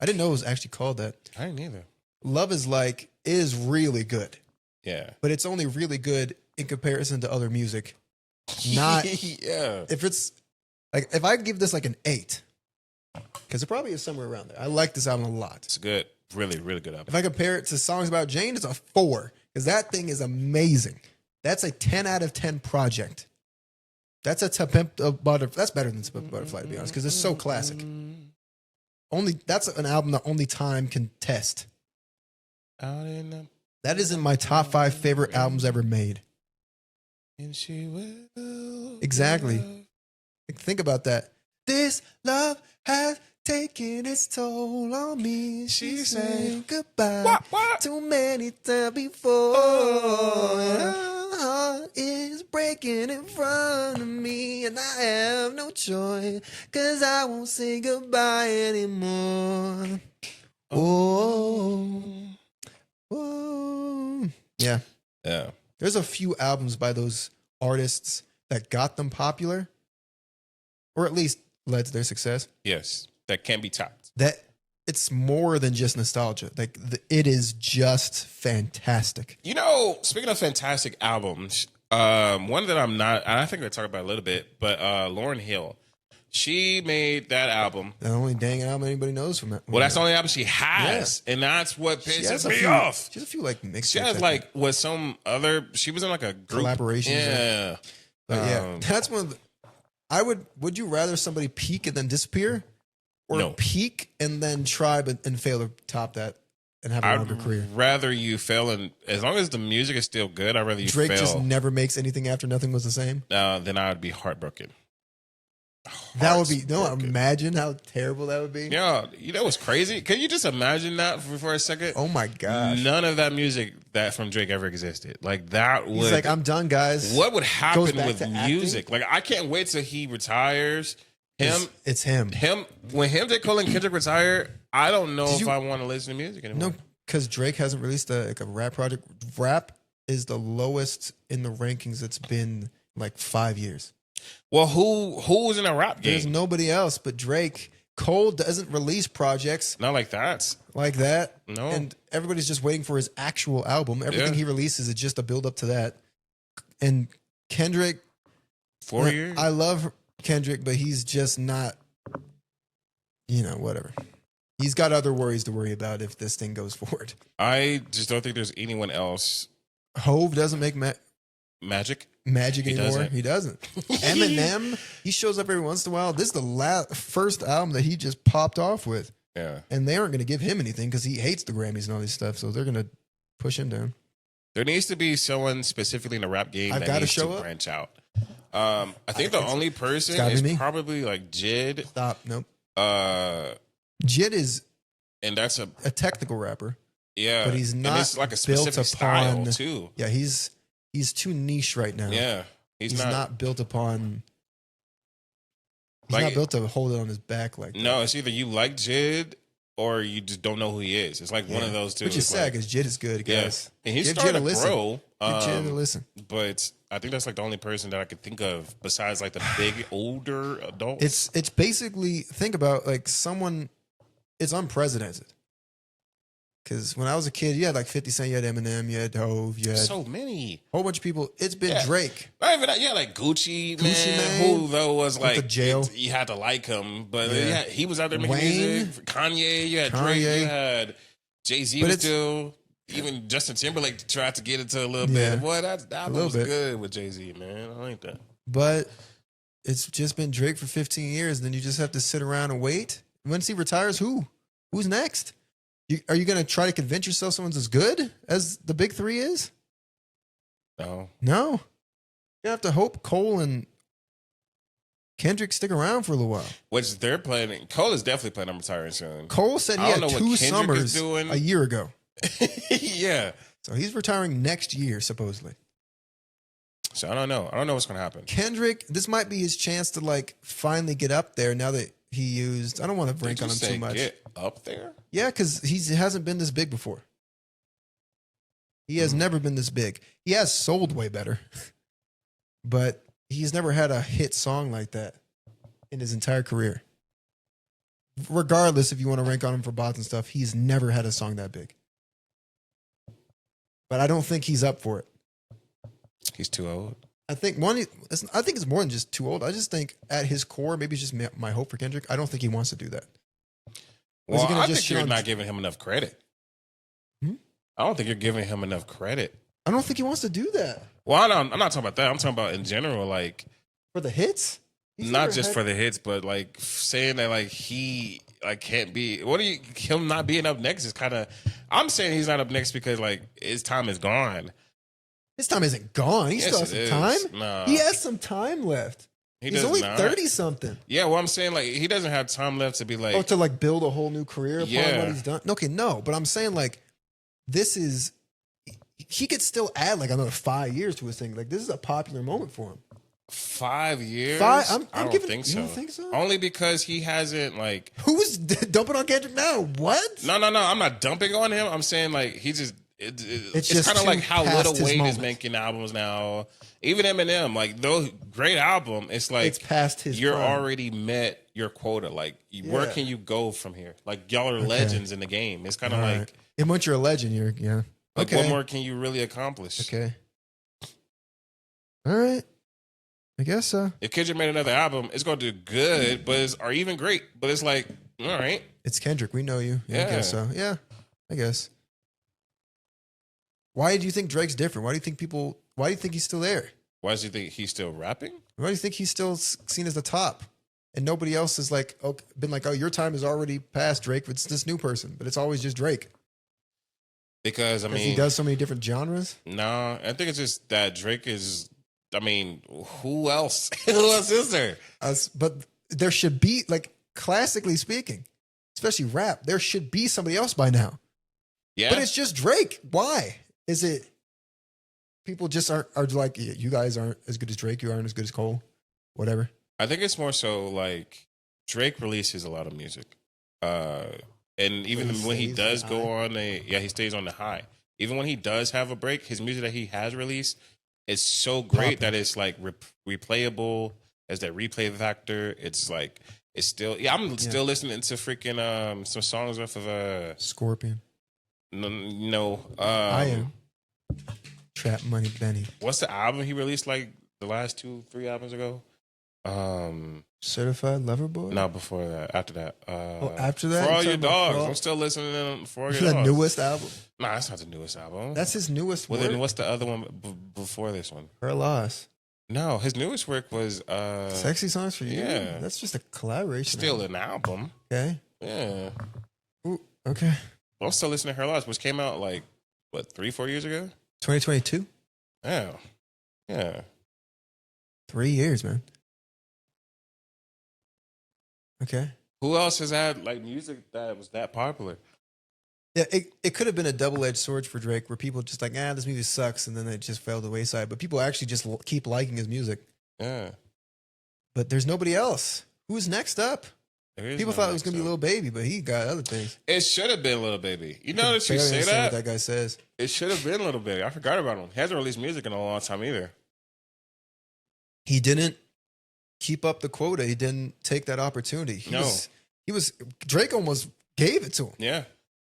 Speaker 1: I didn't know it was actually called that.
Speaker 2: I didn't either.
Speaker 1: Love Is Like is really good,
Speaker 2: Yeah.
Speaker 1: but it's only really good in comparison to other music. Not
Speaker 2: yeah.
Speaker 1: if it's like if I give this like an 8, because it probably is somewhere around there. I like this album a lot.
Speaker 2: It's good. Really, really good album.
Speaker 1: If I compare it to Songs About Jane, it's a 4 because that thing is amazing. That's a 10 out of 10 project. That's a That's better than Butterfly, to be honest, because it's so classic. That's an album that only time can test.
Speaker 2: Out in the
Speaker 1: That is in my top 5 favorite albums ever made.
Speaker 2: and she will.
Speaker 1: Exactly. Like, think about that. This love has taken its toll on me. She said goodbye too many times before. Her heart is breaking in front of me, and I have no choice, 'cause I won't say goodbye anymore. Oh, oh. Yeah.
Speaker 2: Yeah.
Speaker 1: There's a few albums by those artists that got them popular, or at least led to their success.
Speaker 2: Yes. That can't be topped.
Speaker 1: That it's more than just nostalgia. Like it is just fantastic.
Speaker 2: You know, speaking of fantastic albums, one that I'm not, I think we'll talk about a little bit, but Lauryn Hill, she made that album.
Speaker 1: The only dang album anybody knows from that.
Speaker 2: Well, that's the only album she has, and that's what pisses me
Speaker 1: few,
Speaker 2: off.
Speaker 1: She has a few like mixtapes.
Speaker 2: She has like with some other. She was in like a group
Speaker 1: collaborations.
Speaker 2: Yeah,
Speaker 1: but yeah, that's one of the. I would you rather somebody peak and then disappear, or
Speaker 2: No.
Speaker 1: peak and then try and fail to top that and have a longer career?
Speaker 2: Rather you fail, and as long as the music is still good, I'd rather you
Speaker 1: Drake
Speaker 2: fail.
Speaker 1: just never makes anything after Nothing Was the Same.
Speaker 2: Then I would be heartbroken.
Speaker 1: That would be
Speaker 2: Heartbroken.
Speaker 1: imagine how terrible that would be.
Speaker 2: Yeah, you know what's crazy? Can you just imagine that for a second?
Speaker 1: Oh my gosh.
Speaker 2: None of that music that from Drake ever existed. Like that would.
Speaker 1: He's like, I'm done, guys.
Speaker 2: What would happen
Speaker 1: back
Speaker 2: with
Speaker 1: to acting?
Speaker 2: music? Like I can't wait till he retires.
Speaker 1: It's him.
Speaker 2: When J. Cole and Kendrick retire, I don't know
Speaker 1: Did
Speaker 2: if
Speaker 1: you-
Speaker 2: I want to listen to music anymore.
Speaker 1: No, because Drake hasn't released a rap project. Rap is the lowest in the rankings it's been like 5 years.
Speaker 2: Well, who's in a rap
Speaker 1: There's
Speaker 2: game?
Speaker 1: nobody else but Drake. Cole doesn't release projects
Speaker 2: Not like that.
Speaker 1: like that.
Speaker 2: No.
Speaker 1: And everybody's just waiting for his actual album. Everything
Speaker 2: Yeah.
Speaker 1: he releases is just a build up to that. And Kendrick,
Speaker 2: 4 years.
Speaker 1: I love Kendrick, but he's just not, whatever. He's got other worries to worry about if this thing goes forward.
Speaker 2: I just don't think there's anyone else.
Speaker 1: Hove doesn't make
Speaker 2: Magic.
Speaker 1: magic
Speaker 2: He
Speaker 1: anymore.
Speaker 2: doesn't.
Speaker 1: He doesn't. Eminem, he shows up every once in a while. This is the first album that he just popped off with.
Speaker 2: Yeah.
Speaker 1: And they aren't going to give him anything because he hates the Grammys and all this stuff. So they're going to push him down.
Speaker 2: There needs to be someone specifically in the rap game
Speaker 1: I've
Speaker 2: that
Speaker 1: gotta
Speaker 2: needs
Speaker 1: show
Speaker 2: to
Speaker 1: up.
Speaker 2: branch out. I think the only person
Speaker 1: gotta be
Speaker 2: is
Speaker 1: me.
Speaker 2: probably like Jid.
Speaker 1: Stop. Nope.
Speaker 2: Uh,
Speaker 1: Jid is
Speaker 2: and that's a
Speaker 1: technical rapper.
Speaker 2: yeah,
Speaker 1: But he's
Speaker 2: and
Speaker 1: not
Speaker 2: it's like a
Speaker 1: built
Speaker 2: specific style
Speaker 1: upon-
Speaker 2: too.
Speaker 1: Yeah, he's too niche right now.
Speaker 2: Yeah, he's not.
Speaker 1: built upon. He's
Speaker 2: Like-
Speaker 1: not built to hold it on his back like that.
Speaker 2: No, it's either you like Jid or you just don't know who he is. It's like one of those two.
Speaker 1: Which is
Speaker 2: It's
Speaker 1: sad
Speaker 2: like,
Speaker 1: because Jid is good,
Speaker 2: yeah,
Speaker 1: guys.
Speaker 2: and he's
Speaker 1: Give Jid
Speaker 2: starting
Speaker 1: a
Speaker 2: to
Speaker 1: listen.
Speaker 2: grow.
Speaker 1: Give Jid a listen.
Speaker 2: But I think that's like the only person that I could think of besides like the big older adults.
Speaker 1: It's basically, think about like someone it's unprecedented. Because when I was a kid, you had like 50 Cent, you had Eminem, you had Hove, you had
Speaker 2: So many.
Speaker 1: a whole bunch of people. It's been Drake.
Speaker 2: Not even that. Yeah, like Gucci
Speaker 1: Man,
Speaker 2: who though was
Speaker 1: went to
Speaker 2: like
Speaker 1: jail.
Speaker 2: you had to like him, but
Speaker 1: Yeah.
Speaker 2: he was out there making
Speaker 1: Wayne.
Speaker 2: music. Kanye, you had Drake, you had Jay-Z
Speaker 1: But
Speaker 2: was
Speaker 1: it's-
Speaker 2: still. Even Justin Timberlake tried to get into a little
Speaker 1: Yeah.
Speaker 2: bit. Boy, that album
Speaker 1: little
Speaker 2: was
Speaker 1: bit.
Speaker 2: good with Jay-Z, man. I like that.
Speaker 1: But it's just been Drake for 15 years. Then you just have to sit around and wait. Once he retires, who's next? Are you going to try to convince yourself someone's as good as the big three is?
Speaker 2: No.
Speaker 1: No. You have to hope Cole and Kendrick stick around for a little while.
Speaker 2: Which they're planning. Cole is definitely planning on retiring soon.
Speaker 1: Cole said he
Speaker 2: I
Speaker 1: had
Speaker 2: don't know
Speaker 1: 2
Speaker 2: what Kendrick is
Speaker 1: summers
Speaker 2: doing.
Speaker 1: a year ago.
Speaker 2: Yeah.
Speaker 1: So he's retiring next year, supposedly.
Speaker 2: So I don't know. I don't know what's gonna happen.
Speaker 1: Kendrick, this might be his chance to like finally get up there now that he used. I don't want to rank
Speaker 2: Did
Speaker 1: on
Speaker 2: you
Speaker 1: him
Speaker 2: say
Speaker 1: too much.
Speaker 2: get up there?
Speaker 1: Yeah, because he hasn't been this big before. He has never been this big. He has sold way better, but he's never had a hit song like that in his entire career. Regardless if you want to rank on him for bots and stuff, he's never had a song that big. But I don't think he's up for it.
Speaker 2: He's too old.
Speaker 1: I think it's more than just too old. I just think at his core, maybe it's just my hope for Kendrick. I don't think he wants to do that.
Speaker 2: Well,
Speaker 1: gonna
Speaker 2: I
Speaker 1: just
Speaker 2: think
Speaker 1: shit
Speaker 2: you're
Speaker 1: on-
Speaker 2: not giving him enough credit.
Speaker 1: Hmm?
Speaker 2: I don't think you're giving him enough credit.
Speaker 1: I don't think he wants to do that
Speaker 2: Well, I'm not talking about that. I'm talking about in general, like
Speaker 1: for the hits. He's
Speaker 2: not
Speaker 1: never
Speaker 2: just
Speaker 1: had-
Speaker 2: for the hits, but like saying that like he like can't be. What do you him not being up next is kind of. I'm saying he's not up next because like his time is gone.
Speaker 1: his time isn't gone. He
Speaker 2: Yes,
Speaker 1: still has
Speaker 2: it
Speaker 1: some
Speaker 2: is.
Speaker 1: time.
Speaker 2: Nah.
Speaker 1: He has some time left.
Speaker 2: He
Speaker 1: He's
Speaker 2: does
Speaker 1: only
Speaker 2: not.
Speaker 1: 30 something.
Speaker 2: Yeah, well, I'm saying like he doesn't have time left to be like.
Speaker 1: Oh, to like build a whole new career upon
Speaker 2: Yeah.
Speaker 1: what he's done. Okay, no, but I'm saying like this is he could still add like another 5 years to his thing. Like this is a popular moment for him.
Speaker 2: 5 years.
Speaker 1: I'm
Speaker 2: I don't
Speaker 1: giving-
Speaker 2: think
Speaker 1: you
Speaker 2: so.
Speaker 1: don't think so?
Speaker 2: Only because he hasn't like.
Speaker 1: Who's dumping on Kendrick now? What?
Speaker 2: No. I'm not dumping on him. I'm saying like he just. It's
Speaker 1: just
Speaker 2: kind of
Speaker 1: too
Speaker 2: like how
Speaker 1: past
Speaker 2: Lil
Speaker 1: his
Speaker 2: Wayne is
Speaker 1: moment.
Speaker 2: making albums now. Even Eminem, like though great album, it's like
Speaker 1: It's past his
Speaker 2: you're
Speaker 1: prime.
Speaker 2: already met your quota. Like where
Speaker 1: Yeah.
Speaker 2: can you go from here? Like y'all are legends in the game. It's kind of
Speaker 1: All
Speaker 2: like,
Speaker 1: right. And once you're a legend, you're yeah.
Speaker 2: like
Speaker 1: Okay.
Speaker 2: what more can you really accomplish?
Speaker 1: Okay. All right. I guess so.
Speaker 2: If Kendrick made another album, it's gonna do good, or even great. But it's like, all right,
Speaker 1: It's Kendrick. We know you. Yeah, I
Speaker 2: Yeah.
Speaker 1: guess so. Yeah, I guess. Why do you think Drake's different? Why do you think he's still there?
Speaker 2: why does he think he's still rapping?
Speaker 1: Why do you think he's still seen as the top? And nobody else is like, been like, oh, your time is already past, Drake. It's this new person, but it's always just Drake.
Speaker 2: Because I
Speaker 1: Because
Speaker 2: mean,
Speaker 1: he does so many different genres.
Speaker 2: no, I think it's just that Drake is. I mean, who else? Who else is there?
Speaker 1: But there should be, like, classically speaking, especially rap, there should be somebody else by now.
Speaker 2: Yeah,
Speaker 1: But it's just Drake. Why? Is it people just are like, you guys aren't as good as Drake, you aren't as good as Cole, whatever?
Speaker 2: I think it's more so like Drake releases a lot of music, and even
Speaker 1: he
Speaker 2: when he
Speaker 1: stays
Speaker 2: does
Speaker 1: on
Speaker 2: go
Speaker 1: the
Speaker 2: on he stays on the high. Even when he does have a break, his music that he has released is so great that it's like replayable. As that replay factor, it's like it's still. Yeah, I'm still listening to freaking some songs off of
Speaker 1: Scorpion.
Speaker 2: no.
Speaker 1: I am. Trap Money Benny.
Speaker 2: What's the album he released like the last 2-3 albums ago?
Speaker 1: Certified Lover Boy?
Speaker 2: No, before that, after that.
Speaker 1: After that?
Speaker 2: For
Speaker 1: You
Speaker 2: all your
Speaker 1: talking about
Speaker 2: dogs.
Speaker 1: For All-
Speaker 2: I'm still listening to For All Your
Speaker 1: The
Speaker 2: Dogs.
Speaker 1: newest album.
Speaker 2: Nah, that's not the newest album.
Speaker 1: That's his newest
Speaker 2: well,
Speaker 1: work.
Speaker 2: then what's the other one before this one?
Speaker 1: Her Loss.
Speaker 2: No, his newest work was
Speaker 1: Sexy Songs for You?
Speaker 2: yeah.
Speaker 1: That's just a collaboration.
Speaker 2: still an album.
Speaker 1: Okay.
Speaker 2: Yeah.
Speaker 1: Ooh, okay.
Speaker 2: I'm still listening to Her Loss, which came out like, what, 3-4 years ago?
Speaker 1: 2022?
Speaker 2: Yeah. Yeah.
Speaker 1: 3 years, man. Okay.
Speaker 2: Who else has had like music that was that popular?
Speaker 1: Yeah, it could have been a double-edged sword for Drake where people just like, this music sucks, and then it just fell to the wayside. But people actually just keep liking his music.
Speaker 2: Yeah.
Speaker 1: But there's nobody else. Who's next up?
Speaker 2: There is
Speaker 1: People
Speaker 2: no
Speaker 1: thought it was
Speaker 2: next
Speaker 1: going to be
Speaker 2: up.
Speaker 1: Lil Baby, but he got other things.
Speaker 2: It should have been Little Baby. You know that you
Speaker 1: Barely
Speaker 2: say
Speaker 1: understand
Speaker 2: that?
Speaker 1: what that guy says.
Speaker 2: It should have been Little Baby. I forgot about him. He hasn't released music in a long time either.
Speaker 1: He didn't keep up the quota. He didn't take that opportunity. He was Drake almost gave it to him.
Speaker 2: Yeah.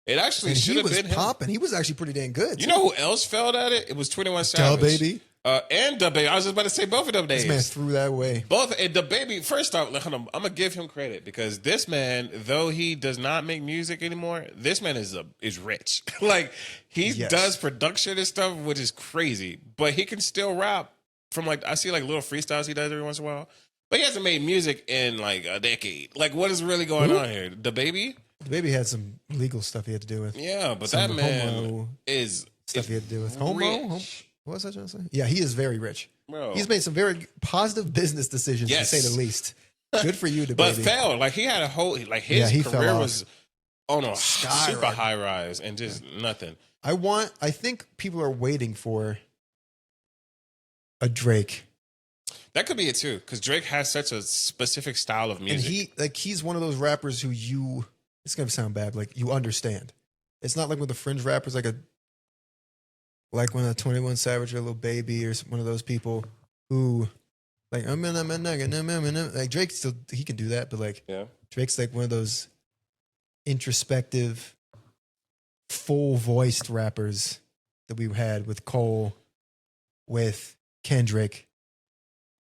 Speaker 2: It actually
Speaker 1: And
Speaker 2: should
Speaker 1: he
Speaker 2: have
Speaker 1: was
Speaker 2: been him.
Speaker 1: popping. He was actually pretty dang good.
Speaker 2: You know who else failed at it? It was 21 Savage.
Speaker 1: Da Baby.
Speaker 2: And Da Baby. I was just about to say both of them
Speaker 1: This
Speaker 2: names.
Speaker 1: man threw that away.
Speaker 2: Both. And Da Baby, first off, I'm going to give him credit because this man, though he does not make music anymore, this man is rich. Like, he does production and stuff, which is crazy. But he can still rap from, like, I see, like, little freestyles he does every once in a while. But he hasn't made music in, like, a decade. Like, what is really going on here? Da Baby?
Speaker 1: The Baby had some legal stuff he had to do with.
Speaker 2: Yeah, but
Speaker 1: Some
Speaker 2: that man
Speaker 1: homo
Speaker 2: is
Speaker 1: stuff he had to do with.
Speaker 2: rich.
Speaker 1: What was I trying to say? Yeah, he is very rich.
Speaker 2: Bro.
Speaker 1: He's made some very positive business decisions,
Speaker 2: Yes.
Speaker 1: to say the least. Good for you, Da
Speaker 2: But
Speaker 1: Baby.
Speaker 2: failed. Like, he had a whole, like, his
Speaker 1: he fell
Speaker 2: career
Speaker 1: off.
Speaker 2: was on a
Speaker 1: Skyrocket.
Speaker 2: super high rise and just nothing.
Speaker 1: I think people are waiting for a Drake.
Speaker 2: That could be it too, because Drake has such a specific style of music.
Speaker 1: And he's one of those rappers who it's gonna sound bad, like you understand. It's not like with the fringe rappers, like when a 21 Savage or a Lil Baby or one of those people who like like Drake still he can do that, but like Drake's like one of those introspective, full voiced rappers that we had with Cole, with Kendrick.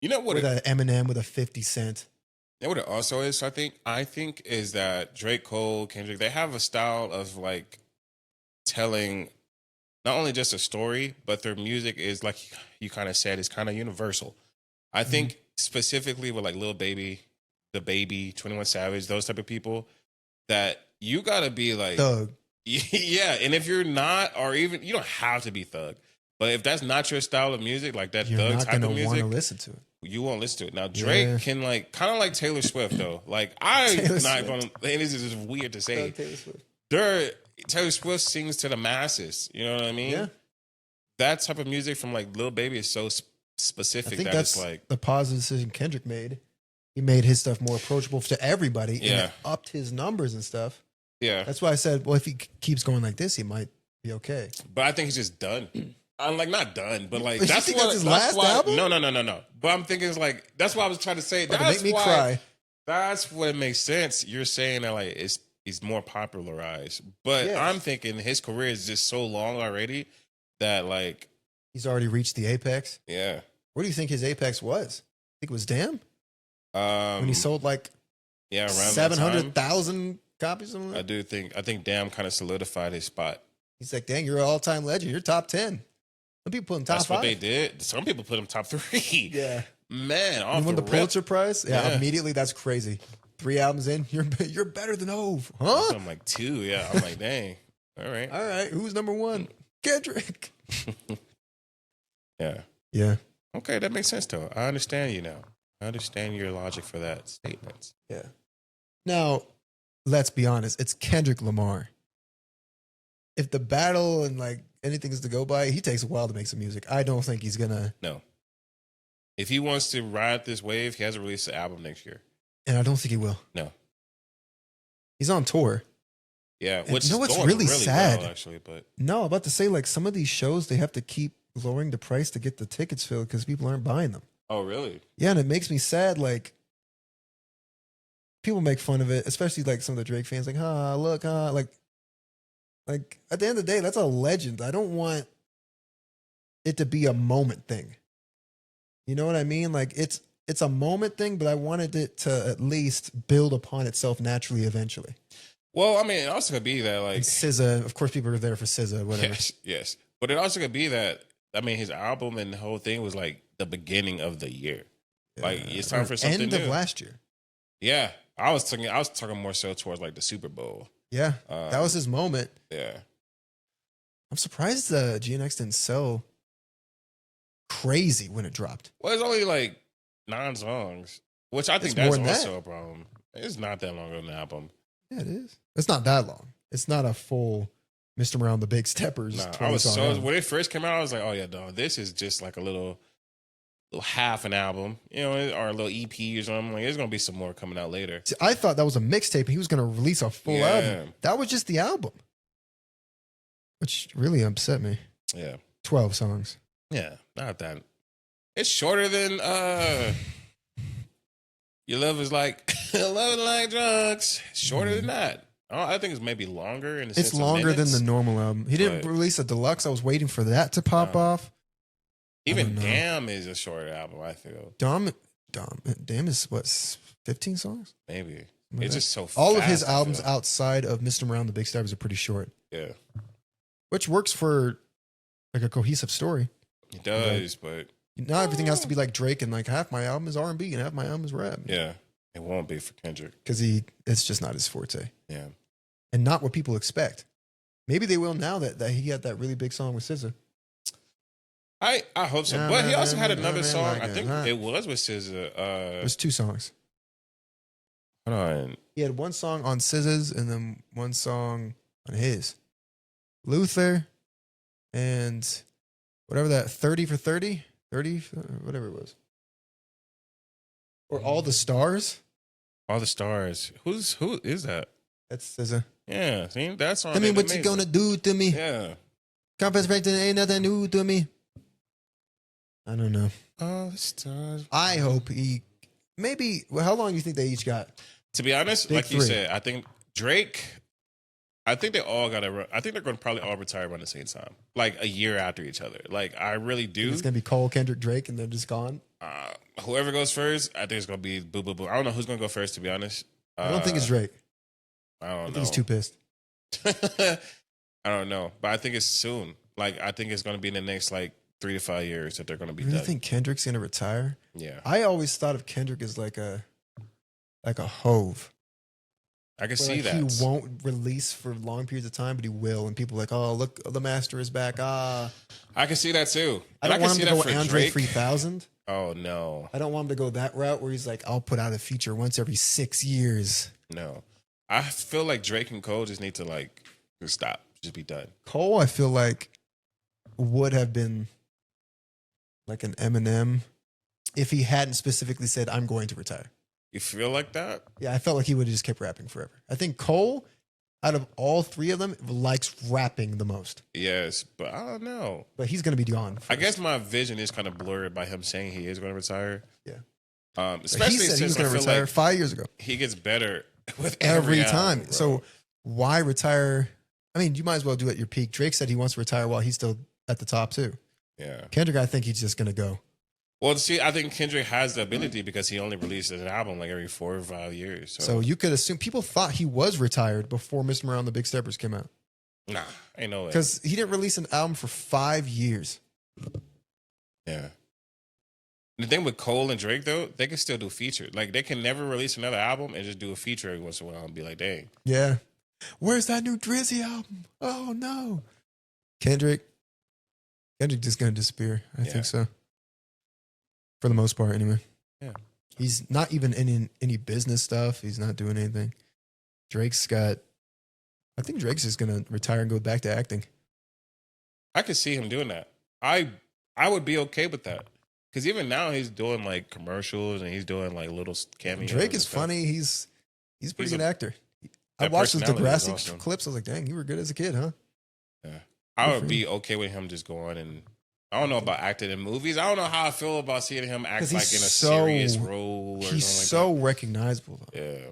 Speaker 2: You know what?
Speaker 1: With an Eminem, with a 50 Cent.
Speaker 2: You know what it also is? I think is that Drake, Cole, Kendrick, they have a style of like telling not only just a story, but their music is like you kind of said, is kind of universal. I think specifically with like Lil Baby, Da Baby, 21 Savage, those type of people, that you gotta be like
Speaker 1: Thug.
Speaker 2: Yeah, and if you're not, or even you don't have to be thug, but if that's not your style of music, like that
Speaker 1: You're
Speaker 2: thug
Speaker 1: not
Speaker 2: type of
Speaker 1: gonna
Speaker 2: music,
Speaker 1: want to listen to it.
Speaker 2: you won't listen to it. Now Drake can like kind of like Taylor Swift though. Like I'm
Speaker 1: Taylor
Speaker 2: not
Speaker 1: Swift.
Speaker 2: gonna. And this is just weird to say.
Speaker 1: Taylor Swift.
Speaker 2: Taylor Swift sings to the masses. You know what I mean?
Speaker 1: Yeah.
Speaker 2: That type of music from like Lil Baby is so
Speaker 1: I
Speaker 2: specific
Speaker 1: think
Speaker 2: that
Speaker 1: that's
Speaker 2: it's like
Speaker 1: the positive decision Kendrick made. He made his stuff more approachable to everybody and it upped his numbers and stuff.
Speaker 2: yeah.
Speaker 1: That's why I said, well, if he keeps going like this, he might be okay.
Speaker 2: But I think he's just done. I'm like not done, but like
Speaker 1: But you
Speaker 2: that's
Speaker 1: think
Speaker 2: what
Speaker 1: that's his last album?
Speaker 2: No. But I'm thinking it's like that's what I was trying to say.
Speaker 1: About to
Speaker 2: That's
Speaker 1: make me
Speaker 2: why.
Speaker 1: cry.
Speaker 2: That's what it makes sense. You're saying that like he's more popularized, but
Speaker 1: Yes.
Speaker 2: I'm thinking his career is just so long already that like
Speaker 1: He's already reached the apex.
Speaker 2: yeah.
Speaker 1: Where do you think his apex was? I think it was Damn? When he sold like
Speaker 2: around
Speaker 1: 700,000 copies. Something like that?
Speaker 2: I think Damn kind of solidified his spot.
Speaker 1: He's like, dang, you're an all-time legend. You're top 10. Some people put him top
Speaker 2: That's
Speaker 1: 5.
Speaker 2: what they did. Some people put him top 3.
Speaker 1: Yeah.
Speaker 2: Man,
Speaker 1: You
Speaker 2: off
Speaker 1: won
Speaker 2: the
Speaker 1: the
Speaker 2: rip.
Speaker 1: Pulitzer Prize? Yeah,
Speaker 2: Yeah.
Speaker 1: immediately that's crazy. 3 albums in, you're better than Hove. Huh?
Speaker 2: I'm like 2. Yeah, I'm like dang. All right.
Speaker 1: All right, who's number 1? Kendrick.
Speaker 2: Yeah.
Speaker 1: Yeah.
Speaker 2: Okay, that makes sense though. I understand you now. I understand your logic for that statement.
Speaker 1: Yeah. Now, let's be honest. It's Kendrick Lamar. If the battle and like anything is to go by, he takes a while to make some music. I don't think he's gonna.
Speaker 2: No. If he wants to ride this wave, he has to release the album next year.
Speaker 1: And I don't think he will.
Speaker 2: No.
Speaker 1: He's on tour.
Speaker 2: Yeah,
Speaker 1: And
Speaker 2: which
Speaker 1: you know
Speaker 2: is
Speaker 1: what's
Speaker 2: going
Speaker 1: really
Speaker 2: really
Speaker 1: sad?
Speaker 2: well, actually. But
Speaker 1: No, I'm about to say like some of these shows they have to keep lowering the price to get the tickets filled because people aren't buying them.
Speaker 2: oh, really?
Speaker 1: Yeah, and it makes me sad. Like people make fun of it, especially like some of the Drake fans. Like, look, like at the end of the day, that's a legend. I don't want it to be a moment thing. You know what I mean? Like it's a moment thing, but I wanted it to at least build upon itself naturally eventually.
Speaker 2: Well, I mean, it also could be that like
Speaker 1: And SZA, of course, people are there for SZA, whatever.
Speaker 2: yes, but it also could be that I mean, his album and the whole thing was like the beginning of the year. Like it's time for something
Speaker 1: End
Speaker 2: new.
Speaker 1: of last year.
Speaker 2: Yeah, I was talking more so towards like the Super Bowl.
Speaker 1: Yeah, that was his moment.
Speaker 2: Yeah,
Speaker 1: I'm surprised the GNX didn't sell crazy when it dropped.
Speaker 2: well, it's only like 9 songs, which I think
Speaker 1: It's more
Speaker 2: that's
Speaker 1: than
Speaker 2: also
Speaker 1: that.
Speaker 2: a problem. It's not that long of an album.
Speaker 1: Yeah, it is. It's not that long. It's not a full Mr. Brown the Big Steppers.
Speaker 2: Nah,
Speaker 1: 20
Speaker 2: I was
Speaker 1: song
Speaker 2: so
Speaker 1: album.
Speaker 2: when it first came out, I was like, oh yeah, dog, this is just like a little half an album, you know, or a little EP or something. Like, there's gonna be some more coming out later.
Speaker 1: See, I thought that was a mixtape and he was going to release a full
Speaker 2: Yeah.
Speaker 1: album. That was just the album, which really upset me.
Speaker 2: Yeah,
Speaker 1: 12 songs.
Speaker 2: yeah, not that. It's shorter than Your Love Is Like Love Is Like Drugs. It's shorter than that. I think it's maybe longer. In the
Speaker 1: It's
Speaker 2: sense
Speaker 1: longer
Speaker 2: of
Speaker 1: than
Speaker 2: minutes,
Speaker 1: the normal album. He didn't
Speaker 2: but-
Speaker 1: release a deluxe. I was waiting for that to pop off.
Speaker 2: Even
Speaker 1: don't know.
Speaker 2: Damn is a short album. I feel
Speaker 1: Damn is what 15 songs.
Speaker 2: maybe
Speaker 1: Like
Speaker 2: it's
Speaker 1: that.
Speaker 2: just so.
Speaker 1: All of his
Speaker 2: fast, I
Speaker 1: albums
Speaker 2: feel.
Speaker 1: outside of Mr. Around the Big Stars are pretty short,
Speaker 2: Yeah,
Speaker 1: which works for like a cohesive story.
Speaker 2: it does, but
Speaker 1: Not everything has to be like Drake, and like half my album is R&B and half my album is rap.
Speaker 2: yeah, it won't be for Kendrick.
Speaker 1: Because it's just not his forte,
Speaker 2: Yeah,
Speaker 1: and not what people expect. Maybe they will now that he had that really big song with SZA.
Speaker 2: I hope so.
Speaker 1: Nah,
Speaker 2: But he
Speaker 1: nah,
Speaker 2: also
Speaker 1: nah,
Speaker 2: had
Speaker 1: nah,
Speaker 2: another
Speaker 1: nah,
Speaker 2: song.
Speaker 1: nah,
Speaker 2: I think
Speaker 1: nah.
Speaker 2: it was with SZA.
Speaker 1: There's 2 songs.
Speaker 2: Hold on.
Speaker 1: He had one song on SZA's and then one song on his. Luther and whatever that 30 for 30, whatever it was. Or All the Stars.
Speaker 2: All the Stars. Who is that?
Speaker 1: That's SZA.
Speaker 2: Yeah, see, that song.
Speaker 1: Tell me
Speaker 2: is
Speaker 1: what you
Speaker 2: amazing.
Speaker 1: gonna do to me.
Speaker 2: Yeah.
Speaker 1: Compass break ain't nothing new to me. I don't know.
Speaker 2: All the Stars.
Speaker 1: I hope he maybe. Well, how long do you think they each got?
Speaker 2: To be honest,
Speaker 1: Big
Speaker 2: like you
Speaker 1: three.
Speaker 2: said, I think Drake. I think they all gotta. I think they're going to probably all retire around the same time, like a year after each other. Like I really do.
Speaker 1: It's gonna be Cole, Kendrick, Drake, and they're just gone.
Speaker 2: Whoever goes first, I think it's gonna be boo boo boo. I don't know who's gonna go first. To be honest,
Speaker 1: I don't think it's Drake.
Speaker 2: I don't
Speaker 1: I
Speaker 2: know.
Speaker 1: think he's too pissed.
Speaker 2: I don't know, but I think it's soon. Like I think it's gonna be in the next like 3 to 5 years that they're gonna be
Speaker 1: You really
Speaker 2: done.
Speaker 1: think Kendrick's gonna retire?
Speaker 2: Yeah,
Speaker 1: I always thought of Kendrick as like a Hove.
Speaker 2: I can
Speaker 1: Where,
Speaker 2: see
Speaker 1: like,
Speaker 2: that.
Speaker 1: he won't release for long periods of time, but he will. And people are like, oh, look, the master is back.
Speaker 2: I can see that too.
Speaker 1: I
Speaker 2: And
Speaker 1: don't
Speaker 2: can
Speaker 1: want
Speaker 2: see
Speaker 1: him to
Speaker 2: that
Speaker 1: go
Speaker 2: for
Speaker 1: Andre
Speaker 2: Drake.
Speaker 1: 3000.
Speaker 2: Oh no,
Speaker 1: I don't want him to go that route where he's like, I'll put out a feature once every 6 years.
Speaker 2: no. I feel like Drake and Cole just need to like just stop, just be done.
Speaker 1: Cole, I feel like, would have been like an Eminem if he hadn't specifically said, I'm going to retire.
Speaker 2: You feel like that?
Speaker 1: Yeah, I felt like he would have just kept rapping forever. I think Cole, out of all 3 of them, likes rapping the most.
Speaker 2: Yes, but I don't know.
Speaker 1: But he's going to be gone.
Speaker 2: I guess my vision is kind of blurred by him saying he is going to retire.
Speaker 1: Yeah.
Speaker 2: Especially
Speaker 1: But he said he was
Speaker 2: since I
Speaker 1: going to
Speaker 2: feel
Speaker 1: retire
Speaker 2: like
Speaker 1: 5 years ago.
Speaker 2: he gets better with
Speaker 1: Every
Speaker 2: album,
Speaker 1: time.
Speaker 2: bro.
Speaker 1: So why retire? I mean, you might as well do it at your peak. Drake said he wants to retire while he's still at the top too.
Speaker 2: yeah.
Speaker 1: Kendrick, I think he's just going to go.
Speaker 2: Well, see, I think Kendrick has the ability because he only releases an album like every 4 or 5 years.
Speaker 1: So you could assume people thought he was retired before Mr. Around the Big Steppers came out.
Speaker 2: nah, ain't no way.
Speaker 1: Because he didn't release an album for 5 years.
Speaker 2: Yeah. The thing with Cole and Drake though, they can still do features. Like they can never release another album and just do a feature every once in a while and be like, dang.
Speaker 1: Yeah. Where's that new Drizzy album? Oh no. Kendrick just going to disappear. I
Speaker 2: Yeah.
Speaker 1: think so. For the most part, anyway.
Speaker 2: Yeah.
Speaker 1: He's not even in any business stuff. He's not doing anything. I think Drake's just going to retire and go back to acting.
Speaker 2: I could see him doing that. I would be okay with that. Because even now he's doing like commercials and he's doing like little cameos.
Speaker 1: Drake
Speaker 2: and
Speaker 1: is
Speaker 2: stuff.
Speaker 1: funny. He's a pretty
Speaker 2: He's
Speaker 1: good
Speaker 2: a-
Speaker 1: actor. I
Speaker 2: that
Speaker 1: watched his
Speaker 2: personality is
Speaker 1: Degrassi
Speaker 2: awesome.
Speaker 1: clips. I was like, dang, you were good as a kid, huh?
Speaker 2: Yeah. I
Speaker 1: Good
Speaker 2: would
Speaker 1: for
Speaker 2: be okay with him just going and I don't know about acting in movies. I don't know how I feel about seeing him act
Speaker 1: 'Cause
Speaker 2: like
Speaker 1: he's
Speaker 2: in a
Speaker 1: so-
Speaker 2: serious role. Or
Speaker 1: He's
Speaker 2: something
Speaker 1: so recognizable, though.
Speaker 2: like that. Yeah.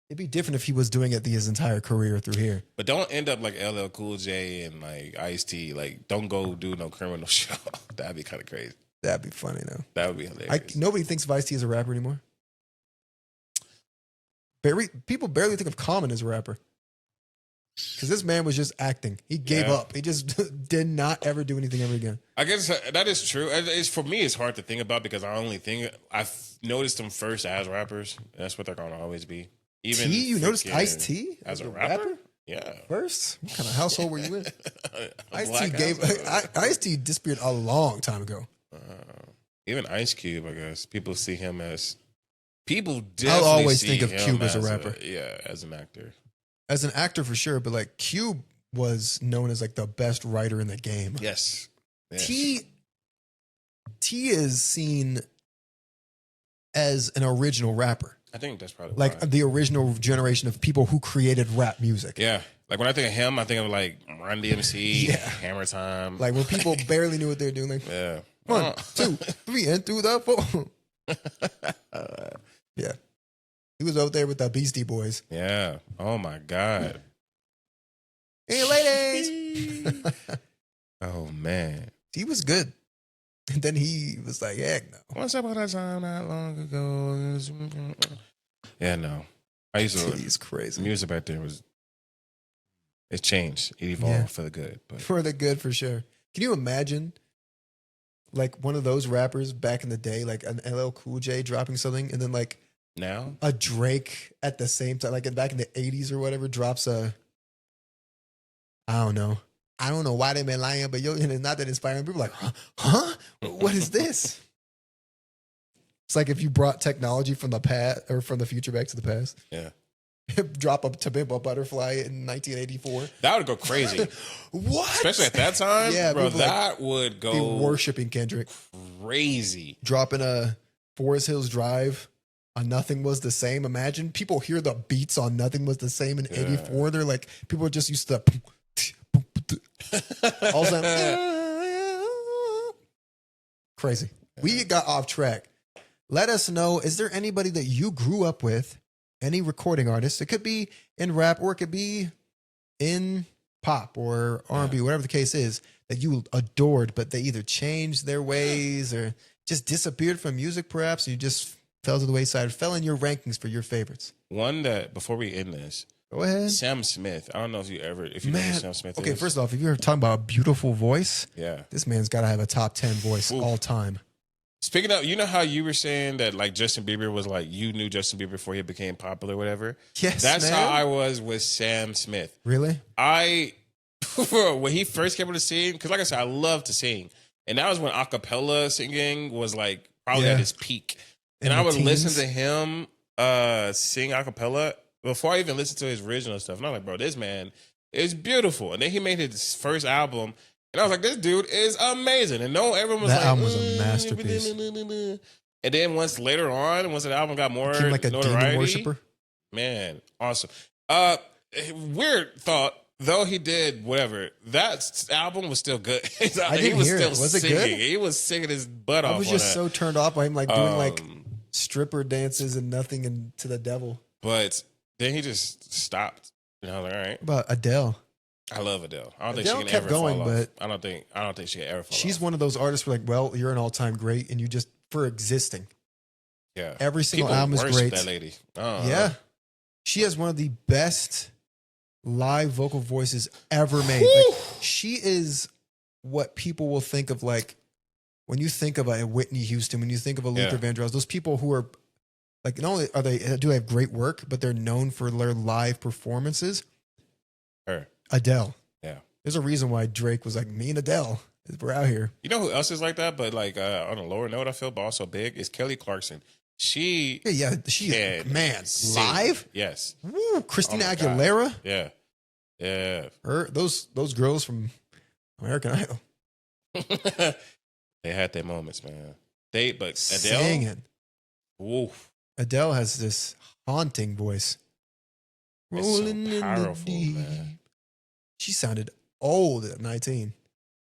Speaker 1: It'd be different if he was doing it his entire career through here.
Speaker 2: But don't end up like LL Cool J and like Ice-T. Like, don't go do no criminal show. That'd be kind of crazy.
Speaker 1: That'd be funny, though.
Speaker 2: That would be hilarious.
Speaker 1: Nobody thinks of Ice-T as a rapper anymore. People barely think of Common as a rapper. Because this man was just acting. He gave
Speaker 2: Yeah.
Speaker 1: up. He just did not ever do anything ever again.
Speaker 2: I guess that is true. It's for me. It's hard to think about because I only think I've noticed them first as rappers. That's what they're gonna always be. Even
Speaker 1: T? You noticed
Speaker 2: freaking
Speaker 1: Ice-T
Speaker 2: as a rapper? Yeah.
Speaker 1: First? What kind of household were you in?
Speaker 2: A
Speaker 1: Ice-T
Speaker 2: black
Speaker 1: Ice-T disappeared a long time ago.
Speaker 2: even Ice Cube. I guess people see him as people.
Speaker 1: I'll
Speaker 2: Definitely
Speaker 1: always
Speaker 2: see
Speaker 1: think of
Speaker 2: him
Speaker 1: Cube as a rapper.
Speaker 2: Yeah, as an actor.
Speaker 1: As an actor for sure, but like Cube was known as like the best writer in the game.
Speaker 2: Yes. Yes.
Speaker 1: T is seen as an original rapper.
Speaker 2: I think that's probably
Speaker 1: Like
Speaker 2: why.
Speaker 1: the original generation of people who created rap music.
Speaker 2: Yeah. Like when I think of him, I think of like Run DMC,
Speaker 1: Yeah.
Speaker 2: Hammer Time.
Speaker 1: Like when people barely knew what they were doing. Like,
Speaker 2: yeah.
Speaker 1: 1, 2, 3, and through the 4. Yeah. He was out there with the Beastie Boys.
Speaker 2: Yeah. Oh my God.
Speaker 1: Hey, ladies.
Speaker 2: Oh man.
Speaker 1: He was good. And then he was like, heck no.
Speaker 2: Once upon a time, not long ago. Yeah, no. I used to.
Speaker 1: He's crazy.
Speaker 2: Music back then it changed. It evolved for the good. But
Speaker 1: for the good, for sure. Can you imagine, like, one of those rappers back in the day, like an LL Cool J dropping something, and then like
Speaker 2: now
Speaker 1: a Drake at the same time, like back in the 80s or whatever, drops a, I don't know why they've been lying, but and it's not that inspiring. People are like, huh? What is this? It's like if you brought technology from the past or from the future back to the past.
Speaker 2: Yeah.
Speaker 1: Drop a To Pimp a Butterfly in 1984.
Speaker 2: That would go crazy.
Speaker 1: What?
Speaker 2: Especially at that time.
Speaker 1: Yeah,
Speaker 2: bro,
Speaker 1: people
Speaker 2: that would go
Speaker 1: be worshiping Kendrick.
Speaker 2: Crazy.
Speaker 1: Dropping a Forest Hills Drive on Nothing Was the Same. Imagine people hear the beats on Nothing Was the Same in 84. They're like, people are just used to all of a sudden, crazy. We got off track. Let us know, is there anybody that you grew up with, any recording artist? It could be in rap or it could be in pop or R&B, whatever the case is, that you adored, but they either changed their ways or just disappeared from music perhaps, and you just fell to the wayside, fell in your rankings for your favorites.
Speaker 2: One that, before we end this,
Speaker 1: go ahead.
Speaker 2: Sam Smith. I don't know if you know who Sam Smith
Speaker 1: okay,
Speaker 2: is.
Speaker 1: first off, if you're talking about a beautiful voice,
Speaker 2: yeah,
Speaker 1: this man's got to have a top 10 voice all time.
Speaker 2: Speaking of, you know how you were saying that like Justin Bieber was like, you knew Justin Bieber before he became popular or whatever?
Speaker 1: Yes,
Speaker 2: that's
Speaker 1: man.
Speaker 2: how I was with Sam Smith.
Speaker 1: Really?
Speaker 2: When he first came on the scene, because like I said, I love to sing. And that was when a cappella singing was like probably at its peak. And I would listen to him sing a cappella before I even listened to his original stuff. And I'm like, bro, this man is beautiful. And then he made his first album. And I was like, this dude is amazing. And everyone was
Speaker 1: that
Speaker 2: like,
Speaker 1: album was a masterpiece.
Speaker 2: And then once the album got more
Speaker 1: became like a
Speaker 2: notoriety,
Speaker 1: demon worshiper.
Speaker 2: Man, awesome. Weird thought, though he did whatever, that album was still good.
Speaker 1: I didn't hear it. Was it good?
Speaker 2: He was singing his butt off.
Speaker 1: I was just so turned off by him like doing like stripper dances and nothing and to the devil.
Speaker 2: But then he just stopped. And I was like, all right.
Speaker 1: What about Adele?
Speaker 2: I love Adele. I don't
Speaker 1: Adele
Speaker 2: think she can ever
Speaker 1: going,
Speaker 2: fall off.
Speaker 1: but
Speaker 2: I don't think she can ever fall off.
Speaker 1: She's one of those artists where like, well, you're an all-time great and you just for existing.
Speaker 2: Yeah.
Speaker 1: Every single
Speaker 2: People
Speaker 1: album is
Speaker 2: worship
Speaker 1: great.
Speaker 2: that lady.
Speaker 1: Yeah. She has one of the best live vocal voices ever made. Like, she is what people will think of like when you think of a Whitney Houston, when you think of a Luther Vandross, those people who are like, not only do they have great work, but they're known for their live performances.
Speaker 2: Her.
Speaker 1: Adele.
Speaker 2: Yeah.
Speaker 1: There's a reason why Drake was like, me and Adele, we're out here.
Speaker 2: You know who else is like that, but like on a lower note, I feel, but also big, is Kelly Clarkson. She
Speaker 1: live?
Speaker 2: Yes.
Speaker 1: Woo, Christina Aguilera?
Speaker 2: God. Yeah. Yeah.
Speaker 1: Those girls from American Idol.
Speaker 2: They had their moments, man. But Adele
Speaker 1: singing.
Speaker 2: Woof.
Speaker 1: Adele has this haunting voice.
Speaker 2: It's
Speaker 1: Rolling
Speaker 2: so powerful,
Speaker 1: in the deep.
Speaker 2: man.
Speaker 1: She sounded old at 19.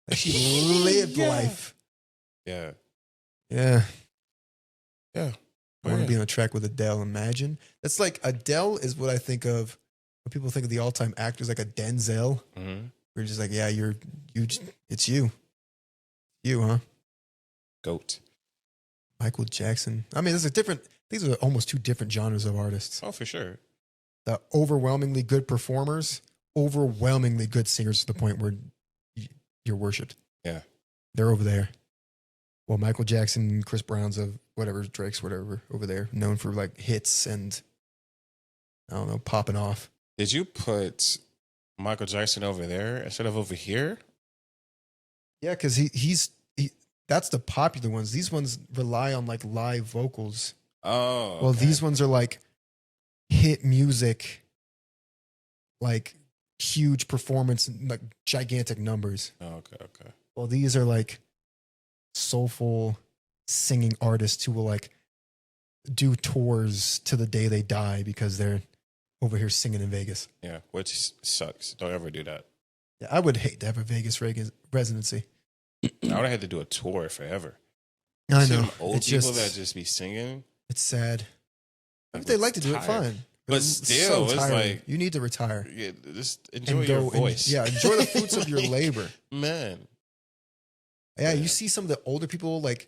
Speaker 1: Like she lived life.
Speaker 2: Yeah.
Speaker 1: Yeah.
Speaker 2: Yeah.
Speaker 1: I want to be on a track with Adele. Imagine. That's like Adele is what I think of when people think of the all-time actors, like a Denzel.
Speaker 2: Mm-hmm.
Speaker 1: We're just like, yeah, it's you. You, huh?
Speaker 2: GOAT.
Speaker 1: Michael Jackson. I mean, these are almost two different genres of artists.
Speaker 2: Oh, for sure.
Speaker 1: The overwhelmingly good performers, overwhelmingly good singers to the point where you're worshipped.
Speaker 2: Yeah.
Speaker 1: They're over there. Well, Michael Jackson, Chris Brown's of whatever, Drake's whatever over there, known for like hits and I don't know, popping off.
Speaker 2: Did you put Michael Jackson over there instead of over here?
Speaker 1: Yeah, because he's that's the popular ones. These ones rely on like live vocals.
Speaker 2: Oh. Okay.
Speaker 1: Well, these ones are like hit music, like huge performance, like gigantic numbers.
Speaker 2: Oh, okay.
Speaker 1: Well, these are like soulful singing artists who will like do tours to the day they die because they're over here singing in Vegas.
Speaker 2: Yeah, which sucks. Don't ever do that.
Speaker 1: Yeah, I would hate to have a Vegas residency.
Speaker 2: I would have had to do a tour forever.
Speaker 1: I
Speaker 2: See
Speaker 1: know.
Speaker 2: them old
Speaker 1: It's
Speaker 2: people
Speaker 1: just,
Speaker 2: that just be singing.
Speaker 1: it's sad. If they like to do it,
Speaker 2: tired.
Speaker 1: fine.
Speaker 2: But
Speaker 1: it's
Speaker 2: still, it's
Speaker 1: tiring.
Speaker 2: like
Speaker 1: you need to retire.
Speaker 2: yeah, just enjoy
Speaker 1: And
Speaker 2: your
Speaker 1: go
Speaker 2: voice.
Speaker 1: enjoy the fruits of your
Speaker 2: Like,
Speaker 1: labor.
Speaker 2: man.
Speaker 1: Yeah, you see some of the older people like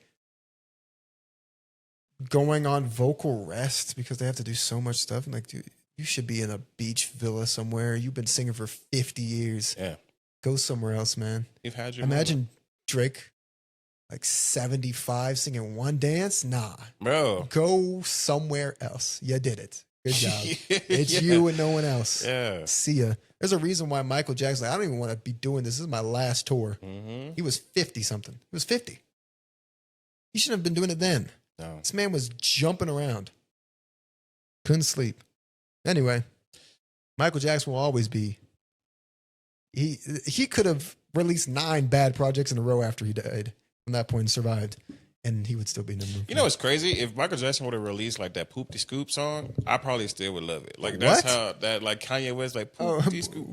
Speaker 1: going on vocal rest because they have to do so much stuff. And like, dude, you should be in a beach villa somewhere. You've been singing for 50 years.
Speaker 2: Yeah.
Speaker 1: Go somewhere else, man.
Speaker 2: You've had your
Speaker 1: Imagine
Speaker 2: moment.
Speaker 1: Drake, like 75, singing one dance. Nah.
Speaker 2: Bro.
Speaker 1: Go somewhere else. You did it. Good job.
Speaker 2: Yeah.
Speaker 1: It's you and no one else.
Speaker 2: Yeah.
Speaker 1: See ya. There's a reason why Michael Jackson, like, I don't even want to be doing this. This is my last tour.
Speaker 2: Mm-hmm.
Speaker 1: He was 50 something. He was 50. He shouldn't have been doing it then.
Speaker 2: No.
Speaker 1: This man was jumping around. Couldn't sleep. Anyway, Michael Jackson will always be. He could have released 9 bad projects in a row after he died. From that point, and survived, and he would still be in the movie.
Speaker 2: You know what's crazy? If Michael Jackson would have released like that Poop de Scoop song, I probably still would love it. Like that's
Speaker 1: What?
Speaker 2: how that like Kanye West like Poop de Scoop.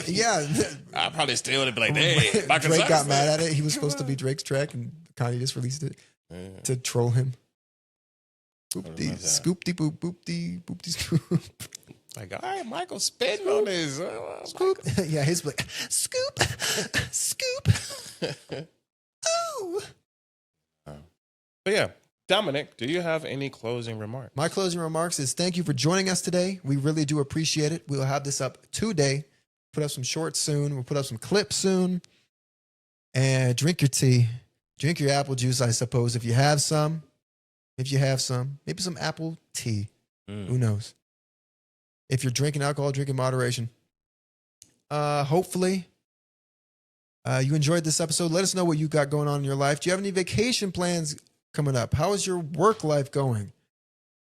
Speaker 1: Yeah.
Speaker 2: I probably still would be like, hey, Michael
Speaker 1: Drake got
Speaker 2: Jackson.
Speaker 1: mad at it. He was supposed to be Drake's track, and Kanye just released it to troll him. Boop de scoop de boop boop de scoop.
Speaker 2: Like, all right, Michael spitting on this.
Speaker 1: Scoop. Yeah, his like scoop, scoop. Ooh.
Speaker 2: But yeah, Dominic, do you have any closing remarks?
Speaker 1: My closing remarks is thank you for joining us today. We really do appreciate it. We'll have this up today. Put up some shorts soon. We'll put up some clips soon. And drink your tea. Drink your apple juice, I suppose, if you have some. Maybe some apple tea. Who knows? If you're drinking alcohol, drink in moderation. Hopefully, you enjoyed this episode. Let us know what you got going on in your life. Do you have any vacation plans coming up? How is your work life going?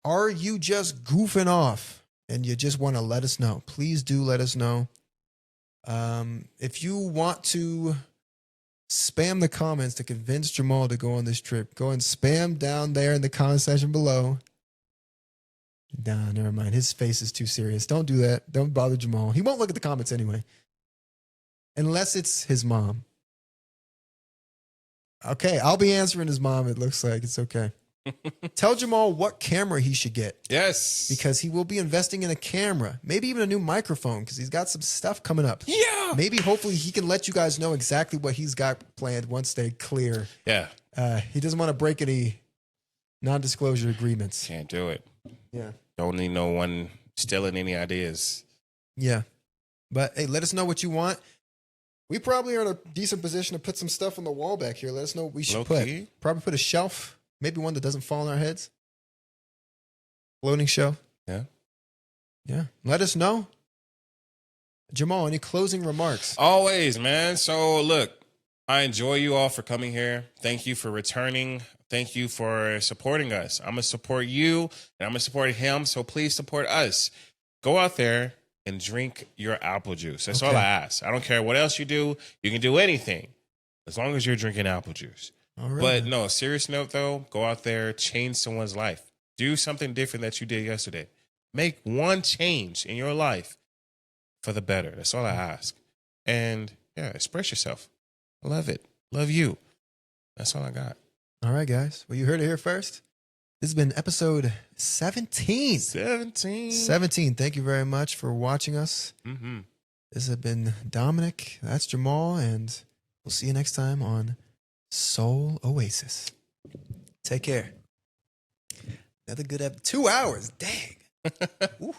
Speaker 1: Are you just goofing off and you just want to let us know? Please do let us know. If you want to spam the comments to convince Jamal to go on this trip, go and spam down there in the comment section below. Nah, never mind. His face is too serious. Don't do that. Don't bother Jamal. He won't look at the comments anyway. Unless it's his mom. Okay, I'll be answering his mom, it looks like. It's okay. Tell Jamal what camera he should get.
Speaker 2: Yes.
Speaker 1: Because he will be investing in a camera. Maybe even a new microphone because he's got some stuff coming up.
Speaker 2: Yeah.
Speaker 1: Maybe, hopefully, he can let you guys know exactly what he's got planned once they clear.
Speaker 2: Yeah.
Speaker 1: He doesn't want to break any non-disclosure agreements.
Speaker 2: Can't do it.
Speaker 1: Yeah.
Speaker 2: Don't need no one stealing any ideas.
Speaker 1: Yeah. But, hey, let us know what you want. We probably are in a decent position to put some stuff on the wall back here. Let us know what we should put. Probably put a shelf. Maybe one that doesn't fall on our heads. Floating shelf.
Speaker 2: Yeah.
Speaker 1: Yeah. Let us know. Jamal, any closing remarks?
Speaker 2: Always, man. So look, I enjoy you all for coming here. Thank you for returning. Thank you for supporting us. I'm going to support you and I'm going to support him. So please support us. Go out there and drink your apple juice. That's all I ask. I don't care what else you do. You can do anything as long as you're drinking apple juice.
Speaker 1: All right.
Speaker 2: But no, serious note though, go out there, change someone's life. Do something different that you did yesterday. Make one change in your life for the better. That's all I ask. And yeah, express yourself. I love it. Love you. That's all I got.
Speaker 1: All right, guys. Well, you heard it here first. This has been episode 17.
Speaker 2: 17.
Speaker 1: Thank you very much for watching us.
Speaker 2: Mm-hmm.
Speaker 1: This has been Dominic. That's Jamal. And we'll see you next time on Soul Oasis. Take care. Another good 2 hours. Dang. Ooh.